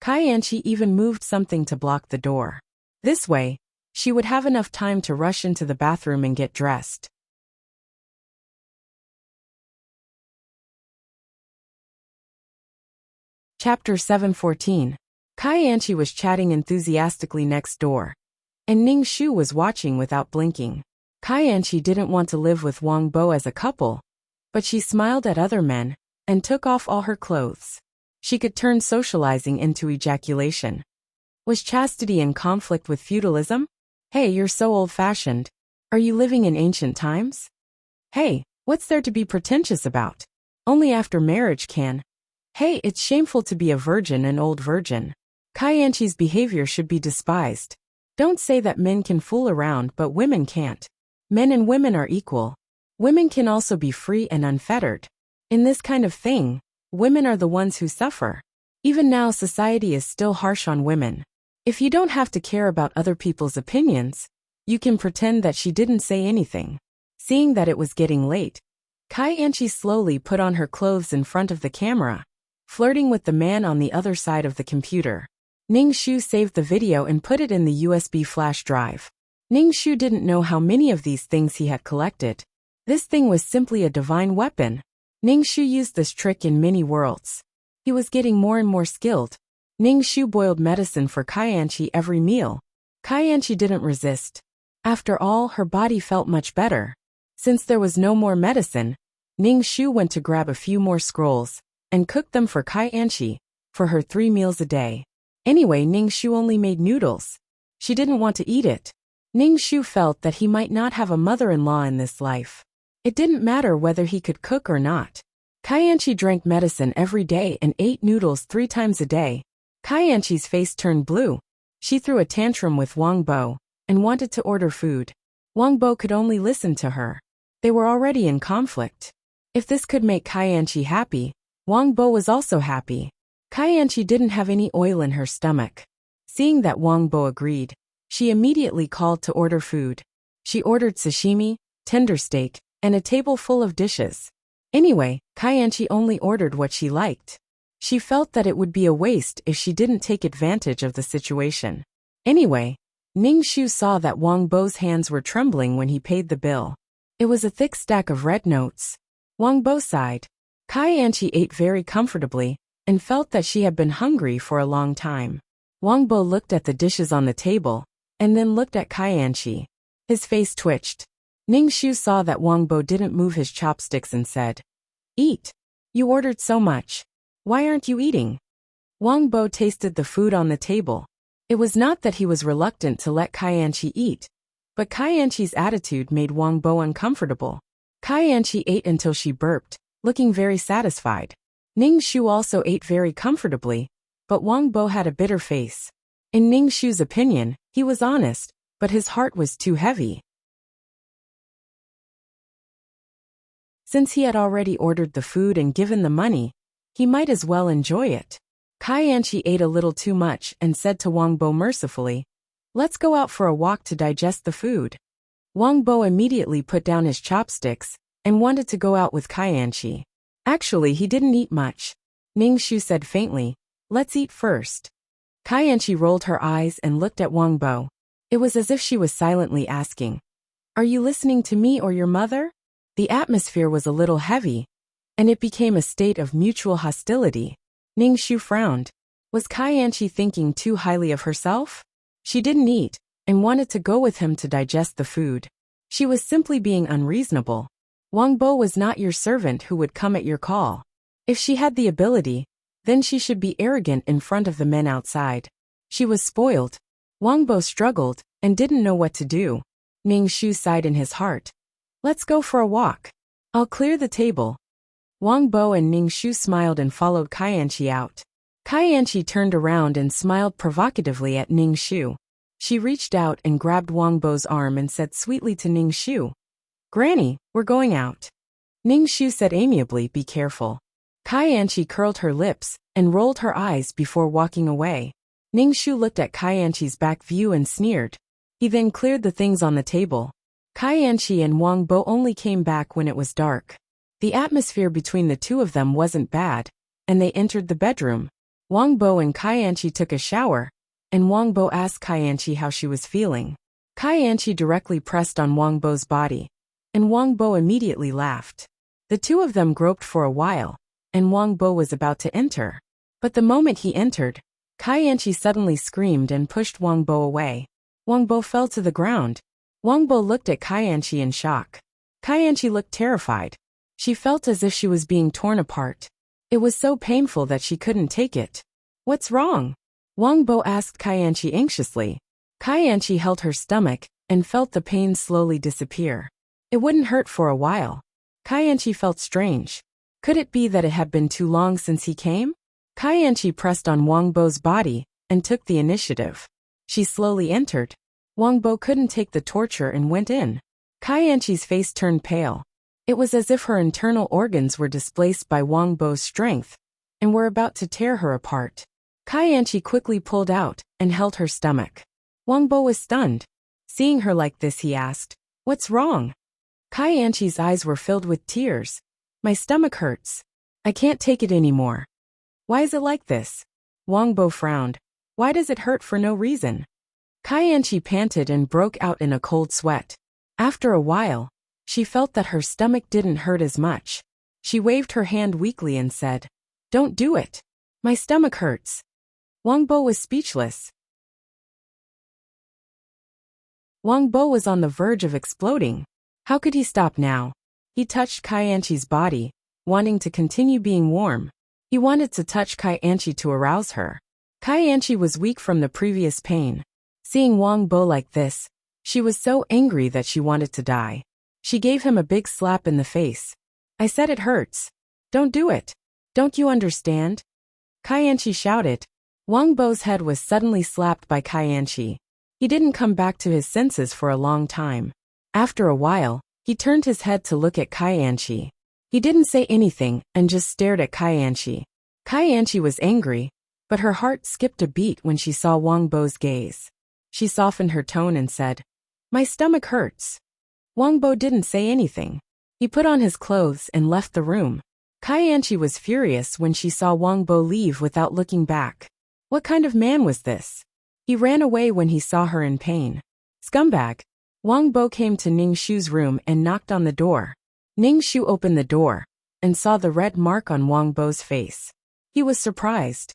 Kaianchi even moved something to block the door. This way, she would have enough time to rush into the bathroom and get dressed. Chapter 714. Kaianchi was chatting enthusiastically next door, and Ning Shu was watching without blinking. Kaianchi didn't want to live with Wang Bo as a couple, but she smiled at other men and took off all her clothes. She could turn socializing into ejaculation. Was chastity in conflict with feudalism? Hey, you're so old-fashioned. Are you living in ancient times? Hey, what's there to be pretentious about? Only after marriage can. Hey, it's shameful to be a virgin, an old virgin. Kaianchi's behavior should be despised. Don't say that men can fool around but women can't. Men and women are equal. Women can also be free and unfettered. In this kind of thing, women are the ones who suffer. Even now society is still harsh on women. If you don't have to care about other people's opinions, you can pretend that she didn't say anything. Seeing that it was getting late, Kaianchi slowly put on her clothes in front of the camera, flirting with the man on the other side of the computer. Ning Shu saved the video and put it in the USB flash drive. Ning Shu didn't know how many of these things he had collected. This thing was simply a divine weapon. Ning Shu used this trick in many worlds. He was getting more and more skilled. Ning Shu boiled medicine for Kaianchi every meal. Kaianchi didn't resist. After all, her body felt much better. Since there was no more medicine, Ning Shu went to grab a few more scrolls and cooked them for Kaianchi, for her 3 meals a day. Anyway, Ning Shu only made noodles. She didn't want to eat it. Ning Shu felt that he might not have a mother-in-law in this life. It didn't matter whether he could cook or not. Kaianchi drank medicine every day and ate noodles 3 times a day. Kaianchi's face turned blue. She threw a tantrum with Wang Bo and wanted to order food. Wang Bo could only listen to her. They were already in conflict. If this could make Kaianchi happy, Wang Bo was also happy. Kaianchi didn't have any oil in her stomach. Seeing that Wang Bo agreed, she immediately called to order food. She ordered sashimi, tender steak, and a table full of dishes. Anyway, Kaianchi only ordered what she liked. She felt that it would be a waste if she didn't take advantage of the situation. Anyway, Ning Shu saw that Wang Bo's hands were trembling when he paid the bill. It was a thick stack of red notes. Wang Bo sighed. Kaianchi ate very comfortably and felt that she had been hungry for a long time. Wang Bo looked at the dishes on the table and then looked at Kaianchi. His face twitched. Ning Shu saw that Wang Bo didn't move his chopsticks and said, "Eat. You ordered so much. Why aren't you eating?" Wang Bo tasted the food on the table. It was not that he was reluctant to let Kaianchi eat, but Kaianchi's attitude made Wang Bo uncomfortable. Kaianchi ate until she burped, looking very satisfied. Ning Shu also ate very comfortably, but Wang Bo had a bitter face. In Ning Shu's opinion, he was honest, but his heart was too heavy. Since he had already ordered the food and given the money, he might as well enjoy it. Kaianchi ate a little too much and said to Wang Bo mercifully, "Let's go out for a walk to digest the food." Wang Bo immediately put down his chopsticks and wanted to go out with Kaianchi. Actually, he didn't eat much. Ning Shu said faintly, "Let's eat first." Kaianchi rolled her eyes and looked at Wang Bo. It was as if she was silently asking, "Are you listening to me or your mother?" The atmosphere was a little heavy, and it became a state of mutual hostility. Ning Shu frowned. Was Kaianchi thinking too highly of herself? She didn't eat, and wanted to go with him to digest the food. She was simply being unreasonable. Wang Bo was not your servant who would come at your call. If she had the ability, then she should be arrogant in front of the men outside. She was spoiled. Wang Bo struggled and didn't know what to do. Ning Shu sighed in his heart. "Let's go for a walk. I'll clear the table." Wang Bo and Ning Shu smiled and followed Kaianchi out. Kaianchi turned around and smiled provocatively at Ning Shu. She reached out and grabbed Wang Bo's arm and said sweetly to Ning Shu, "Granny, we're going out." Ning Shu said amiably, "Be careful." Kaianchi curled her lips and rolled her eyes before walking away. Ning Shu looked at Kaianchi's back view and sneered. He then cleared the things on the table. Kaianchi and Wang Bo only came back when it was dark. The atmosphere between the two of them wasn't bad, and they entered the bedroom. Wang Bo and Kaianchi took a shower, and Wang Bo asked Kaianchi how she was feeling. Kaianchi directly pressed on Wang Bo's body, and Wang Bo immediately laughed. The two of them groped for a while, and Wang Bo was about to enter. But the moment he entered, Kaianchi suddenly screamed and pushed Wang Bo away. Wang Bo fell to the ground. Wang Bo looked at Kaianchi in shock. Kaianchi looked terrified. She felt as if she was being torn apart. It was so painful that she couldn't take it. "What's wrong?" Wang Bo asked Kaianchi anxiously. Kai Anchi held her stomach and felt the pain slowly disappear. It wouldn't hurt for a while. Kai Anchi felt strange. Could it be that it had been too long since he came? Kai Anchi pressed on Wang Bo's body and took the initiative. She slowly entered. Wang Bo couldn't take the torture and went in. Kai Anchi's face turned pale. It was as if her internal organs were displaced by Wang Bo's strength and were about to tear her apart. Kai Anchi quickly pulled out and held her stomach. Wang Bo was stunned. Seeing her like this, he asked, "What's wrong?" Kai Anchi's eyes were filled with tears. "My stomach hurts. I can't take it anymore." "Why is it like this?" Wang Bo frowned. "Why does it hurt for no reason?" Kai Anchi panted and broke out in a cold sweat. After a while, she felt that her stomach didn't hurt as much. She waved her hand weakly and said, "Don't do it. My stomach hurts." Wang Bo was speechless. Wang Bo was on the verge of exploding. How could he stop now? He touched Kai Anchi's body, wanting to continue being warm. He wanted to touch Kai Anchi to arouse her. Kai Anchi was weak from the previous pain. Seeing Wang Bo like this, she was so angry that she wanted to die. She gave him a big slap in the face. "I said it hurts. Don't do it. Don't you understand?" Kai Anchi shouted. Wang Bo's head was suddenly slapped by Kai Anchi. He didn't come back to his senses for a long time. After a while, he turned his head to look at Kai Anchi. He didn't say anything and just stared at Kai Anchi. Kai Anchi was angry, but her heart skipped a beat when she saw Wang Bo's gaze. She softened her tone and said, "My stomach hurts." Wang Bo didn't say anything. He put on his clothes and left the room. Kai Anchi was furious when she saw Wang Bo leave without looking back. What kind of man was this? He ran away when he saw her in pain. Scumbag. Wang Bo came to Ning Shu's room and knocked on the door. Ning Shu opened the door and saw the red mark on Wang Bo's face. He was surprised.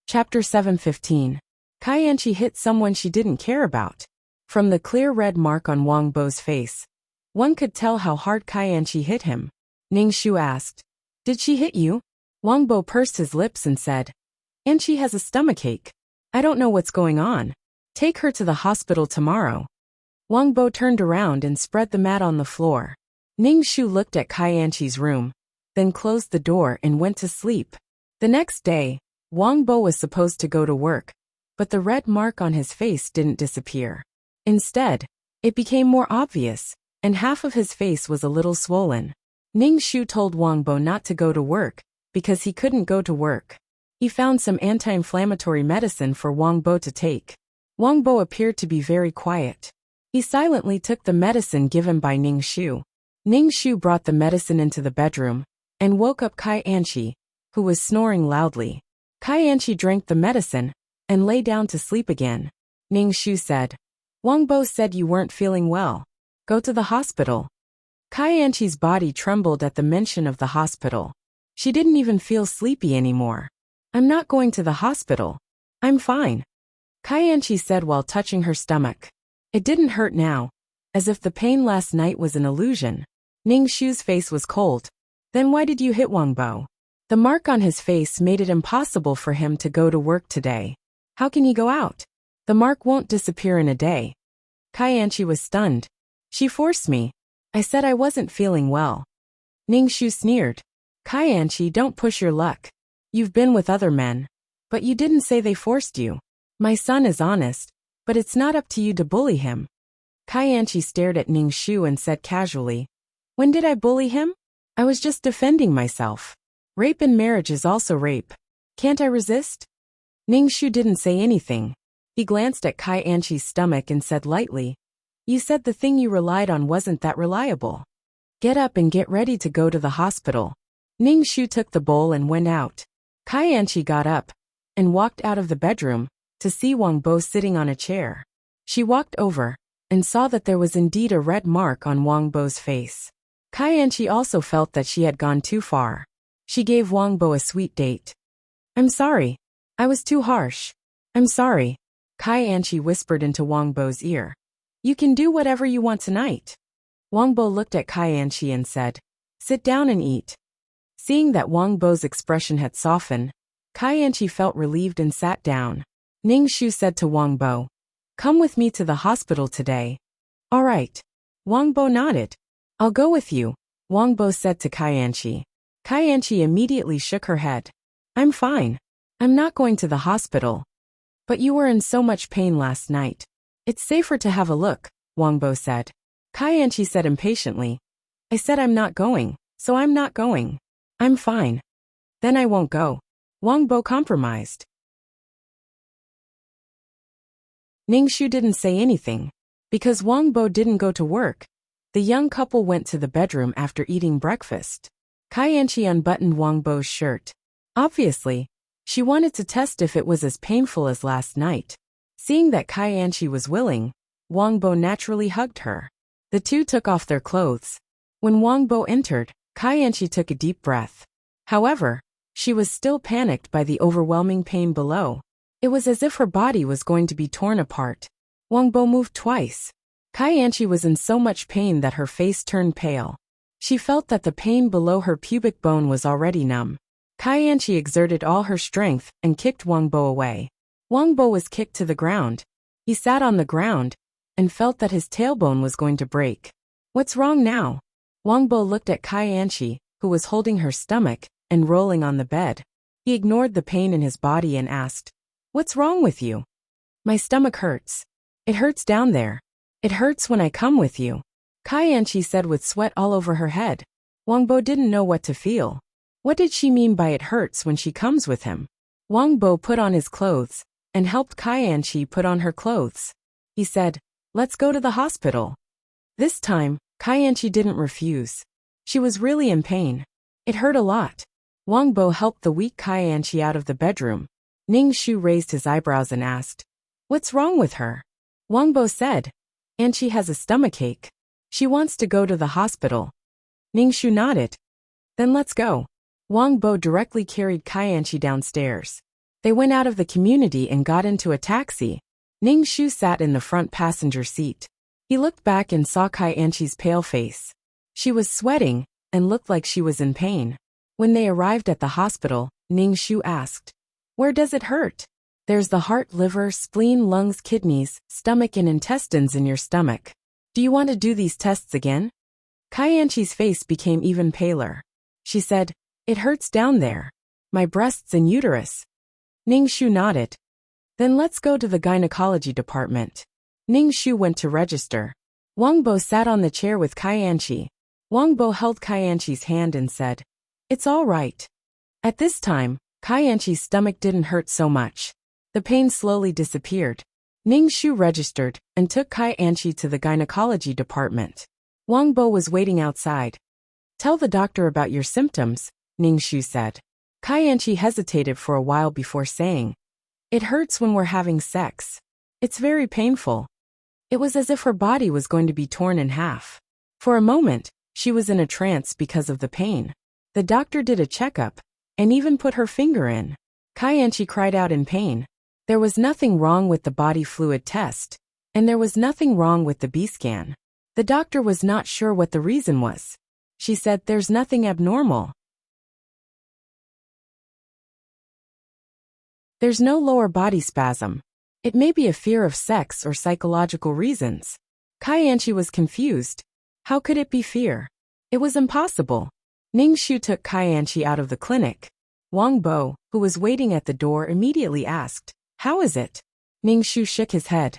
Chapter 7:15. Kai Anchi hit someone she didn't care about. From the clear red mark on Wang Bo's face, one could tell how hard Kai Anchi hit him. Ning Shu asked, "Did she hit you?" Wang Bo pursed his lips and said, "Anchi has a stomachache. I don't know what's going on. Take her to the hospital tomorrow." Wang Bo turned around and spread the mat on the floor. Ning Shu looked at Kai Anchi's room, then closed the door and went to sleep. The next day, Wang Bo was supposed to go to work, but the red mark on his face didn't disappear. Instead, it became more obvious, and half of his face was a little swollen. Ning Shu told Wang Bo not to go to work, because he couldn't go to work. He found some anti-inflammatory medicine for Wang Bo to take. Wang Bo appeared to be very quiet. He silently took the medicine given by Ning Shu. Ning Shu brought the medicine into the bedroom, and woke up Kai Anchi, who was snoring loudly. Kai Anchi drank the medicine, and lay down to sleep again. Ning Shu said, "Wang Bo said you weren't feeling well. Go to the hospital." Kai Anchi's body trembled at the mention of the hospital. She didn't even feel sleepy anymore. "I'm not going to the hospital. I'm fine," Kai Anchi said while touching her stomach. It didn't hurt now, as if the pain last night was an illusion. Ning Shu's face was cold. "Then why did you hit Wang Bo?" The mark on his face made it impossible for him to go to work today. How can he go out? The mark won't disappear in a day. Kai Anchi was stunned. "She forced me. I said I wasn't feeling well." Ning Shu sneered. "Kai Anchi, don't push your luck. You've been with other men, but you didn't say they forced you. My son is honest, but it's not up to you to bully him." Kai Anchi stared at Ning Shu and said casually, "When did I bully him? I was just defending myself. Rape in marriage is also rape. Can't I resist?" Ning Shu didn't say anything. He glanced at Kai Anchi's stomach and said lightly, "You said the thing you relied on wasn't that reliable. Get up and get ready to go to the hospital." Ning Shu took the bowl and went out. Kai Anchi got up and walked out of the bedroom to see Wang Bo sitting on a chair. She walked over and saw that there was indeed a red mark on Wang Bo's face. Kai Anchi also felt that she had gone too far. She gave Wang Bo a sweet date. "I'm sorry. I was too harsh. I'm sorry," Kai Anchi whispered into Wang Bo's ear. "You can do whatever you want tonight." Wang Bo looked at Kai Anchi and said, "Sit down and eat." Seeing that Wang Bo's expression had softened, Kai Yanqi felt relieved and sat down. Ning Shu said to Wang Bo, "Come with me to the hospital today." "All right." Wang Bo nodded. "I'll go with you," Wang Bo said to Kai Yanqi. Kai Yanqi immediately shook her head. "I'm fine. I'm not going to the hospital." "But you were in so much pain last night. It's safer to have a look," Wang Bo said. Kai Yanqi said impatiently, "I said I'm not going, so I'm not going. I'm fine." "Then I won't go," Wang Bo compromised. Ning Shu didn't say anything. Because Wang Bo didn't go to work, the young couple went to the bedroom after eating breakfast. Kai Yanqi unbuttoned Wang Bo's shirt. Obviously, she wanted to test if it was as painful as last night. Seeing that Kai Yanqi was willing, Wang Bo naturally hugged her. The two took off their clothes. When Wang Bo entered, Kai Yanqi took a deep breath. However, she was still panicked by the overwhelming pain below. It was as if her body was going to be torn apart. Wang Bo moved twice. Kai Yanqi was in so much pain that her face turned pale. She felt that the pain below her pubic bone was already numb. Kai Yanqi exerted all her strength and kicked Wang Bo away. Wang Bo was kicked to the ground. He sat on the ground and felt that his tailbone was going to break. "What's wrong now?" Wang Bo looked at Kai Yanqi, who was holding her stomach and rolling on the bed. He ignored the pain in his body and asked, "What's wrong with you?" "My stomach hurts. It hurts down there. It hurts when I come with you," Kai Yanqi said with sweat all over her head. Wang Bo didn't know what to feel. What did she mean by it hurts when she comes with him? Wang Bo put on his clothes and helped Kai Yanqi put on her clothes. He said, "Let's go to the hospital." This time, Kai Yanqi didn't refuse. She was really in pain. It hurt a lot. Wang Bo helped the weak Kai Yanqi out of the bedroom. Ning Shu raised his eyebrows and asked, "What's wrong with her?" Wang Bo said, "Yanqi has a stomachache. She wants to go to the hospital." Ning Shu nodded. "Then let's go." Wang Bo directly carried Kai Yanqi downstairs. They went out of the community and got into a taxi. Ning Shu sat in the front passenger seat. He looked back and saw Kai Yanqi's pale face. She was sweating and looked like she was in pain. When they arrived at the hospital, Ning Shu asked, "Where does it hurt?" "There's the heart, liver, spleen, lungs, kidneys, stomach and intestines in your stomach. Do you want to do these tests again?" Kai Yanqi's face became even paler. She said, "It hurts down there. My breasts and uterus." Ning Shu nodded. "Then let's go to the gynecology department." Ning Shu went to register. Wang Bo sat on the chair with Kai Yanqi. Wang Bo held Kai Yanqi's hand and said, "It's all right." At this time, Kai Yanqi's stomach didn't hurt so much. The pain slowly disappeared. Ning Shu registered and took Kai Yanqi to the gynecology department. Wang Bo was waiting outside. "Tell the doctor about your symptoms," Ning Shu said. Kai Yanqi hesitated for a while before saying, "It hurts when we're having sex. It's very painful." It was as if her body was going to be torn in half. For a moment, she was in a trance because of the pain. The doctor did a checkup and even put her finger in. Kai Yanqi cried out in pain. There was nothing wrong with the body fluid test, and there was nothing wrong with the B-scan. The doctor was not sure what the reason was. She said, "There's nothing abnormal. There's no lower body spasm. It may be a fear of sex or psychological reasons." Kai Yanqi was confused. How could it be fear? It was impossible. Ning Shu took Kai Yanqi out of the clinic. Wang Bo, who was waiting at the door, immediately asked, "How is it?" Ning Shu shook his head.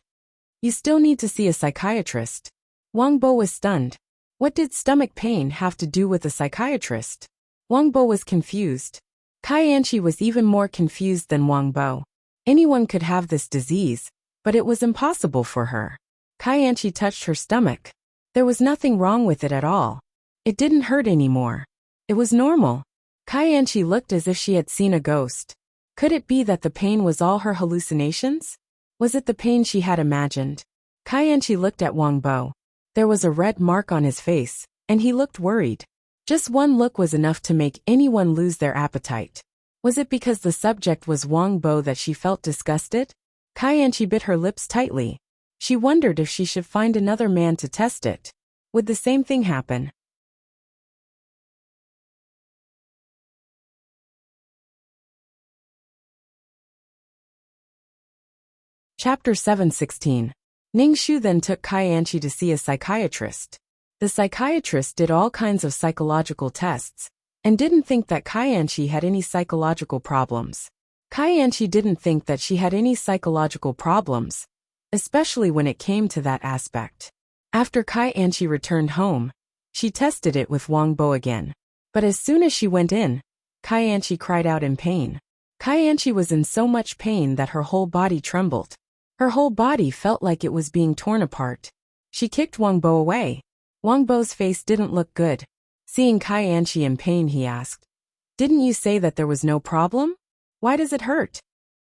"You still need to see a psychiatrist." Wang Bo was stunned. What did stomach pain have to do with a psychiatrist? Wang Bo was confused. Kai Yanqi was even more confused than Wang Bo. Anyone could have this disease, but it was impossible for her. Kai Yanqi touched her stomach. There was nothing wrong with it at all. It didn't hurt anymore. It was normal. Kai Yanqi looked as if she had seen a ghost. Could it be that the pain was all her hallucinations? Was it the pain she had imagined? Kai Yanqi looked at Wang Bo. There was a red mark on his face, and he looked worried. Just one look was enough to make anyone lose their appetite. Was it because the subject was Wang Bo that she felt disgusted? Kai Yanqi bit her lips tightly. She wondered if she should find another man to test it. Would the same thing happen? Chapter 716. Ning Shu then took Kai Anchi to see a psychiatrist. The psychiatrist did all kinds of psychological tests, and didn't think that Kai Anchi had any psychological problems. Kai Anchi didn't think that she had any psychological problems, especially when it came to that aspect. After Kai Anchi returned home, she tested it with Wang Bo again. But as soon as she went in, Kai Anchi cried out in pain. Kai Anchi was in so much pain that her whole body trembled. Her whole body felt like it was being torn apart. She kicked Wang Bo away. Wang Bo's face didn't look good. Seeing Kai Anchi in pain, he asked, "Didn't you say that there was no problem? Why does it hurt?"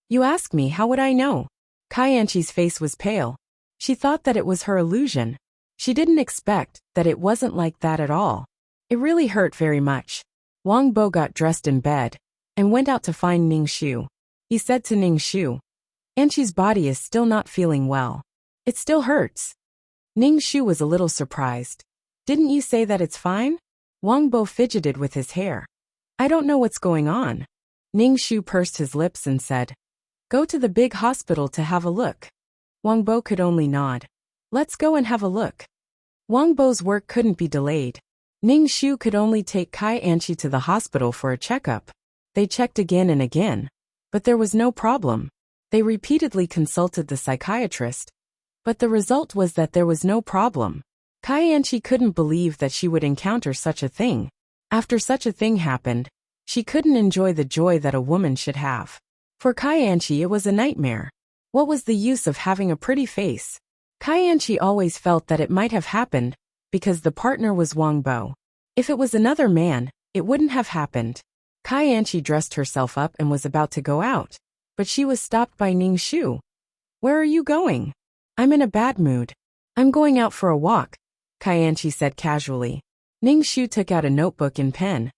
"You ask me, how would I know?" Kai Anchi's face was pale. She thought that it was her illusion. She didn't expect that it wasn't like that at all. It really hurt very much. Wang Bo got dressed in bed and went out to find Ning Shu. He said to Ning Shu, "Anchi's body is still not feeling well. It still hurts." Ning Shu was a little surprised. "Didn't you say that it's fine?" Wang Bo fidgeted with his hair. "I don't know what's going on." Ning Shu pursed his lips and said, "Go to the big hospital to have a look." Wang Bo could only nod. "Let's go and have a look." Wang Bo's work couldn't be delayed. Ning Shu could only take Kai Anchi to the hospital for a checkup. They checked again and again, but there was no problem. They repeatedly consulted the psychiatrist, but the result was that there was no problem. Kai Anchi couldn't believe that she would encounter such a thing. After such a thing happened, she couldn't enjoy the joy that a woman should have. For Kai Anchi, it was a nightmare. What was the use of having a pretty face? Kai Anchi always felt that it might have happened because the partner was Wang Bo. If it was another man, it wouldn't have happened. Kai Anchi dressed herself up and was about to go out, but she was stopped by Ning Shu. "Where are you going?" "I'm in a bad mood. I'm going out for a walk," Kai Anchi said casually. Ning Shu took out a notebook and pen.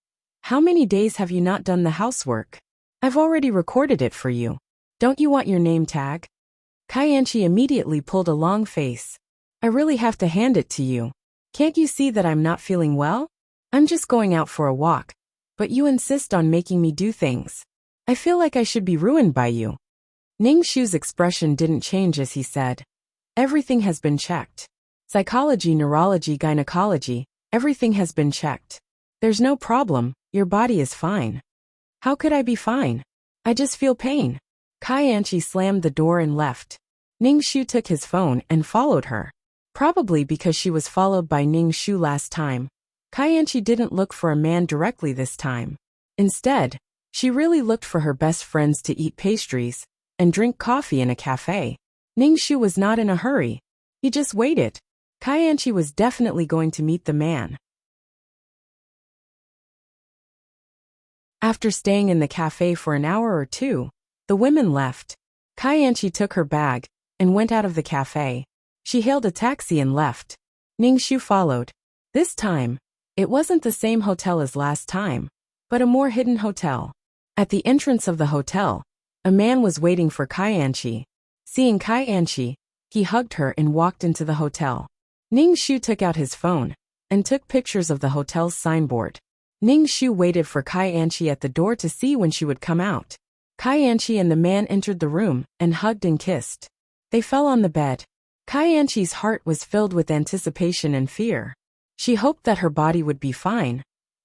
"How many days have you not done the housework? I've already recorded it for you. Don't you want your name tag?" Kai Anchi immediately pulled a long face. "I really have to hand it to you. Can't you see that I'm not feeling well? I'm just going out for a walk, but you insist on making me do things. I feel like I should be ruined by you." Ning Shu's expression didn't change as he said, "Everything has been checked. Psychology, neurology, gynecology, everything has been checked. There's no problem, your body is fine." "How could I be fine? I just feel pain." Kai Anchi slammed the door and left. Ning Shu took his phone and followed her. Probably because she was followed by Ning Shu last time, Kai Anchi didn't look for a man directly this time. Instead, she really looked for her best friends to eat pastries and drink coffee in a cafe. Ning Shu was not in a hurry. He just waited. Kai Anchi was definitely going to meet the man. After staying in the cafe for an hour or two, the women left. Kai Anchi took her bag and went out of the cafe. She hailed a taxi and left. Ning Shu followed. This time, it wasn't the same hotel as last time, but a more hidden hotel. At the entrance of the hotel, a man was waiting for Kai Anchi. Seeing Kai Anchi, he hugged her and walked into the hotel. Ning Shu took out his phone and took pictures of the hotel's signboard. Ning Shu waited for Kai Anchi at the door to see when she would come out. Kai Anchi and the man entered the room and hugged and kissed. They fell on the bed. Kai Anchi's heart was filled with anticipation and fear. She hoped that her body would be fine,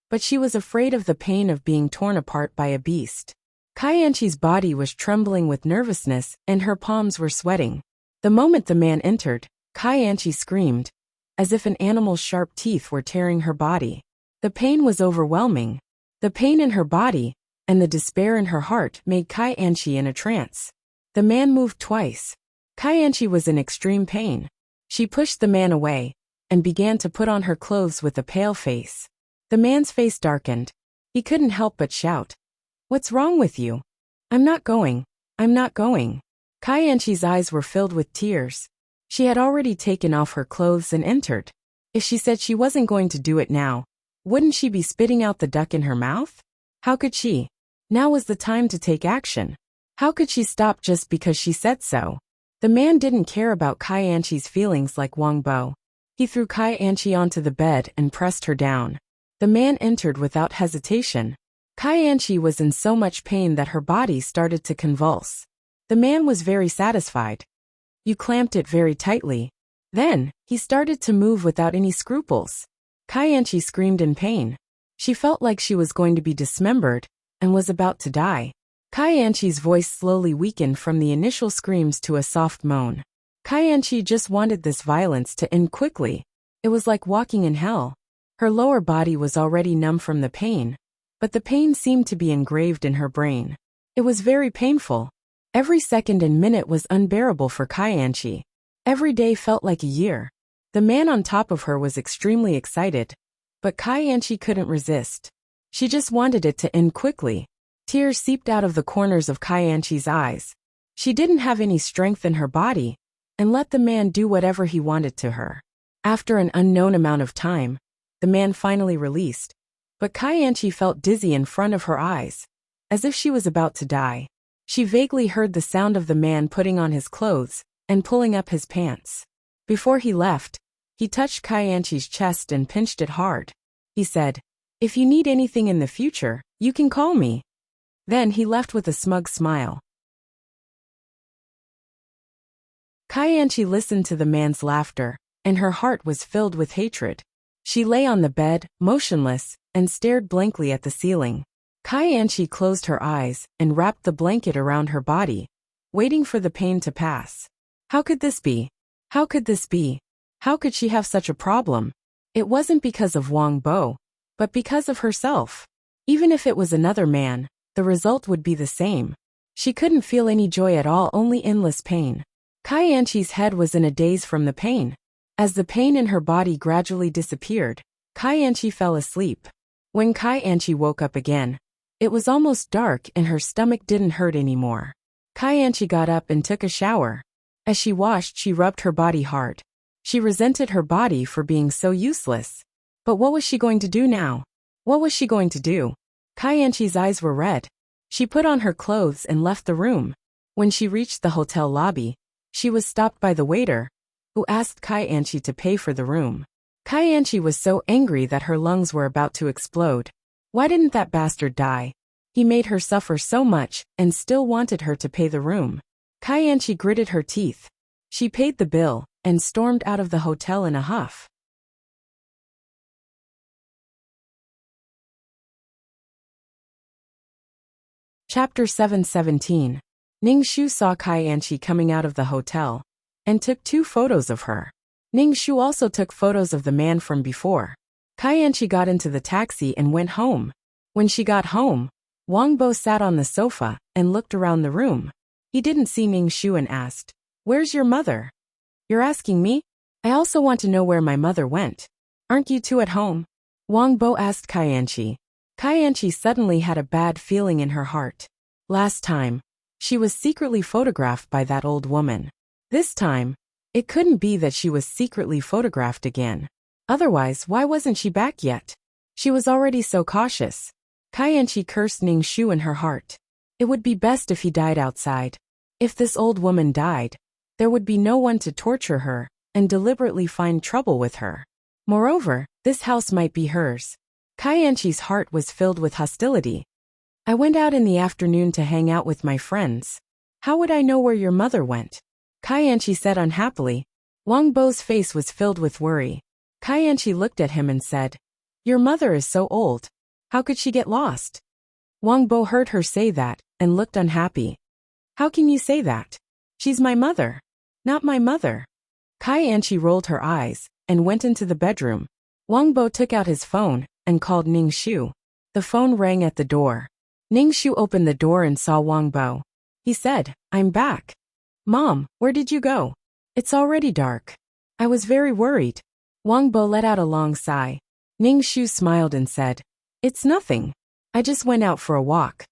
but she was afraid of the pain of being torn apart by a beast. Kai Anchi's body was trembling with nervousness and her palms were sweating. The moment the man entered, Kai Anchi screamed, as if an animal's sharp teeth were tearing her body. The pain was overwhelming. The pain in her body and the despair in her heart made Kai Anchi in a trance. The man moved twice. Kai Anchi was in extreme pain. She pushed the man away and began to put on her clothes with a pale face. The man's face darkened. He couldn't help but shout, "What's wrong with you?" "I'm not going. I'm not going." Kai Anchi's eyes were filled with tears. She had already taken off her clothes and entered. If she said she wasn't going to do it now, wouldn't she be spitting out the duck in her mouth? How could she? Now was the time to take action. How could she stop just because she said so? The man didn't care about Kai Anchi's feelings like Wang Bo. He threw Kai Anchi onto the bed and pressed her down. The man entered without hesitation. Kai Anchi was in so much pain that her body started to convulse. The man was very satisfied. You clamped it very tightly. Then, he started to move without any scruples. Kaianchi screamed in pain. She felt like she was going to be dismembered and was about to die. Kaianchi's voice slowly weakened from the initial screams to a soft moan. Kaianchi just wanted this violence to end quickly. It was like walking in hell. Her lower body was already numb from the pain, but the pain seemed to be engraved in her brain. It was very painful. Every second and minute was unbearable for Kaianchi. Every day felt like a year. The man on top of her was extremely excited, but Kaianchi couldn't resist. She just wanted it to end quickly. Tears seeped out of the corners of Kaianchi's eyes. She didn't have any strength in her body, and let the man do whatever he wanted to her. After an unknown amount of time, the man finally released, but Kaianchi felt dizzy in front of her eyes, as if she was about to die. She vaguely heard the sound of the man putting on his clothes and pulling up his pants. Before he left, he touched Kaianchi's chest and pinched it hard. He said, "If you need anything in the future, you can call me." Then he left with a smug smile. Kaianchi listened to the man's laughter, and her heart was filled with hatred. She lay on the bed, motionless, and stared blankly at the ceiling. Kaianchi closed her eyes and wrapped the blanket around her body, waiting for the pain to pass. How could this be? How could this be? How could she have such a problem? It wasn't because of Wang Bo, but because of herself. Even if it was another man, the result would be the same. She couldn't feel any joy at all, only endless pain. Kaianchi's head was in a daze from the pain. As the pain in her body gradually disappeared, Kaianchi fell asleep. When Kaianchi woke up again, it was almost dark and her stomach didn't hurt anymore. Kaianchi got up and took a shower. As she washed, she rubbed her body hard. She resented her body for being so useless. But what was she going to do now? What was she going to do? Kaianchi's eyes were red. She put on her clothes and left the room. When she reached the hotel lobby, she was stopped by the waiter, who asked Kaianchi to pay for the room. Kaianchi was so angry that her lungs were about to explode. Why didn't that bastard die? He made her suffer so much and still wanted her to pay the room. Kaianchi gritted her teeth. She paid the bill and stormed out of the hotel in a huff. Chapter 717. Ningshu saw Kaianchi coming out of the hotel and took 2 photos of her. Ningshu also took photos of the man from before. Kaianchi got into the taxi and went home. When she got home, Wang Bo sat on the sofa and looked around the room. He didn't see Ningshu and asked, "Where's your mother?" "You're asking me? I also want to know where my mother went. Aren't you two at home?" Wang Bo asked Kaianchi. Kaianchi suddenly had a bad feeling in her heart. Last time, she was secretly photographed by that old woman. This time, it couldn't be that she was secretly photographed again. Otherwise, why wasn't she back yet? She was already so cautious. Kaianchi cursed Ningshu in her heart. It would be best if he died outside. If this old woman died, there would be no one to torture her and deliberately find trouble with her. Moreover, this house might be hers. Kaianchi's heart was filled with hostility. "I went out in the afternoon to hang out with my friends. How would I know where your mother went?" Kaianchi said unhappily. Wang Bo's face was filled with worry. Kaianchi looked at him and said, "Your mother is so old. How could she get lost?" Wang Bo heard her say that and looked unhappy. "How can you say that? She's my mother. Not my mother." Kaianchi rolled her eyes and went into the bedroom. Wang Bo took out his phone and called Ningshu. The phone rang at the door. Ningshu opened the door and saw Wang Bo. He said, "I'm back." "Mom, where did you go? It's already dark." "I was very worried." Wang Bo let out a long sigh. Ningshu smiled and said, "It's nothing. I just went out for a walk."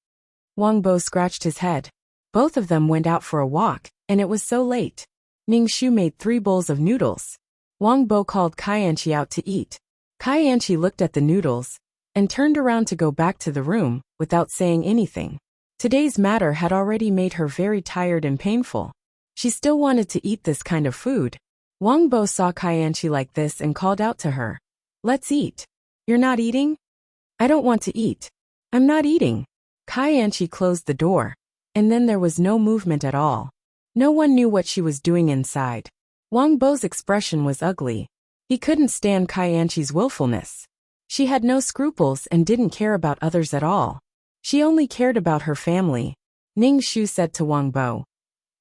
Wang Bo scratched his head. Both of them went out for a walk, and it was so late. Ningshu made 3 bowls of noodles. Wang Bo called Kaianchi out to eat. Kaianchi looked at the noodles and turned around to go back to the room without saying anything. Today's matter had already made her very tired and painful. She still wanted to eat this kind of food. Wang Bo saw Kaianchi like this and called out to her, "Let's eat." "You're not eating?" "I don't want to eat." "I'm not eating." Kaianchi closed the door, and then there was no movement at all. No one knew what she was doing inside. Wang Bo's expression was ugly. He couldn't stand Kai Anqi's willfulness. She had no scruples and didn't care about others at all. She only cared about her family. Ning Shu said to Wang Bo.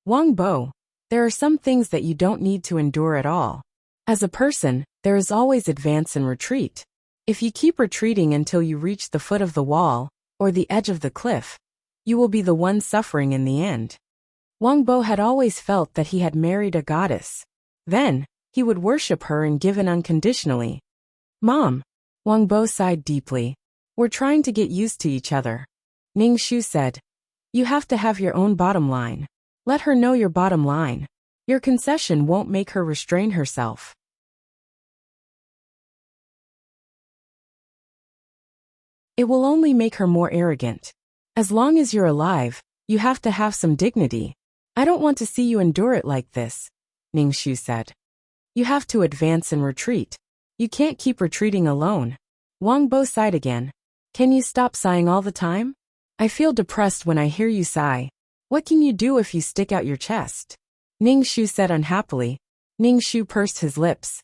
Wang Bo, there are some things that you don't need to endure at all. As a person, there is always advance and retreat. If you keep retreating until you reach the foot of the wall, or the edge of the cliff, you will be the one suffering in the end. Wang Bo had always felt that he had married a goddess. Then, he would worship her and give in unconditionally. Mom. Wang Bo sighed deeply. We're trying to get used to each other. Ning Shu said. You have to have your own bottom line. Let her know your bottom line. Your concession won't make her restrain herself. It will only make her more arrogant. As long as you're alive, you have to have some dignity. I don't want to see you endure it like this, Ning Shu said. You have to advance and retreat. You can't keep retreating alone. Wang Bo sighed again. Can you stop sighing all the time? I feel depressed when I hear you sigh. What can you do if you stick out your chest? Ning Shu said unhappily. Ning Shu pursed his lips.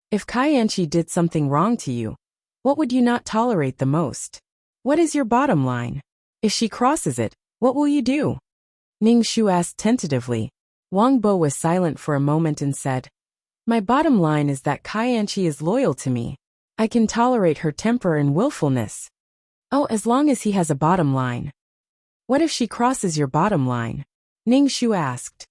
If Kai Anqi did something wrong to you, what would you not tolerate the most? What is your bottom line? If she crosses it, what will you do? Ning Shu asked tentatively. Wang Bo was silent for a moment and said, My bottom line is that Kai Anqi is loyal to me. I can tolerate her temper and willfulness. Oh, as long as he has a bottom line. What if she crosses your bottom line? Ning Shu asked.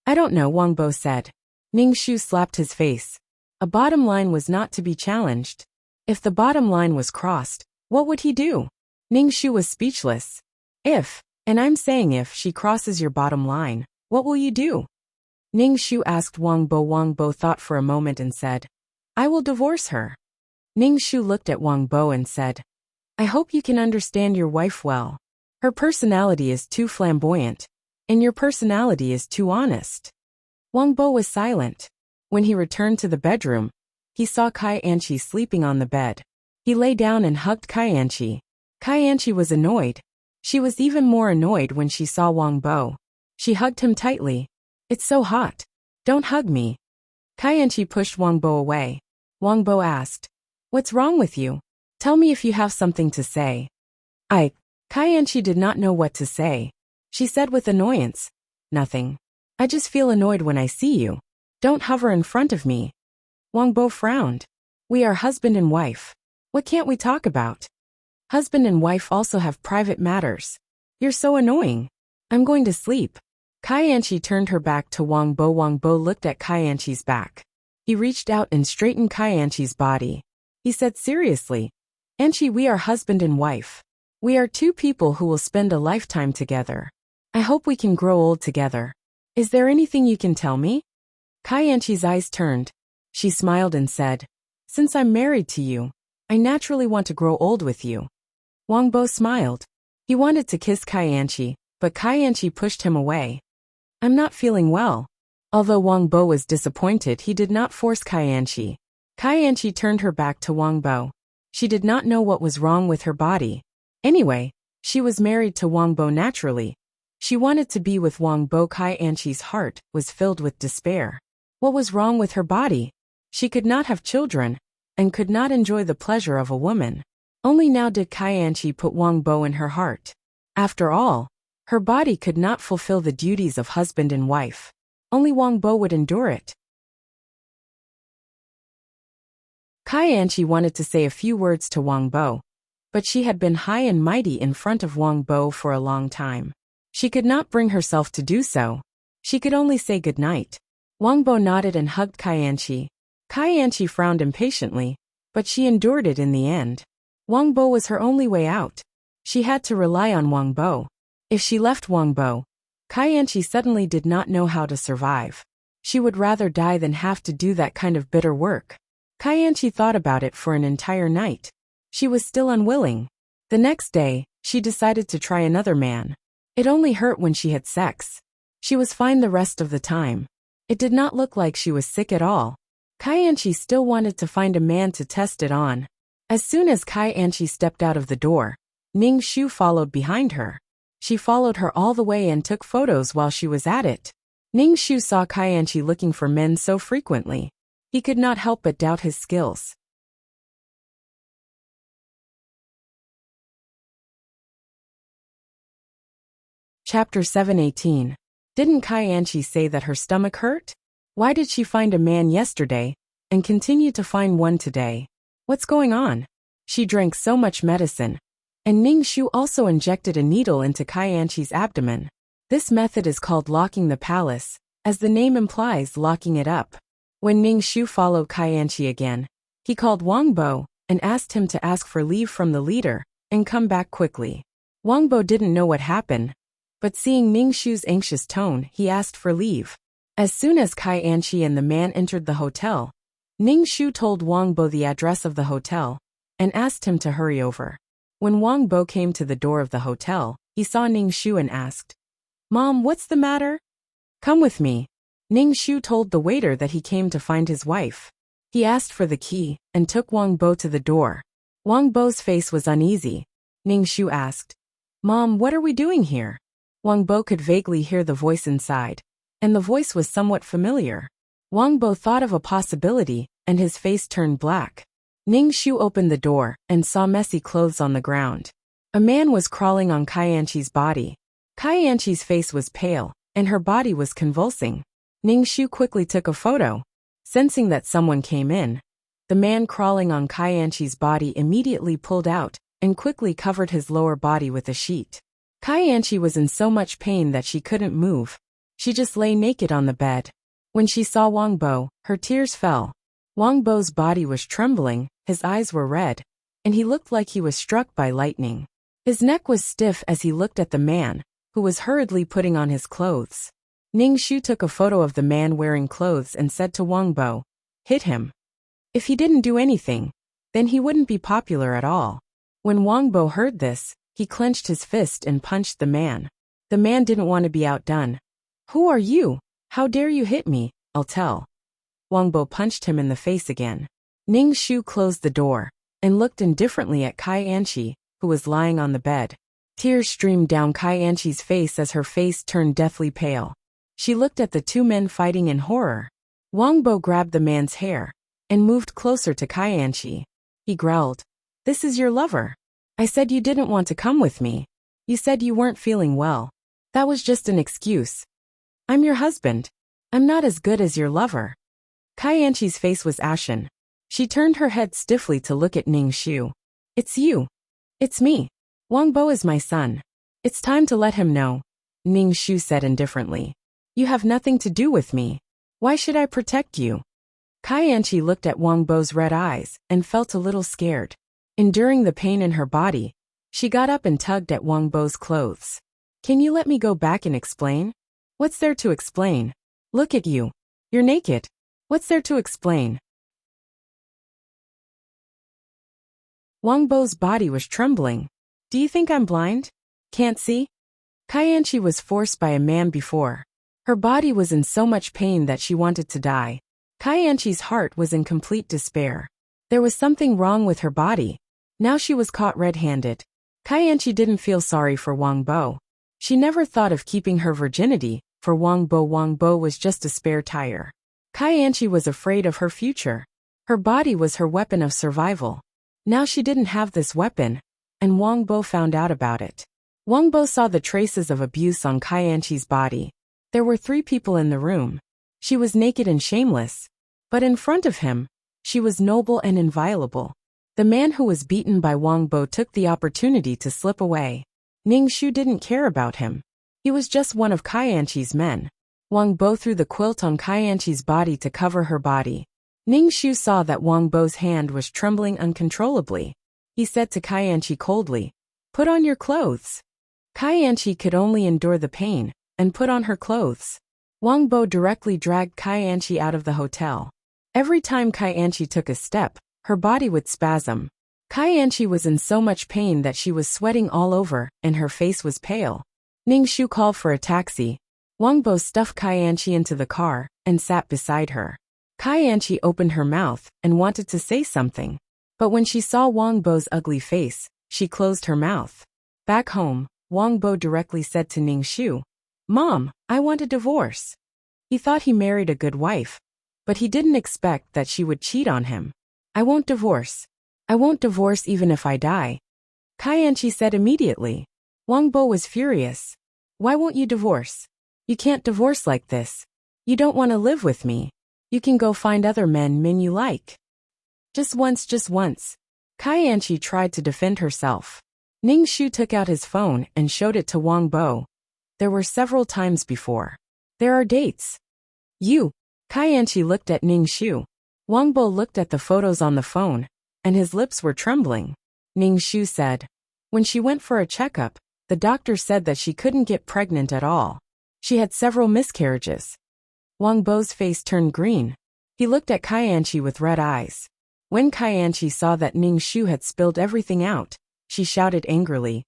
I don't know, Wang Bo said. Ning Shu slapped his face. A bottom line was not to be challenged. If the bottom line was crossed, what would he do? Ning Shu was speechless. If, and I'm saying if she crosses your bottom line, what will you do? Ning Shu asked Wang Bo. Wang Bo thought for a moment and said, I will divorce her. Ning Shu looked at Wang Bo and said, I hope you can understand your wife well. Her personality is too flamboyant, and your personality is too honest. Wang Bo was silent. When he returned to the bedroom, he saw Kai Anqi sleeping on the bed. He lay down and hugged Kai Anqi. Kai Anqi was annoyed. She was even more annoyed when she saw Wang Bo. She hugged him tightly. It's so hot. Don't hug me. Kai Anqi pushed Wang Bo away. Wang Bo asked, What's wrong with you? Tell me if you have something to say. Kai Anqi did not know what to say. She said with annoyance, Nothing. I just feel annoyed when I see you. Don't hover in front of me. Wang Bo frowned. We are husband and wife. What can't we talk about? Husband and wife also have private matters. You're so annoying. I'm going to sleep. Kai Anqi turned her back to Wang Bo. Wang Bo looked at Kai Anqi's back. He reached out and straightened Kai Anqi's body. He said seriously, Anqi, we are husband and wife. We are two people who will spend a lifetime together. I hope we can grow old together. Is there anything you can tell me? Kai Anqi's eyes turned. She smiled and said, Since I'm married to you, I naturally want to grow old with you. Wang Bo smiled. He wanted to kiss Kai Anqi, but Kai Anqi pushed him away. I'm not feeling well. Although Wang Bo was disappointed, he did not force Kai Anqi. Kai Anqi turned her back to Wang Bo. She did not know what was wrong with her body. Anyway, she was married to Wang Bo naturally. She wanted to be with Wang Bo. Kai Anqi's heart was filled with despair. What was wrong with her body? She could not have children, and could not enjoy the pleasure of a woman. Only now did Kai Anqi put Wang Bo in her heart. After all, her body could not fulfill the duties of husband and wife. Only Wang Bo would endure it. Kai Anqi wanted to say a few words to Wang Bo, but she had been high and mighty in front of Wang Bo for a long time. She could not bring herself to do so. She could only say good night. Wang Bo nodded and hugged Kai Anqi. Kai Anqi frowned impatiently, but she endured it in the end. Wang Bo was her only way out. She had to rely on Wang Bo. If she left Wang Bo, Kai Anqi suddenly did not know how to survive. She would rather die than have to do that kind of bitter work. Kai Anqi thought about it for an entire night. She was still unwilling. The next day, she decided to try another man. It only hurt when she had sex. She was fine the rest of the time. It did not look like she was sick at all. Kai Anqi still wanted to find a man to test it on. As soon as Kai Anqi stepped out of the door, Ning Shu followed behind her. She followed her all the way and took photos while she was at it. Ning Shu saw Kaianchi looking for men so frequently. He could not help but doubt his skills. Chapter 718. Didn't Kaianchi say that her stomach hurt? Why did she find a man yesterday and continue to find one today? What's going on? She drank so much medicine. And Ning Shu also injected a needle into Kaianchi's abdomen. This method is called locking the palace, as the name implies locking it up. When Ning Shu followed Kaianchi again, he called Wang Bo and asked him to ask for leave from the leader and come back quickly. Wang Bo didn't know what happened, but seeing Ning Shu's anxious tone, he asked for leave. As soon as Kaianchi and the man entered the hotel, Ning Shu told Wang Bo the address of the hotel and asked him to hurry over. When Wang Bo came to the door of the hotel, he saw Ning Shu and asked, "Mom, what's the matter?" "Come with me." Ning Shu told the waiter that he came to find his wife. He asked for the key and took Wang Bo to the door. Wang Bo's face was uneasy. Ning Shu asked, "Mom, what are we doing here?" Wang Bo could vaguely hear the voice inside, and the voice was somewhat familiar. Wang Bo thought of a possibility, and his face turned black. Ning Shu opened the door and saw messy clothes on the ground. A man was crawling on Kaianchi's body. Kaianchi's face was pale, and her body was convulsing. Ning Shu quickly took a photo. Sensing that someone came in, the man crawling on Kaianchi's body immediately pulled out and quickly covered his lower body with a sheet. Kaianchi was in so much pain that she couldn't move. She just lay naked on the bed. When she saw Wang Bo, her tears fell. Wang Bo's body was trembling, his eyes were red, and he looked like he was struck by lightning. His neck was stiff as he looked at the man, who was hurriedly putting on his clothes. Ning Shu took a photo of the man wearing clothes and said to Wang Bo, "Hit him. If he didn't do anything, then he wouldn't be popular at all." When Wang Bo heard this, he clenched his fist and punched the man. The man didn't want to be outdone. "Who are you? How dare you hit me? I'll tell." Wang Bo punched him in the face again. Ning Shu closed the door and looked indifferently at Kaianchi, who was lying on the bed. Tears streamed down Kaianchi's face as her face turned deathly pale. She looked at the two men fighting in horror. Wang Bo grabbed the man's hair and moved closer to Kaianchi. He growled, "This is your lover. I said you didn't want to come with me. You said you weren't feeling well. That was just an excuse. I'm your husband. I'm not as good as your lover." Kaianchi's face was ashen. She turned her head stiffly to look at Ning Shu. "It's you. It's me. Wang Bo is my son. It's time to let him know," Ning Shu said indifferently. "You have nothing to do with me. Why should I protect you?" Kaianchi looked at Wang Bo's red eyes and felt a little scared. Enduring the pain in her body, she got up and tugged at Wang Bo's clothes. "Can you let me go back and explain?" "What's there to explain? Look at you. You're naked. What's there to explain?" Wang Bo's body was trembling. "Do you think I'm blind? Can't see?" Kaianchi was forced by a man before. Her body was in so much pain that she wanted to die. Kaianchi's heart was in complete despair. There was something wrong with her body. Now she was caught red-handed. Kaianchi didn't feel sorry for Wang Bo. She never thought of keeping her virginity for Wang Bo. Wang Bo was just a spare tire. Kaianchi was afraid of her future. Her body was her weapon of survival. Now she didn't have this weapon, and Wang Bo found out about it. Wang Bo saw the traces of abuse on Kaianchi's body. There were 3 people in the room. She was naked and shameless. But in front of him, she was noble and inviolable. The man who was beaten by Wang Bo took the opportunity to slip away. Ning Shu didn't care about him. He was just one of Kaianchi's men. Wang Bo threw the quilt on Kaianchi's body to cover her body. Ning Shu saw that Wang Bo's hand was trembling uncontrollably. He said to Kaianchi coldly, "Put on your clothes." Kaianchi could only endure the pain and put on her clothes. Wang Bo directly dragged Kaianchi out of the hotel. Every time Kaianchi took a step, her body would spasm. Kaianchi was in so much pain that she was sweating all over and her face was pale. Ning Shu called for a taxi. Wang Bo stuffed Kaianchi into the car and sat beside her. Kaianchi opened her mouth and wanted to say something. But when she saw Wang Bo's ugly face, she closed her mouth. Back home, Wang Bo directly said to Ning Shu, "Mom, I want a divorce." He thought he married a good wife, but he didn't expect that she would cheat on him. I won't divorce. I won't divorce even if I die, Kaianchi said immediately. Wang Bo was furious. Why won't you divorce? You can't divorce like this. You don't want to live with me. You can go find other men you like. Just once. Kaianchi tried to defend herself. Ning Shu took out his phone and showed it to Wang Bo. There were several times before. There are dates. Kaianchi looked at Ning Shu. Wang Bo looked at the photos on the phone, and his lips were trembling. Ning Shu said. When she went for a checkup, the doctor said that she couldn't get pregnant at all. She had several miscarriages. Wang Bo's face turned green. He looked at Kaianchi with red eyes. When Kaianchi saw that Ning Shu had spilled everything out, she shouted angrily.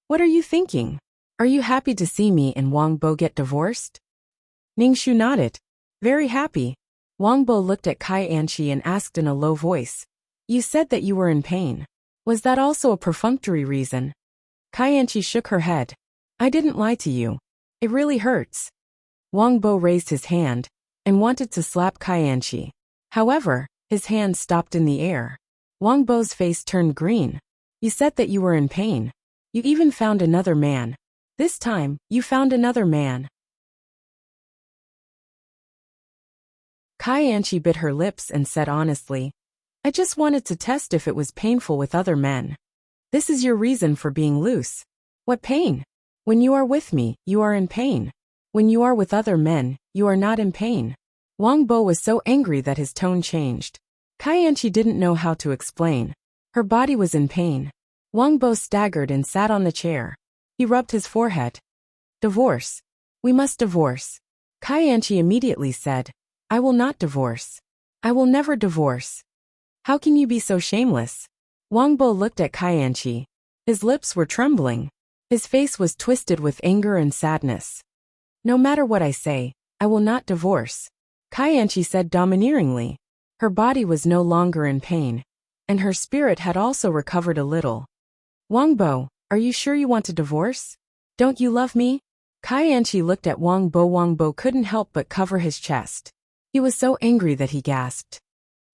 What are you thinking? Are you happy to see me and Wang Bo get divorced? Ning Shu nodded. Very happy. Wang Bo looked at Kaianchi and asked in a low voice. You said that you were in pain. Was that also a perfunctory reason? Kaianchi shook her head. I didn't lie to you. It really hurts. Wang Bo raised his hand and wanted to slap Kaianchi. However, his hand stopped in the air. Wang Bo's face turned green. You said that you were in pain. You even found another man. This time, you found another man. Kaianchi bit her lips and said honestly, I just wanted to test if it was painful with other men. This is your reason for being loose. What pain? When you are with me, you are in pain. When you are with other men, you are not in pain. Wang Bo was so angry that his tone changed. Kaianchi didn't know how to explain. Her body was in pain. Wang Bo staggered and sat on the chair. He rubbed his forehead. Divorce. We must divorce. Kaianchi immediately said, I will not divorce. I will never divorce. How can you be so shameless? Wang Bo looked at Kaianchi. His lips were trembling. His face was twisted with anger and sadness. No matter what I say, I will not divorce, Kaianchi said domineeringly. Her body was no longer in pain, and her spirit had also recovered a little. Wang Bo, are you sure you want to divorce? Don't you love me? Kaianchi looked at Wang Bo. Wang Bo couldn't help but cover his chest. He was so angry that he gasped.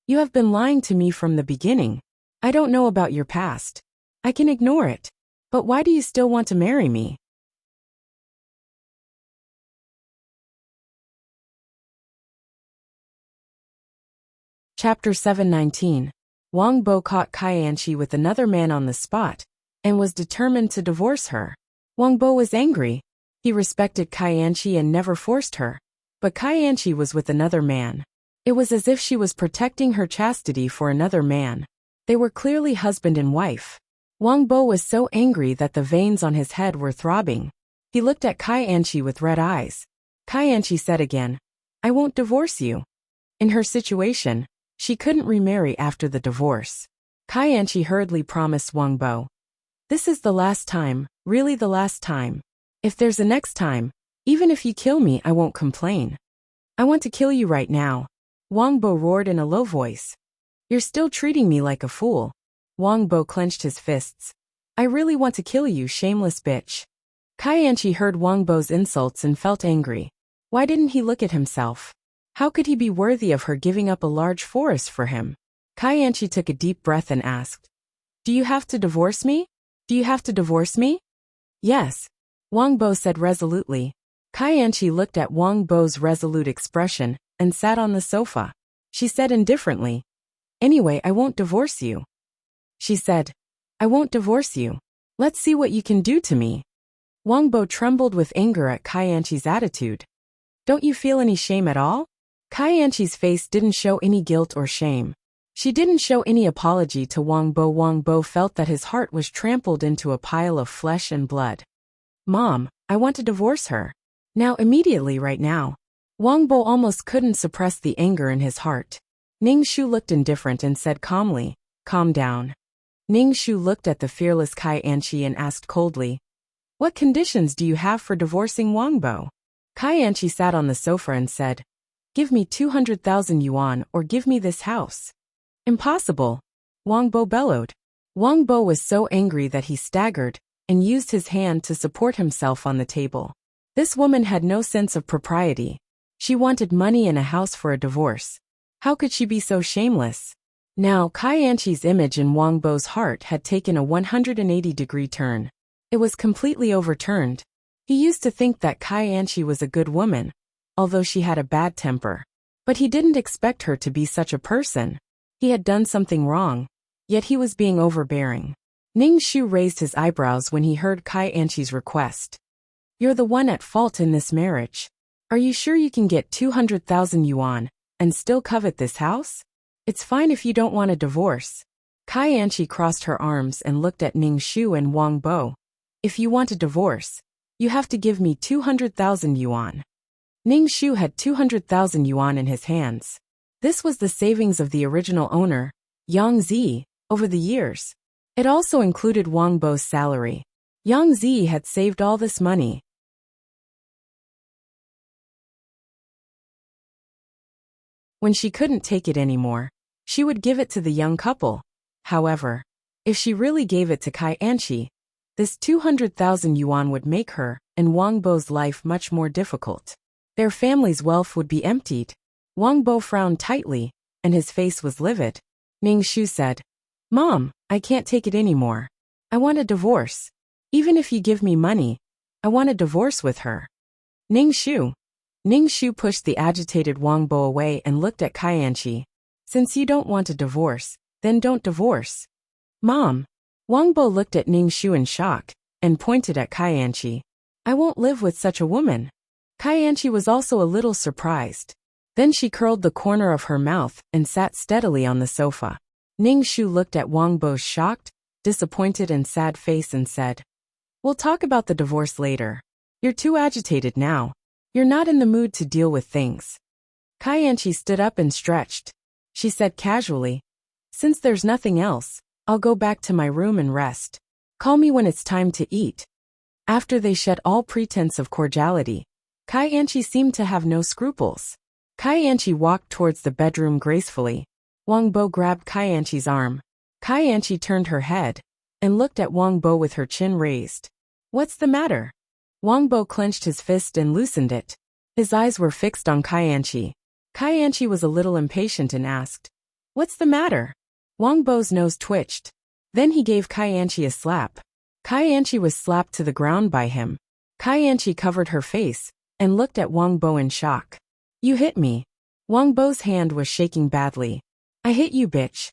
You have been lying to me from the beginning. I don't know about your past. I can ignore it. But why do you still want to marry me? Chapter 719. Wang Bo caught Kaianchi with another man on the spot, and was determined to divorce her. Wang Bo was angry. He respected Kaianchi and never forced her. But Kaianchi was with another man. It was as if she was protecting her chastity for another man. They were clearly husband and wife. Wang Bo was so angry that the veins on his head were throbbing. He looked at Kaianchi with red eyes. Kaianchi said again, I won't divorce you. In her situation, she couldn't remarry after the divorce. Kaianchi hurriedly promised Wang Bo. This is the last time, really the last time. If there's a next time, even if you kill me, I won't complain. I want to kill you right now. Wang Bo roared in a low voice. You're still treating me like a fool. Wang Bo clenched his fists. I really want to kill you, shameless bitch. Kaianchi heard Wang Bo's insults and felt angry. Why didn't he look at himself? How could he be worthy of her giving up a large forest for him? Kaianchi took a deep breath and asked, Do you have to divorce me? Do you have to divorce me? Yes, Wang Bo said resolutely. Kaianchi looked at Wang Bo's resolute expression and sat on the sofa. She said indifferently, Anyway, I won't divorce you. She said, I won't divorce you. Let's see what you can do to me. Wang Bo trembled with anger at Kaianchi's attitude. Don't you feel any shame at all? Kaianchi's face didn't show any guilt or shame. She didn't show any apology to Wang Bo. Wang Bo felt that his heart was trampled into a pile of flesh and blood. Mom, I want to divorce her. Now, immediately, right now. Wang Bo almost couldn't suppress the anger in his heart. Ning Shu looked indifferent and said calmly, Calm down. Ning Shu looked at the fearless Kaianchi and asked coldly, What conditions do you have for divorcing Wang Bo? Kaianchi sat on the sofa and said, Give me 200,000 yuan or give me this house. Impossible, Wang Bo bellowed. Wang Bo was so angry that he staggered and used his hand to support himself on the table. This woman had no sense of propriety. She wanted money and a house for a divorce. How could she be so shameless? Now, Kai Anchi's image in Wang Bo's heart had taken a 180-degree turn. It was completely overturned. He used to think that Kai Anchi was a good woman, although she had a bad temper. But he didn't expect her to be such a person. He had done something wrong, yet he was being overbearing. Ning Shu raised his eyebrows when he heard Kai Anchi's request. You're the one at fault in this marriage. Are you sure you can get 200,000 yuan and still covet this house? It's fine if you don't want a divorce. Kai Anchi crossed her arms and looked at Ning Shu and Wang Bo. If you want a divorce, you have to give me 200,000 yuan. Ning Shu had 200,000 yuan in his hands. This was the savings of the original owner, Yang Zi, over the years. It also included Wang Bo's salary. Yang Zi had saved all this money. When she couldn't take it anymore, she would give it to the young couple. However, if she really gave it to Kai Anchi, this 200,000 yuan would make her and Wang Bo's life much more difficult. Their family's wealth would be emptied. Wang Bo frowned tightly, and his face was livid. Ning Shu said, Mom, I can't take it anymore. I want a divorce. Even if you give me money, I want a divorce with her. Ning Shu pushed the agitated Wang Bo away and looked at Kai Anchi. Since you don't want a divorce, then don't divorce. Mom. Wang Bo looked at Ning Shu in shock and pointed at Kai Anchi. I won't live with such a woman. Kai Anchi was also a little surprised. Then she curled the corner of her mouth and sat steadily on the sofa. Ning Shu looked at Wang Bo's shocked, disappointed and sad face and said, We'll talk about the divorce later. You're too agitated now. You're not in the mood to deal with things. Kai Anchi stood up and stretched. She said casually, Since there's nothing else, I'll go back to my room and rest. Call me when it's time to eat. After they shed all pretense of cordiality, Kai Anchi seemed to have no scruples. Kai Anchi walked towards the bedroom gracefully. Wang Bo grabbed Kai Anchi's arm. Kai Anchi turned her head and looked at Wang Bo with her chin raised. What's the matter? Wang Bo clenched his fist and loosened it. His eyes were fixed on Kai Anchi. Kai Anchi was a little impatient and asked, What's the matter? Wang Bo's nose twitched. Then he gave Kai Anchi a slap. Kai Anchi was slapped to the ground by him. Kai Anchi covered her face and looked at Wang Bo in shock. You hit me. Wang Bo's hand was shaking badly. I hit you, bitch.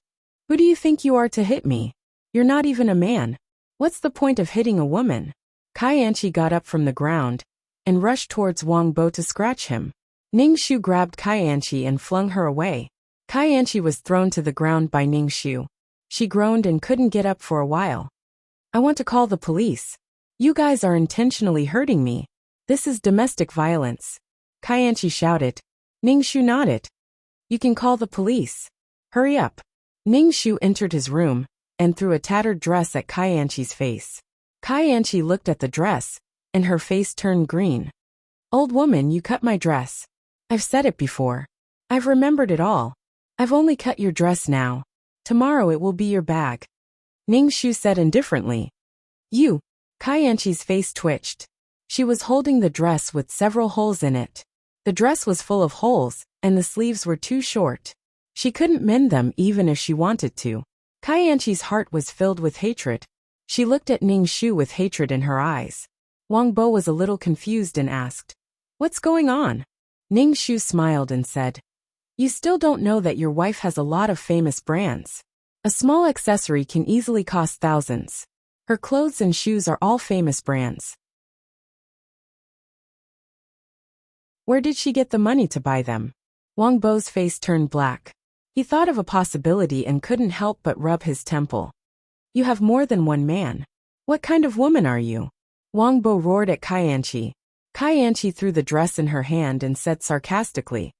Who do you think you are to hit me? You're not even a man. What's the point of hitting a woman? Kai Anchi got up from the ground and rushed towards Wang Bo to scratch him. Ning Shu grabbed Kai Anchi and flung her away. Kai Anchi was thrown to the ground by Ning Shu. She groaned and couldn't get up for a while. I want to call the police. You guys are intentionally hurting me. This is domestic violence. Kai Anchi shouted. Ning Shu nodded. You can call the police. Hurry up. Ning Shu entered his room and threw a tattered dress at Kai Anchi's face. Kai Anchi looked at the dress, and her face turned green. Old woman, you cut my dress. I've said it before. I've remembered it all. I've only cut your dress now. Tomorrow it will be your bag. Ning Shu said indifferently. You. Kai Anchi's face twitched. She was holding the dress with several holes in it. The dress was full of holes, and the sleeves were too short. She couldn't mend them even if she wanted to. Kai Anchi's heart was filled with hatred. She looked at Ning Shu with hatred in her eyes. Wang Bo was a little confused and asked, What's going on? Ning Shu smiled and said, You still don't know that your wife has a lot of famous brands. A small accessory can easily cost thousands. Her clothes and shoes are all famous brands. Where did she get the money to buy them? Wang Bo's face turned black. He thought of a possibility and couldn't help but rub his temple. You have more than one man. What kind of woman are you? Wang Bo roared at Kai Anchi. Kai Anchi threw the dress in her hand and said sarcastically,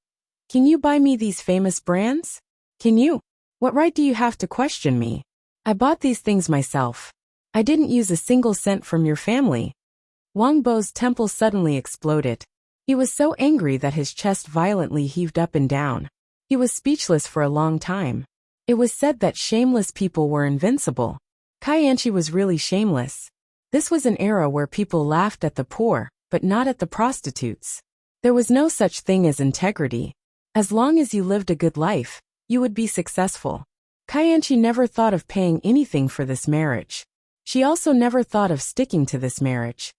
Can you buy me these famous brands? Can you? What right do you have to question me? I bought these things myself. I didn't use a single cent from your family. Wang Bo's temple suddenly exploded. He was so angry that his chest violently heaved up and down. He was speechless for a long time. It was said that shameless people were invincible. Kai Anchi was really shameless. This was an era where people laughed at the poor, but not at the prostitutes. There was no such thing as integrity. As long as you lived a good life, you would be successful. Kaianchi never thought of paying anything for this marriage. She also never thought of sticking to this marriage.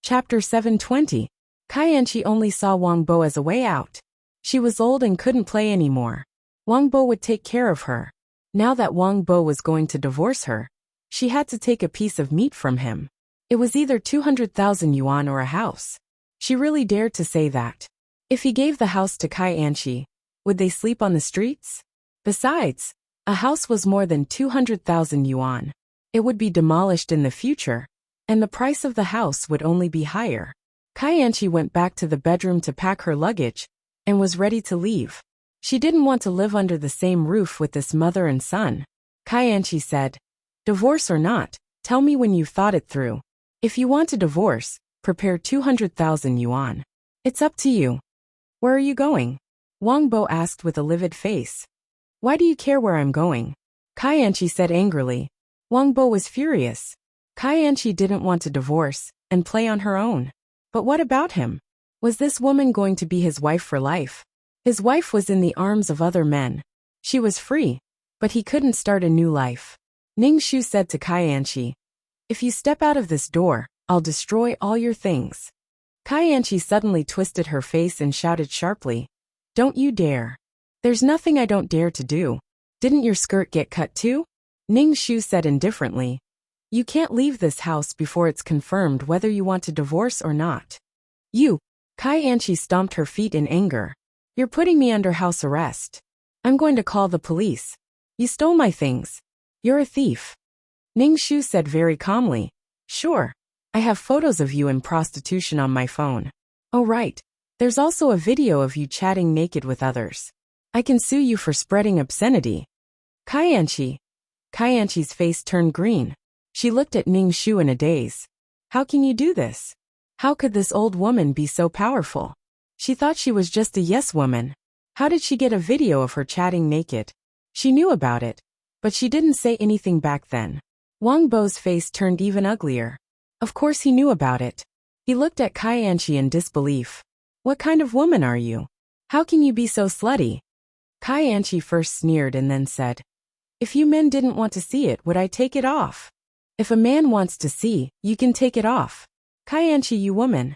Chapter 720. Kaianchi only saw Wang Bo as a way out. She was old and couldn't play anymore. Wang Bo would take care of her. Now that Wang Bo was going to divorce her, she had to take a piece of meat from him. It was either 200,000 yuan or a house. She really dared to say that. If he gave the house to Kaianchi, would they sleep on the streets? Besides, a house was more than 200,000 yuan. It would be demolished in the future, and the price of the house would only be higher. Kaianchi went back to the bedroom to pack her luggage and was ready to leave. She didn't want to live under the same roof with this mother and son. Kaianchi said, "Divorce or not, tell me when you've thought it through. If you want to divorce, prepare 200,000 yuan. It's up to you." "Where are you going?" Wang Bo asked with a livid face. "Why do you care where I'm going?" Kaianchi said angrily. Wang Bo was furious. Kaianchi didn't want to divorce and play on her own. But what about him? Was this woman going to be his wife for life? His wife was in the arms of other men. She was free, but he couldn't start a new life. Ning Shu said to Kaianchi, "If you step out of this door, I'll destroy all your things." Kaianchi suddenly twisted her face and shouted sharply, "Don't you dare. There's nothing I don't dare to do. Didn't your skirt get cut too?" Ning Shu said indifferently, "You can't leave this house before it's confirmed whether you want to divorce or not." "You!" Kaianchi stomped her feet in anger. "You're putting me under house arrest. I'm going to call the police. You stole my things. You're a thief." Ning Shu said very calmly, "Sure. I have photos of you in prostitution on my phone. Oh right. There's also a video of you chatting naked with others. I can sue you for spreading obscenity." Kaianchi's face turned green. She looked at Ning Shu in a daze. "How can you do this? How could this old woman be so powerful? She thought she was just a yes woman. How did she get a video of her chatting naked?" She knew about it, but she didn't say anything back then. Wang Bo's face turned even uglier. Of course he knew about it. He looked at Kaianchi in disbelief. "What kind of woman are you? How can you be so slutty?" Kaianchi first sneered and then said, "If you men didn't want to see it, would I take it off? If a man wants to see, you can take it off. Kaianchi, you woman."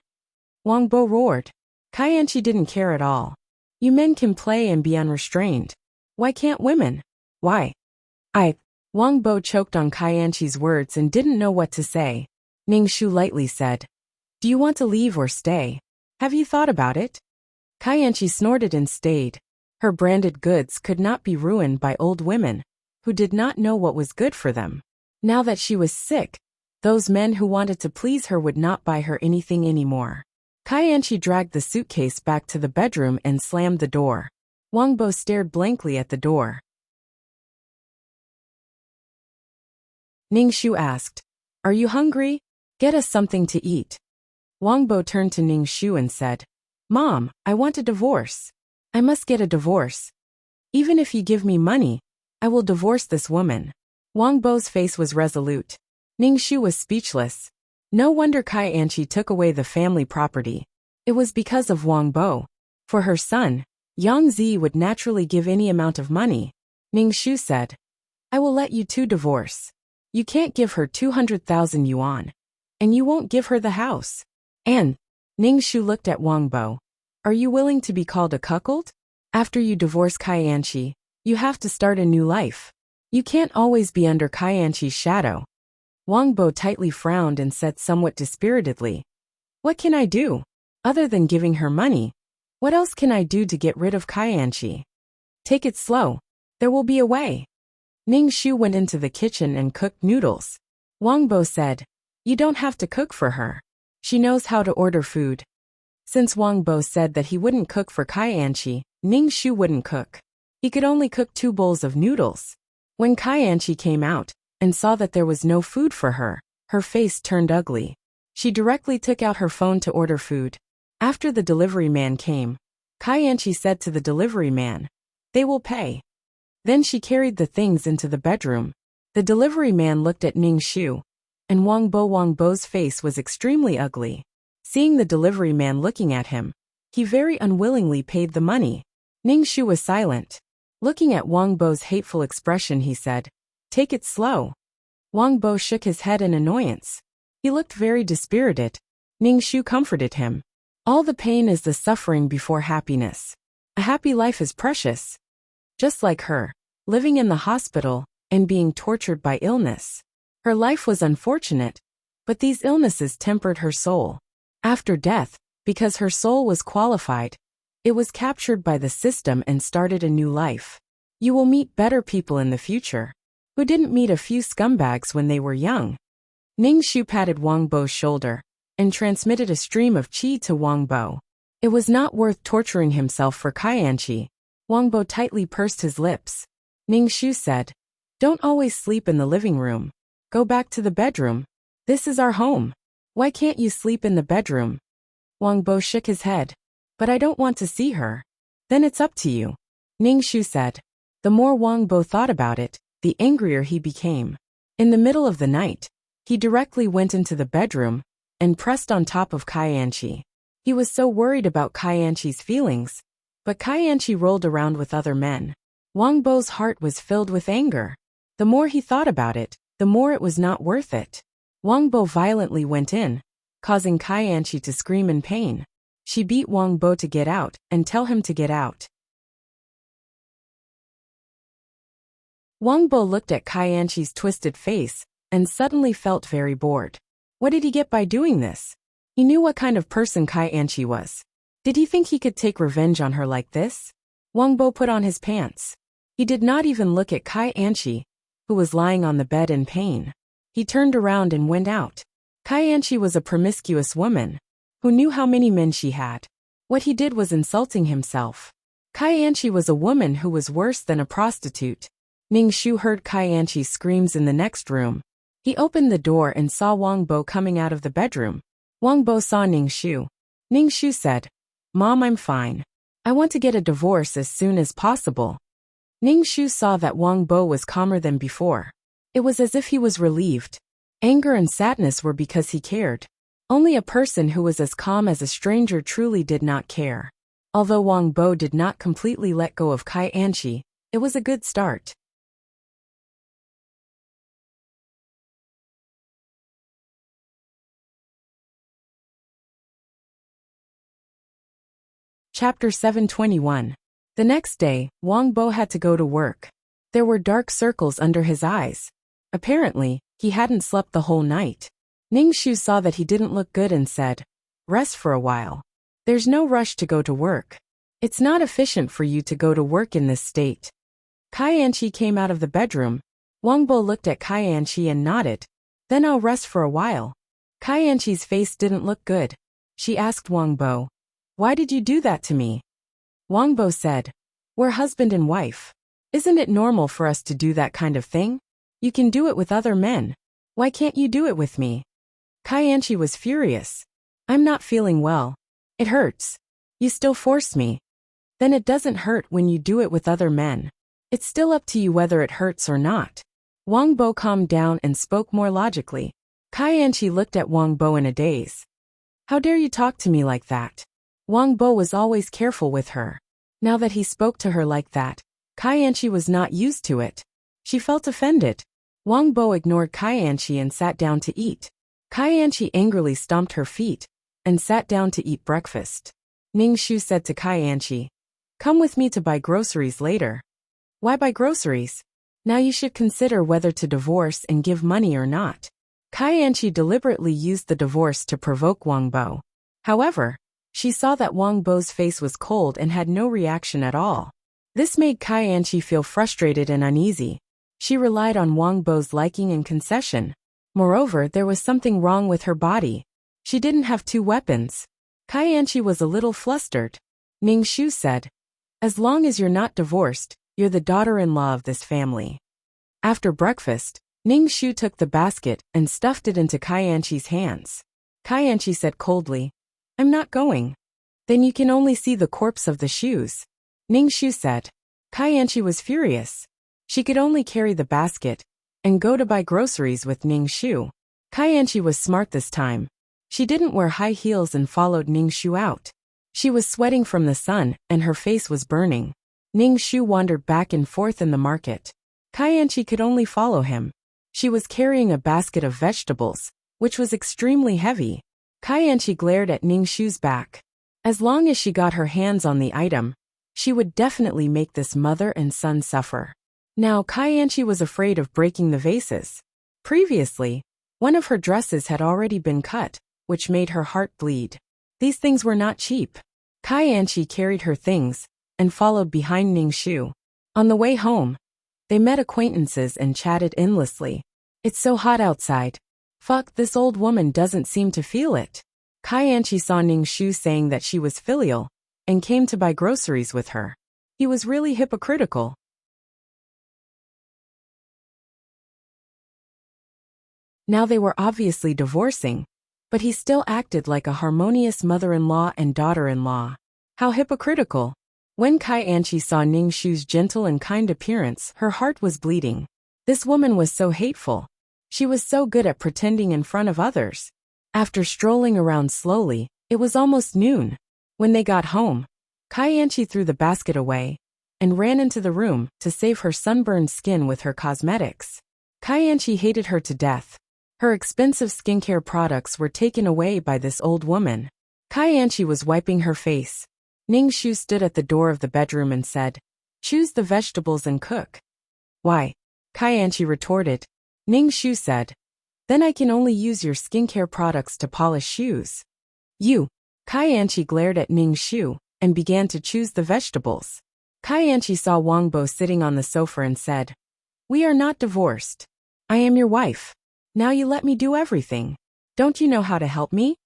Wang Bo roared. Kaianchi didn't care at all. "You men can play and be unrestrained. Why can't women? Why?" Wang Bo choked on Kaianchi's words and didn't know what to say. Ning Shu lightly said, "Do you want to leave or stay? Have you thought about it?" Kaianchi snorted and stayed. Her branded goods could not be ruined by old women who did not know what was good for them. Now that she was sick, those men who wanted to please her would not buy her anything anymore. Kaianchi dragged the suitcase back to the bedroom and slammed the door. Wang Bo stared blankly at the door. Ning Shu asked, "Are you hungry? Get us something to eat." Wang Bo turned to Ning Shu and said, "Mom, I want a divorce. I must get a divorce. Even if you give me money, I will divorce this woman." Wang Bo's face was resolute. Ning Shu was speechless. No wonder Kaianchi took away the family property. It was because of Wang Bo. For her son, Yang Zi would naturally give any amount of money. Ning Shu said, "I will let you two divorce. You can't give her 200,000 yuan. And you won't give her the house." And Ning Shu looked at Wang Bo. "Are you willing to be called a cuckold? After you divorce Kaianchi, you have to start a new life. You can't always be under Kaianchi's shadow." Wang Bo tightly frowned and said somewhat dispiritedly, "What can I do? Other than giving her money, what else can I do to get rid of Kaianchi? Take it slow. There will be a way." Ning Shu went into the kitchen and cooked noodles. Wang Bo said, "You don't have to cook for her. She knows how to order food." Since Wang Bo said that he wouldn't cook for Kaianchi, Ning Shu wouldn't cook. He could only cook 2 bowls of noodles. When Kaianchi came out and saw that there was no food for her, her face turned ugly. She directly took out her phone to order food. After the delivery man came, Kaianchi said to the delivery man, "They will pay." Then she carried the things into the bedroom. The delivery man looked at Ning Shu, and Wang Bo's face was extremely ugly. Seeing the delivery man looking at him, he very unwillingly paid the money. Ning Shu was silent. Looking at Wang Bo's hateful expression, he said, "Take it slow." Wang Bo shook his head in annoyance. He looked very dispirited. Ning Shu comforted him. All the pain is the suffering before happiness. A happy life is precious. Just like her, living in the hospital and being tortured by illness. Her life was unfortunate, but these illnesses tempered her soul. After death, because her soul was qualified, it was captured by the system and started a new life. You will meet better people in the future, who didn't meet a few scumbags when they were young. Ning Shu patted Wang Bo's shoulder and transmitted a stream of qi to Wang Bo. It was not worth torturing himself for Qianqi. Wang Bo tightly pursed his lips. Ning Shu said, "Don't always sleep in the living room. Go back to the bedroom. This is our home. Why can't you sleep in the bedroom?" Wang Bo shook his head. "But I don't want to see her." "Then it's up to you," Ning Shu said. The more Wang Bo thought about it, the angrier he became. In the middle of the night, he directly went into the bedroom and pressed on top of Qianqi. He was so worried about Qianqi's feelings, but Qianqi rolled around with other men. Wang Bo's heart was filled with anger. The more he thought about it, the more it was not worth it. Wang Bo violently went in, causing Qianqi to scream in pain. She beat Wang Bo to get out and tell him to get out. Wang Bo looked at Qianqi's twisted face and suddenly felt very bored. What did he get by doing this? He knew what kind of person Qianqi was. Did he think he could take revenge on her like this? Wang Bo put on his pants. He did not even look at Qianqi, who was lying on the bed in pain. He turned around and went out. Qianqi was a promiscuous woman, who knew how many men she had. What he did was insulting himself. Qianqi was a woman who was worse than a prostitute. Ning Shu heard Qianqi's screams in the next room. He opened the door and saw Wang Bo coming out of the bedroom. Wang Bo saw Ning Shu. Ning Shu said, "Mom, I'm fine. I want to get a divorce as soon as possible." Ning Shu saw that Wang Bo was calmer than before. It was as if he was relieved. Anger and sadness were because he cared. Only a person who was as calm as a stranger truly did not care. Although Wang Bo did not completely let go of Qianqi, it was a good start. Chapter 721. The next day, Wang Bo had to go to work. There were dark circles under his eyes. Apparently, he hadn't slept the whole night. Ning Shu saw that he didn't look good and said, "Rest for a while. There's no rush to go to work. It's not efficient for you to go to work in this state." Qianqi came out of the bedroom. Wang Bo looked at Qianqi and nodded. "Then I'll rest for a while." Qianqi's face didn't look good. She asked Wang Bo, "Why did you do that to me?" Wang Bo said, "We're husband and wife. Isn't it normal for us to do that kind of thing? You can do it with other men. Why can't you do it with me?" Qianqi was furious. "I'm not feeling well. It hurts. You still force me. Then it doesn't hurt when you do it with other men. It's still up to you whether it hurts or not." Wang Bo calmed down and spoke more logically. Qianqi looked at Wang Bo in a daze. "How dare you talk to me like that?" Wang Bo was always careful with her. Now that he spoke to her like that, Qianqi was not used to it. She felt offended. Wang Bo ignored Qianqi and sat down to eat. Qianqi angrily stomped her feet and sat down to eat breakfast. Ning Shu said to Qianqi, "Come with me to buy groceries later." "Why buy groceries? Now you should consider whether to divorce and give money or not." Qianqi deliberately used the divorce to provoke Wang Bo. However, she saw that Wang Bo's face was cold and had no reaction at all. This made Qianqi feel frustrated and uneasy. She relied on Wang Bo's liking and concession. Moreover, there was something wrong with her body. She didn't have two weapons. Qianqi was a little flustered. Ning Shu said, "As long as you're not divorced, you're the daughter-in-law of this family." After breakfast, Ning Shu took the basket and stuffed it into Qianqi's hands. Qianqi said coldly, "I'm not going." "Then you can only see the corpse of the shoes," Ning Shu said. Qianqi was furious. She could only carry the basket, and go to buy groceries with Ning Shu. Kaianchi was smart this time. She didn't wear high heels and followed Ning Shu out. She was sweating from the sun, and her face was burning. Ning Shu wandered back and forth in the market. Kaianchi could only follow him. She was carrying a basket of vegetables, which was extremely heavy. Kaianchi glared at Ning Shu's back. As long as she got her hands on the item, she would definitely make this mother and son suffer. Now Kaianchi was afraid of breaking the vases. Previously, one of her dresses had already been cut, which made her heart bleed. These things were not cheap. Kaianchi carried her things and followed behind Ning Shu. On the way home, they met acquaintances and chatted endlessly. It's so hot outside. Fuck, this old woman doesn't seem to feel it. Kaianchi saw Ning Shu saying that she was filial and came to buy groceries with her. He was really hypocritical. Now they were obviously divorcing, but he still acted like a harmonious mother-in-law and daughter-in-law. How hypocritical. When Kaianchi saw Ning Shu's gentle and kind appearance, her heart was bleeding. This woman was so hateful. She was so good at pretending in front of others. After strolling around slowly, it was almost noon. When they got home, Kaianchi threw the basket away and ran into the room to save her sunburned skin with her cosmetics. Kaianchi hated her to death. Her expensive skincare products were taken away by this old woman. Kaianchi was wiping her face. Ning Shu stood at the door of the bedroom and said, "Choose the vegetables and cook." "Why?" Kaianchi retorted. Ning Shu said, "Then I can only use your skincare products to polish shoes." "You." Kaianchi glared at Ning Shu and began to choose the vegetables. Kaianchi saw Wang Bo sitting on the sofa and said, "We are not divorced. I am your wife. Now you let me do everything. Don't you know how to help me?"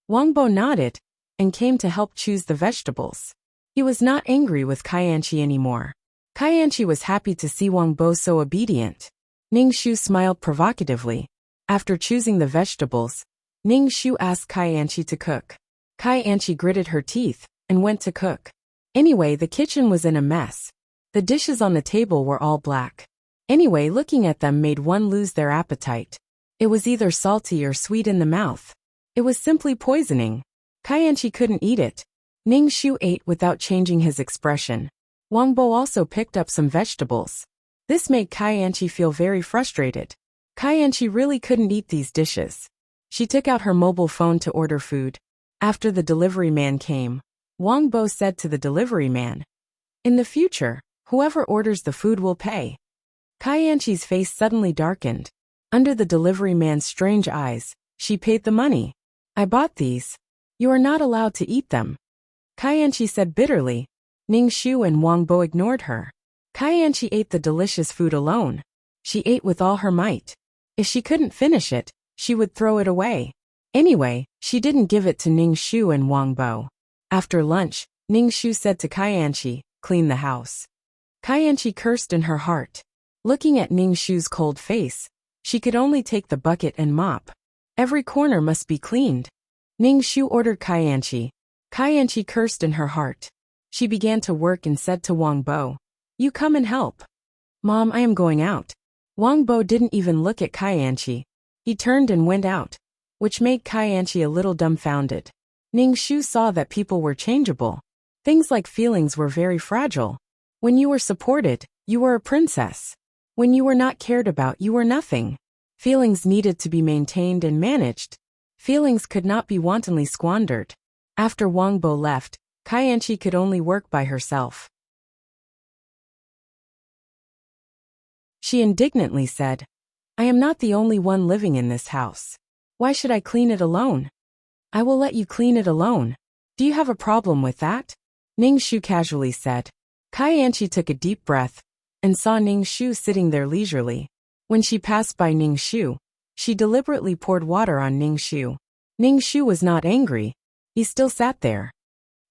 Wang Bo nodded and came to help choose the vegetables. He was not angry with Kaianchi anymore. Kaianchi was happy to see Wang Bo so obedient. Ning Shu smiled provocatively. After choosing the vegetables, Ning Shu asked Kaianchi to cook. Kaianchi gritted her teeth and went to cook. Anyway, the kitchen was in a mess. The dishes on the table were all black. Anyway, looking at them made one lose their appetite. It was either salty or sweet in the mouth. It was simply poisoning. Kaianchi couldn't eat it. Ning Shu ate without changing his expression. Wang Bo also picked up some vegetables. This made Kaianchi feel very frustrated. Kaianchi really couldn't eat these dishes. She took out her mobile phone to order food. After the delivery man came, Wang Bo said to the delivery man, "In the future, whoever orders the food will pay." Kaianchi's face suddenly darkened. Under the delivery man's strange eyes, she paid the money. "I bought these. You are not allowed to eat them," Kaianchi said bitterly. Ning Shu and Wang Bo ignored her. Kaianchi ate the delicious food alone. She ate with all her might. If she couldn't finish it, she would throw it away. Anyway, she didn't give it to Ning Shu and Wang Bo. After lunch, Ning Shu said to Kaianchi, "Clean the house." Kaianchi cursed in her heart. Looking at Ning Shu's cold face, she could only take the bucket and mop. Every corner must be cleaned. Ning Shu ordered Kaianchi. Kaianchi cursed in her heart. She began to work and said to Wang Bo, "You come and help." "Mom, I am going out." Wang Bo didn't even look at Kaianchi. He turned and went out, which made Kaianchi a little dumbfounded. Ning Shu saw that people were changeable. Things like feelings were very fragile. When you were supported, you were a princess. When you were not cared about, you were nothing. Feelings needed to be maintained and managed. Feelings could not be wantonly squandered. After Wang Bo left, Kaianchi could only work by herself. She indignantly said, "I am not the only one living in this house. Why should I clean it alone?" "I will let you clean it alone. Do you have a problem with that?" Ning Shu casually said. Kaianchi took a deep breath and saw Ning Shu sitting there leisurely. When she passed by Ning Shu, she deliberately poured water on Ning Shu. Ning Shu was not angry. He still sat there.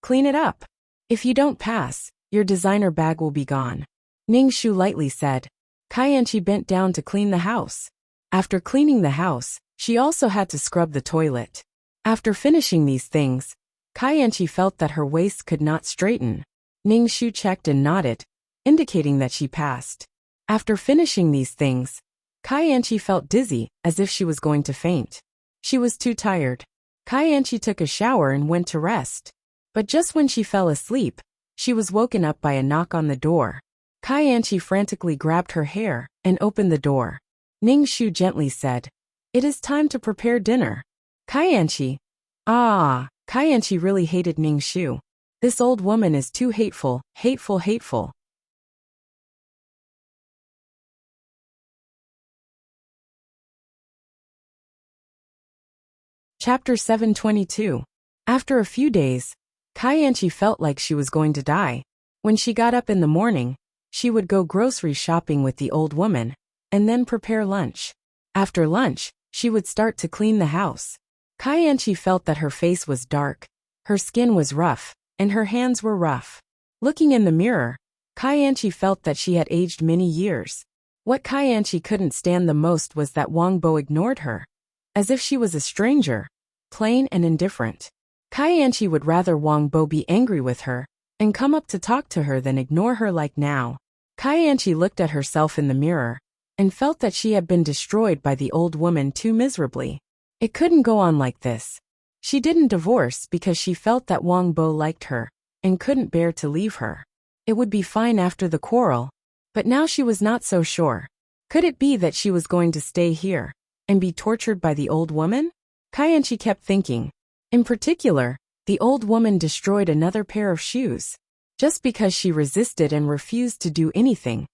"Clean it up. If you don't pass, your designer bag will be gone," Ning Shu lightly said. Kaianchi bent down to clean the house. After cleaning the house, she also had to scrub the toilet. After finishing these things, Kaianchi felt that her waist could not straighten. Ning Shu checked and nodded, indicating that she passed. After finishing these things, Kai felt dizzy, as if she was going to faint. She was too tired. Kai took a shower and went to rest. But just when she fell asleep, she was woken up by a knock on the door. Kai frantically grabbed her hair and opened the door. Ning Shu gently said, "It is time to prepare dinner." Kai really hated Ning Shu. This old woman is too hateful, hateful, hateful. Chapter 722. After a few days, Kai felt like she was going to die. When she got up in the morning, she would go grocery shopping with the old woman, and then prepare lunch. After lunch, she would start to clean the house. Kai felt that her face was dark, her skin was rough, and her hands were rough. Looking in the mirror, Kai felt that she had aged many years. What Kai couldn't stand the most was that Wang Bo ignored her, as if she was a stranger, plain and indifferent. Kai would rather Wang Bo be angry with her and come up to talk to her than ignore her like now. Kai looked at herself in the mirror and felt that she had been destroyed by the old woman too miserably. It couldn't go on like this. She didn't divorce because she felt that Wang Bo liked her and couldn't bear to leave her. It would be fine after the quarrel, but now she was not so sure. Could it be that she was going to stay here and be tortured by the old woman? Kai kept thinking. In particular, the old woman destroyed another pair of shoes. Just because she resisted and refused to do anything,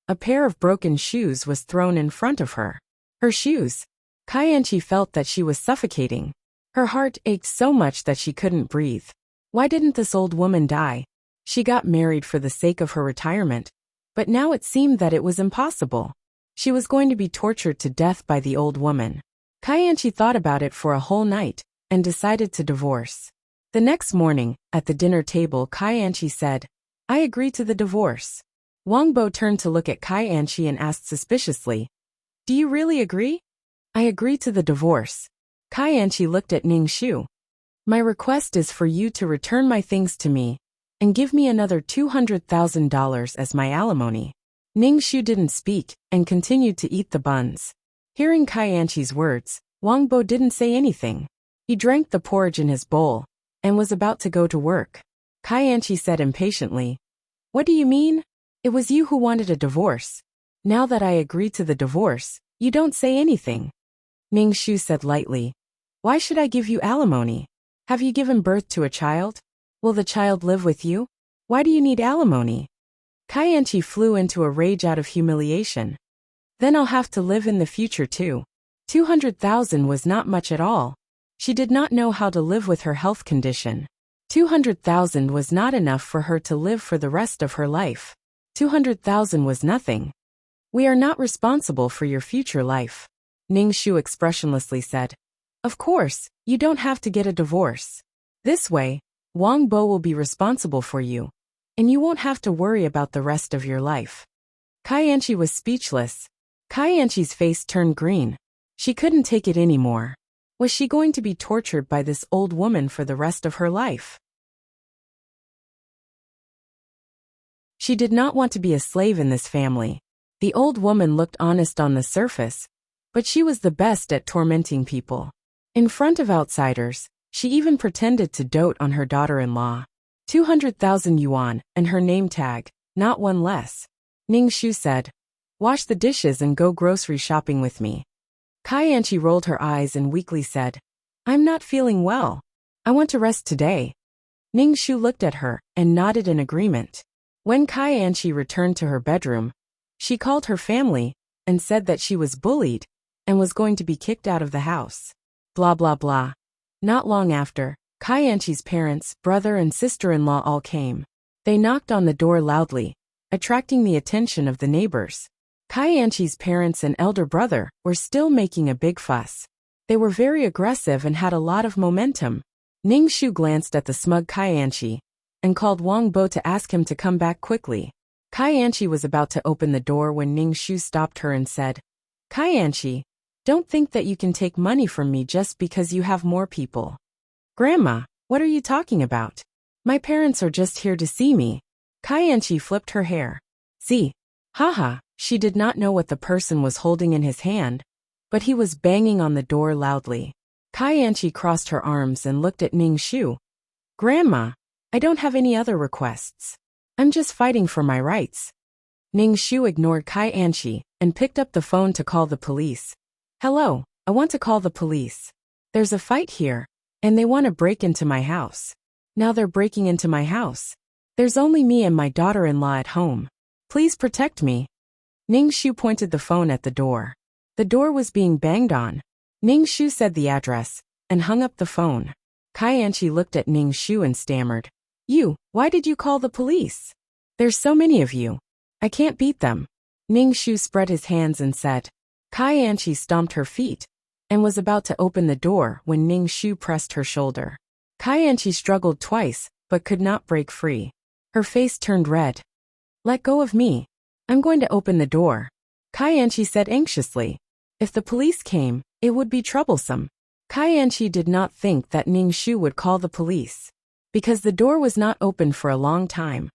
a pair of broken shoes was thrown in front of her. Her shoes. Kai felt that she was suffocating. Her heart ached so much that she couldn't breathe. Why didn't this old woman die? She got married for the sake of her retirement, but now it seemed that it was impossible. She was going to be tortured to death by the old woman. Kai thought about it for a whole night and decided to divorce. The next morning, at the dinner table, Kai said, "I agree to the divorce." Wang Bo turned to look at Kai and asked suspiciously, "Do you really agree?" "I agree to the divorce." Kai looked at Ning Shu. "My request is for you to return my things to me and give me another $200,000 as my alimony." Ning Shu didn't speak and continued to eat the buns. Hearing Kai words, Wang Bo didn't say anything. He drank the porridge in his bowl and was about to go to work. Kai said impatiently, "What do you mean? It was you who wanted a divorce. Now that I agree to the divorce, you don't say anything." Ning Shu said lightly, "Why should I give you alimony? Have you given birth to a child? Will the child live with you? Why do you need alimony?" Kai flew into a rage out of humiliation. "Then I'll have to live in the future too." 200,000 was not much at all. She did not know how to live with her health condition. 200,000 was not enough for her to live for the rest of her life. 200,000 was nothing. "We are not responsible for your future life," Ning Shu expressionlessly said. "Of course, you don't have to get a divorce. This way, Wang Bo will be responsible for you, and you won't have to worry about the rest of your life." Kai was speechless. Kai face turned green. She couldn't take it anymore. Was she going to be tortured by this old woman for the rest of her life? She did not want to be a slave in this family. The old woman looked honest on the surface, but she was the best at tormenting people. In front of outsiders, she even pretended to dote on her daughter-in-law. 200,000 yuan and her name tag, not one less. Ning Shu said, "Wash the dishes and go grocery shopping with me." Kai rolled her eyes and weakly said, "I'm not feeling well. I want to rest today." Ning Shu looked at her and nodded in agreement. When Kai returned to her bedroom, she called her family and said that she was bullied and was going to be kicked out of the house. Blah blah blah. Not long after, Kai parents, brother and sister-in-law all came. They knocked on the door loudly, attracting the attention of the neighbors. Kai parents and elder brother were still making a big fuss. They were very aggressive and had a lot of momentum. Ning Shu glanced at the smug Kai and called Wang Bo to ask him to come back quickly. Kai was about to open the door when Ning Shu stopped her and said, "Kai, don't think that you can take money from me just because you have more people." "Grandma, what are you talking about? My parents are just here to see me." Kai flipped her hair. "See, haha, She did not know what the person was holding in his hand, but he was banging on the door loudly. Kai Anchi crossed her arms and looked at Ning Shu. Grandma, I don't have any other requests. I'm just fighting for my rights. Ning Shu ignored Kai Anchi and picked up the phone to call the police. Hello, I want to call the police. There's a fight here, and they want to break into my house. Now they're breaking into my house. There's only me and my daughter-in-law at home. Please protect me. Ning Shu pointed the phone at the door. The door was being banged on. Ning Shu said the address and hung up the phone. Kai Anchi looked at Ning Shu and stammered. Why did you call the police? There's so many of you. I can't beat them. Ning Shu spread his hands and said. Kai Anchi stomped her feet and was about to open the door when Ning Shu pressed her shoulder. Kai Anchi struggled twice but could not break free. Her face turned red. Let go of me. I'm going to open the door. Kai Anchi said anxiously. If the police came, it would be troublesome. Kai Anchi did not think that Ning Shu would call the police, because the door was not open for a long time.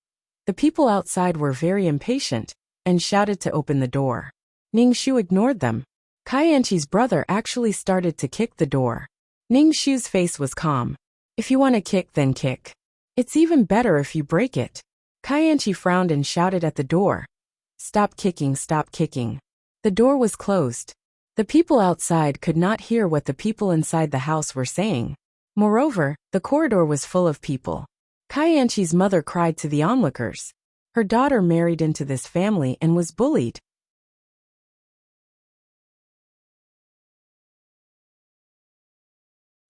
The people outside were very impatient and shouted to open the door. Ning Shu ignored them. Kai Anchi's brother actually started to kick the door. Ning Shu's face was calm. If you want to kick, then kick. It's even better if you break it. Kai Anchi frowned and shouted at the door. Stop kicking, stop kicking. The door was closed. The people outside could not hear what the people inside the house were saying. Moreover, the corridor was full of people. Kai Anchi's mother cried to the onlookers. Her daughter married into this family and was bullied.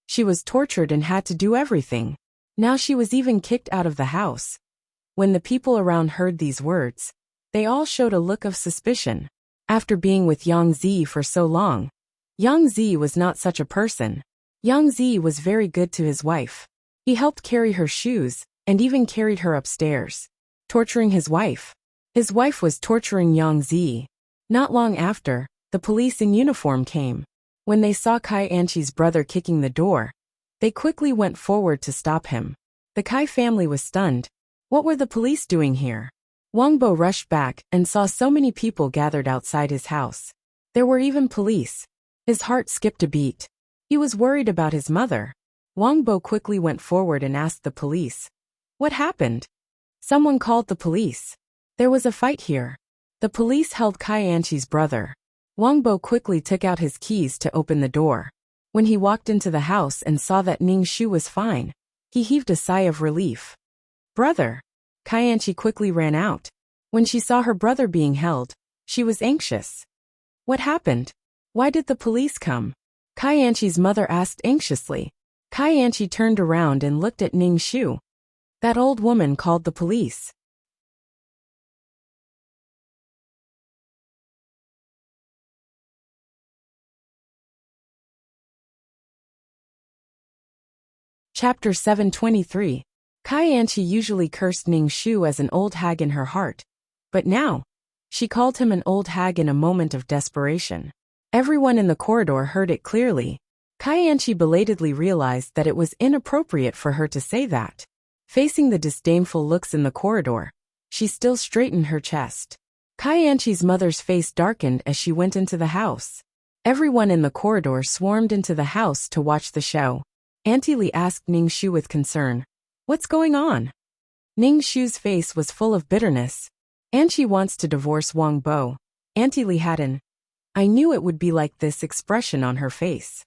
She was tortured and had to do everything. Now she was even kicked out of the house. When the people around heard these words, they all showed a look of suspicion. After being with Yang Zi for so long, Yang Zi was not such a person. Yang Zi was very good to his wife. He helped carry her shoes and even carried her upstairs. Torturing his wife. His wife was torturing Yang Zi. Not long after, the police in uniform came. When they saw Kai Anchi's brother kicking the door, they quickly went forward to stop him. The Kai family was stunned. What were the police doing here? Wang Bo rushed back and saw so many people gathered outside his house. There were even police. His heart skipped a beat. He was worried about his mother. Wang Bo quickly went forward and asked the police. What happened? Someone called the police. There was a fight here. The police held Kai Anchi's brother. Wang Bo quickly took out his keys to open the door. When he walked into the house and saw that Ning Shu was fine, he heaved a sigh of relief. Brother. Kai Anchi quickly ran out. When she saw her brother being held, she was anxious. What happened? Why did the police come? Kai Anchi's mother asked anxiously. Kai Anchi turned around and looked at Ning Shu. That old woman called the police. Chapter 723. Kai Anchi usually cursed Ning Shu as an old hag in her heart, but now, she called him an old hag in a moment of desperation. Everyone in the corridor heard it clearly. Kai Anchi belatedly realized that it was inappropriate for her to say that. Facing the disdainful looks in the corridor, she still straightened her chest. Kai Anchi's mother's face darkened as she went into the house. Everyone in the corridor swarmed into the house to watch the show. Auntie Li asked Ning Shu with concern. What's going on? Ning Shu's face was full of bitterness. Auntie wants to divorce Wang Bo. Auntie Li had an I knew it would be like this expression on her face.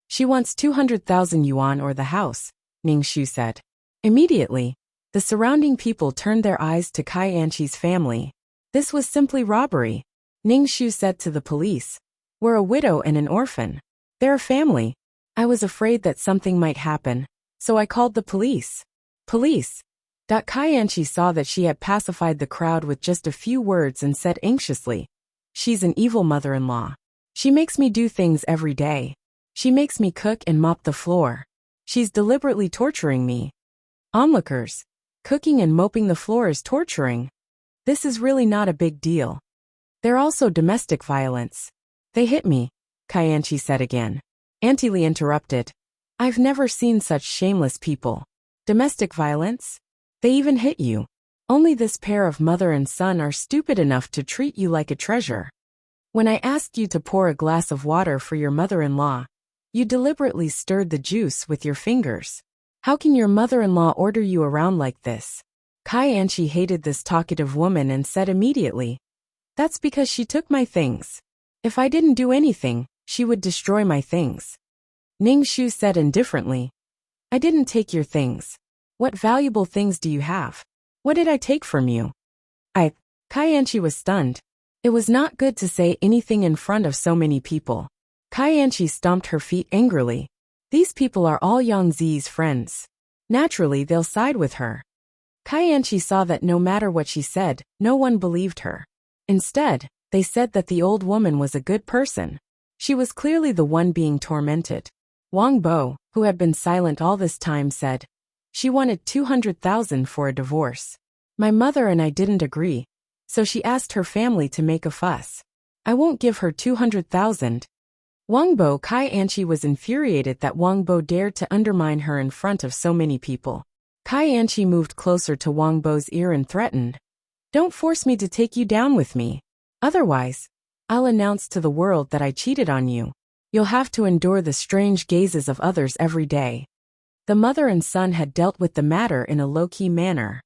She wants 200,000 yuan or the house, Ning Shu said. Immediately, the surrounding people turned their eyes to Kai Anchi's family. This was simply robbery. Ning Shu said to the police. We're a widow and an orphan. They're a family. I was afraid that something might happen, so I called the police. Police. Kai Anchi saw that she had pacified the crowd with just a few words and said anxiously. She's an evil mother-in-law. She makes me do things every day. She makes me cook and mop the floor. She's deliberately torturing me. Onlookers. Cooking and mopping the floor is torturing. This is really not a big deal. They're also domestic violence. They hit me, Kai Anchi said again. Auntie Li interrupted. I've never seen such shameless people. Domestic violence? They even hit you. Only this pair of mother and son are stupid enough to treat you like a treasure. When I asked you to pour a glass of water for your mother-in-law, you deliberately stirred the juice with your fingers. How can your mother-in-law order you around like this? Kai Anchi hated this talkative woman and said immediately, "That's because she took my things. If I didn't do anything, she would destroy my things." Ning Shu said indifferently, "I didn't take your things. What valuable things do you have? What did I take from you?" Kai Anchi was stunned. It was not good to say anything in front of so many people. Kai Anchi stomped her feet angrily. These people are all Yang Zi's friends. Naturally, they'll side with her. Kai Anchi saw that no matter what she said, no one believed her. Instead, they said that the old woman was a good person. She was clearly the one being tormented. Wang Bo, who had been silent all this time, said, "She wanted 200,000 for a divorce. My mother and I didn't agree, so she asked her family to make a fuss. I won't give her 200,000. Wang Bo. Kai Anchi was infuriated that Wang Bo dared to undermine her in front of so many people. Kai Anchi moved closer to Wang Bo's ear and threatened, "Don't force me to take you down with me. Otherwise, I'll announce to the world that I cheated on you. You'll have to endure the strange gazes of others every day." The mother and son had dealt with the matter in a low-key manner.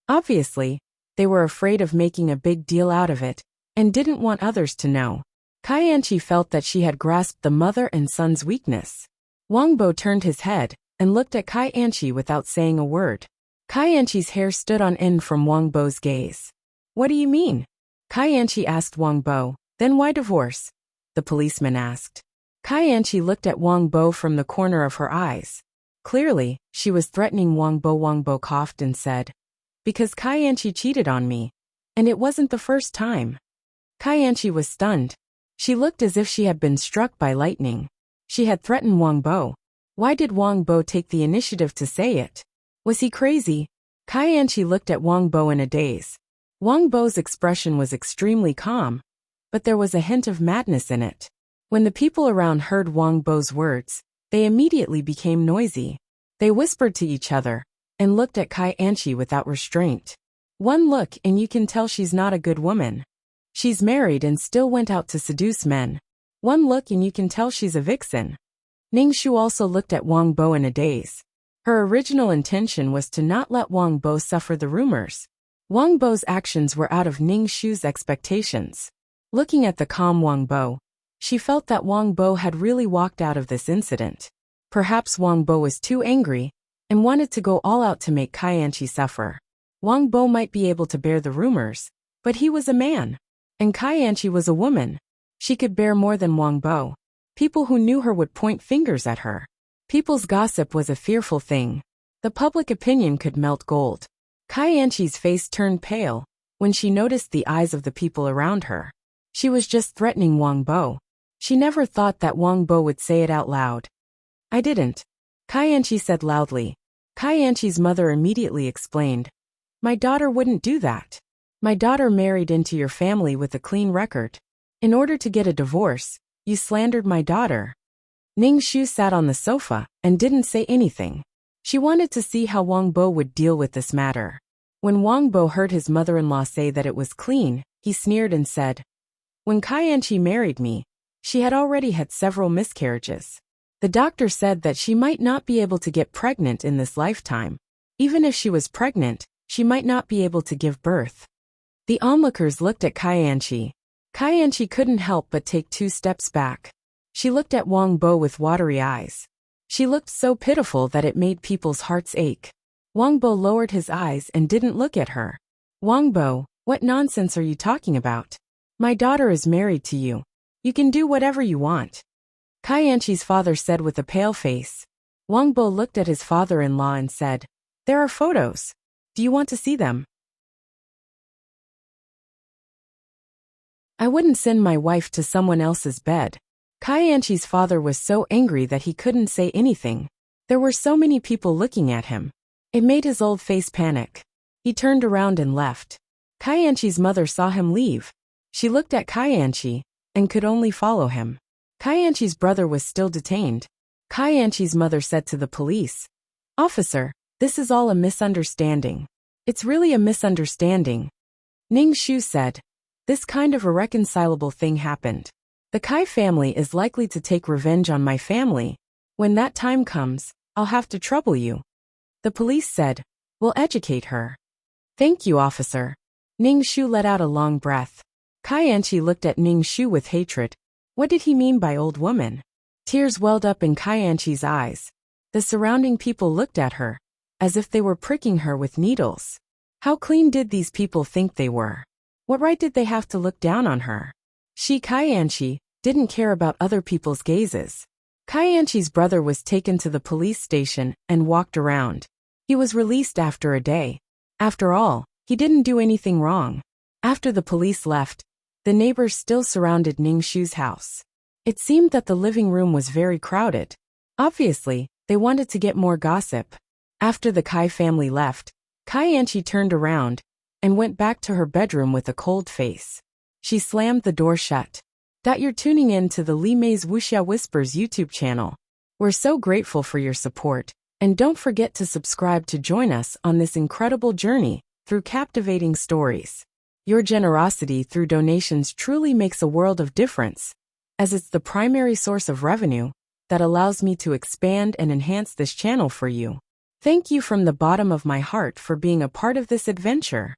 Obviously, they were afraid of making a big deal out of it, and didn't want others to know. Kai Anchi felt that she had grasped the mother and son's weakness. Wang Bo turned his head and looked at Kai Anchi without saying a word. Kai Anchi's hair stood on end from Wang Bo's gaze. "What do you mean?" Kai Anchi asked Wang Bo. "Then why divorce?" the policeman asked. Kai Anchi looked at Wang Bo from the corner of her eyes. Clearly, she was threatening Wang Bo. Wang Bo coughed and said, "Because Kai Anchi cheated on me. And it wasn't the first time." Kai Anchi was stunned. She looked as if she had been struck by lightning. She had threatened Wang Bo. Why did Wang Bo take the initiative to say it? Was he crazy? Kai Anchi looked at Wang Bo in a daze. Wang Bo's expression was extremely calm, but there was a hint of madness in it. When the people around heard Wang Bo's words, they immediately became noisy. They whispered to each other and looked at Kai Anchi without restraint. One look and you can tell she's not a good woman. She's married and still went out to seduce men. One look and you can tell she's a vixen. Ning Shu also looked at Wang Bo in a daze. Her original intention was to not let Wang Bo suffer the rumors. Wang Bo's actions were out of Ning Shu's expectations. Looking at the calm Wang Bo, she felt that Wang Bo had really walked out of this incident. Perhaps Wang Bo was too angry and wanted to go all out to make Kai Anchi suffer. Wang Bo might be able to bear the rumors, but he was a man. And Kai Anchi was a woman. She could bear more than Wang Bo. People who knew her would point fingers at her. People's gossip was a fearful thing. The public opinion could melt gold. Kai Anchi's face turned pale when she noticed the eyes of the people around her. She was just threatening Wang Bo. She never thought that Wang Bo would say it out loud. "I didn't," Kai Anchi said loudly. Kai Anchi's mother immediately explained, "My daughter wouldn't do that. My daughter married into your family with a clean record. In order to get a divorce, you slandered my daughter." Ning Shu sat on the sofa and didn't say anything. She wanted to see how Wang Bo would deal with this matter. When Wang Bo heard his mother-in-law say that it was clean, he sneered and said, "When Kai Anchi married me, she had already had several miscarriages. The doctor said that she might not be able to get pregnant in this lifetime. Even if she was pregnant, she might not be able to give birth." The onlookers looked at Kai Anchi. Kai Anchi couldn't help but take 2 steps back. She looked at Wang Bo with watery eyes. She looked so pitiful that it made people's hearts ache. Wang Bo lowered his eyes and didn't look at her. "Wang Bo, what nonsense are you talking about? My daughter is married to you. You can do whatever you want," Kai Anchi's father said with a pale face. Wang Bo looked at his father-in-law and said, "There are photos. Do you want to see them?" "I wouldn't send my wife to someone else's bed." Kai Anchi's father was so angry that he couldn't say anything. There were so many people looking at him. It made his old face panic. He turned around and left. Kai Anchi's mother saw him leave. She looked at Kai Anchi and could only follow him. Kai Anchi's brother was still detained. Kai Anchi's mother said to the police, "Officer, This is all a misunderstanding. It's really a misunderstanding, Ning Shu said. This kind of irreconcilable thing happened. The Kai family is likely to take revenge on my family. When that time comes, I'll have to trouble you. The police said, we'll educate her. Thank you, officer. Ning Shu let out a long breath. Kai Anchi looked at Ning Shu with hatred. What did he mean by old woman? Tears welled up in Kai Anchi's eyes. The surrounding people looked at her, as if they were pricking her with needles. How clean did these people think they were? What right did they have to look down on her? She, Kai Anchi, didn't care about other people's gazes. Kai Anchi's brother was taken to the police station and walked around. He was released after a day. After all, he didn't do anything wrong. After the police left, the neighbors still surrounded Ning Shu's house. It seemed that the living room was very crowded. Obviously, they wanted to get more gossip. After the Kai family left, Kai Anchi turned around and went back to her bedroom with a cold face. She slammed the door shut. You're tuning in to the Li Mei's Wuxia Whispers YouTube channel. We're so grateful for your support, and don't forget to subscribe to join us on this incredible journey through captivating stories. Your generosity through donations truly makes a world of difference, as it's the primary source of revenue that allows me to expand and enhance this channel for you. Thank you from the bottom of my heart for being a part of this adventure.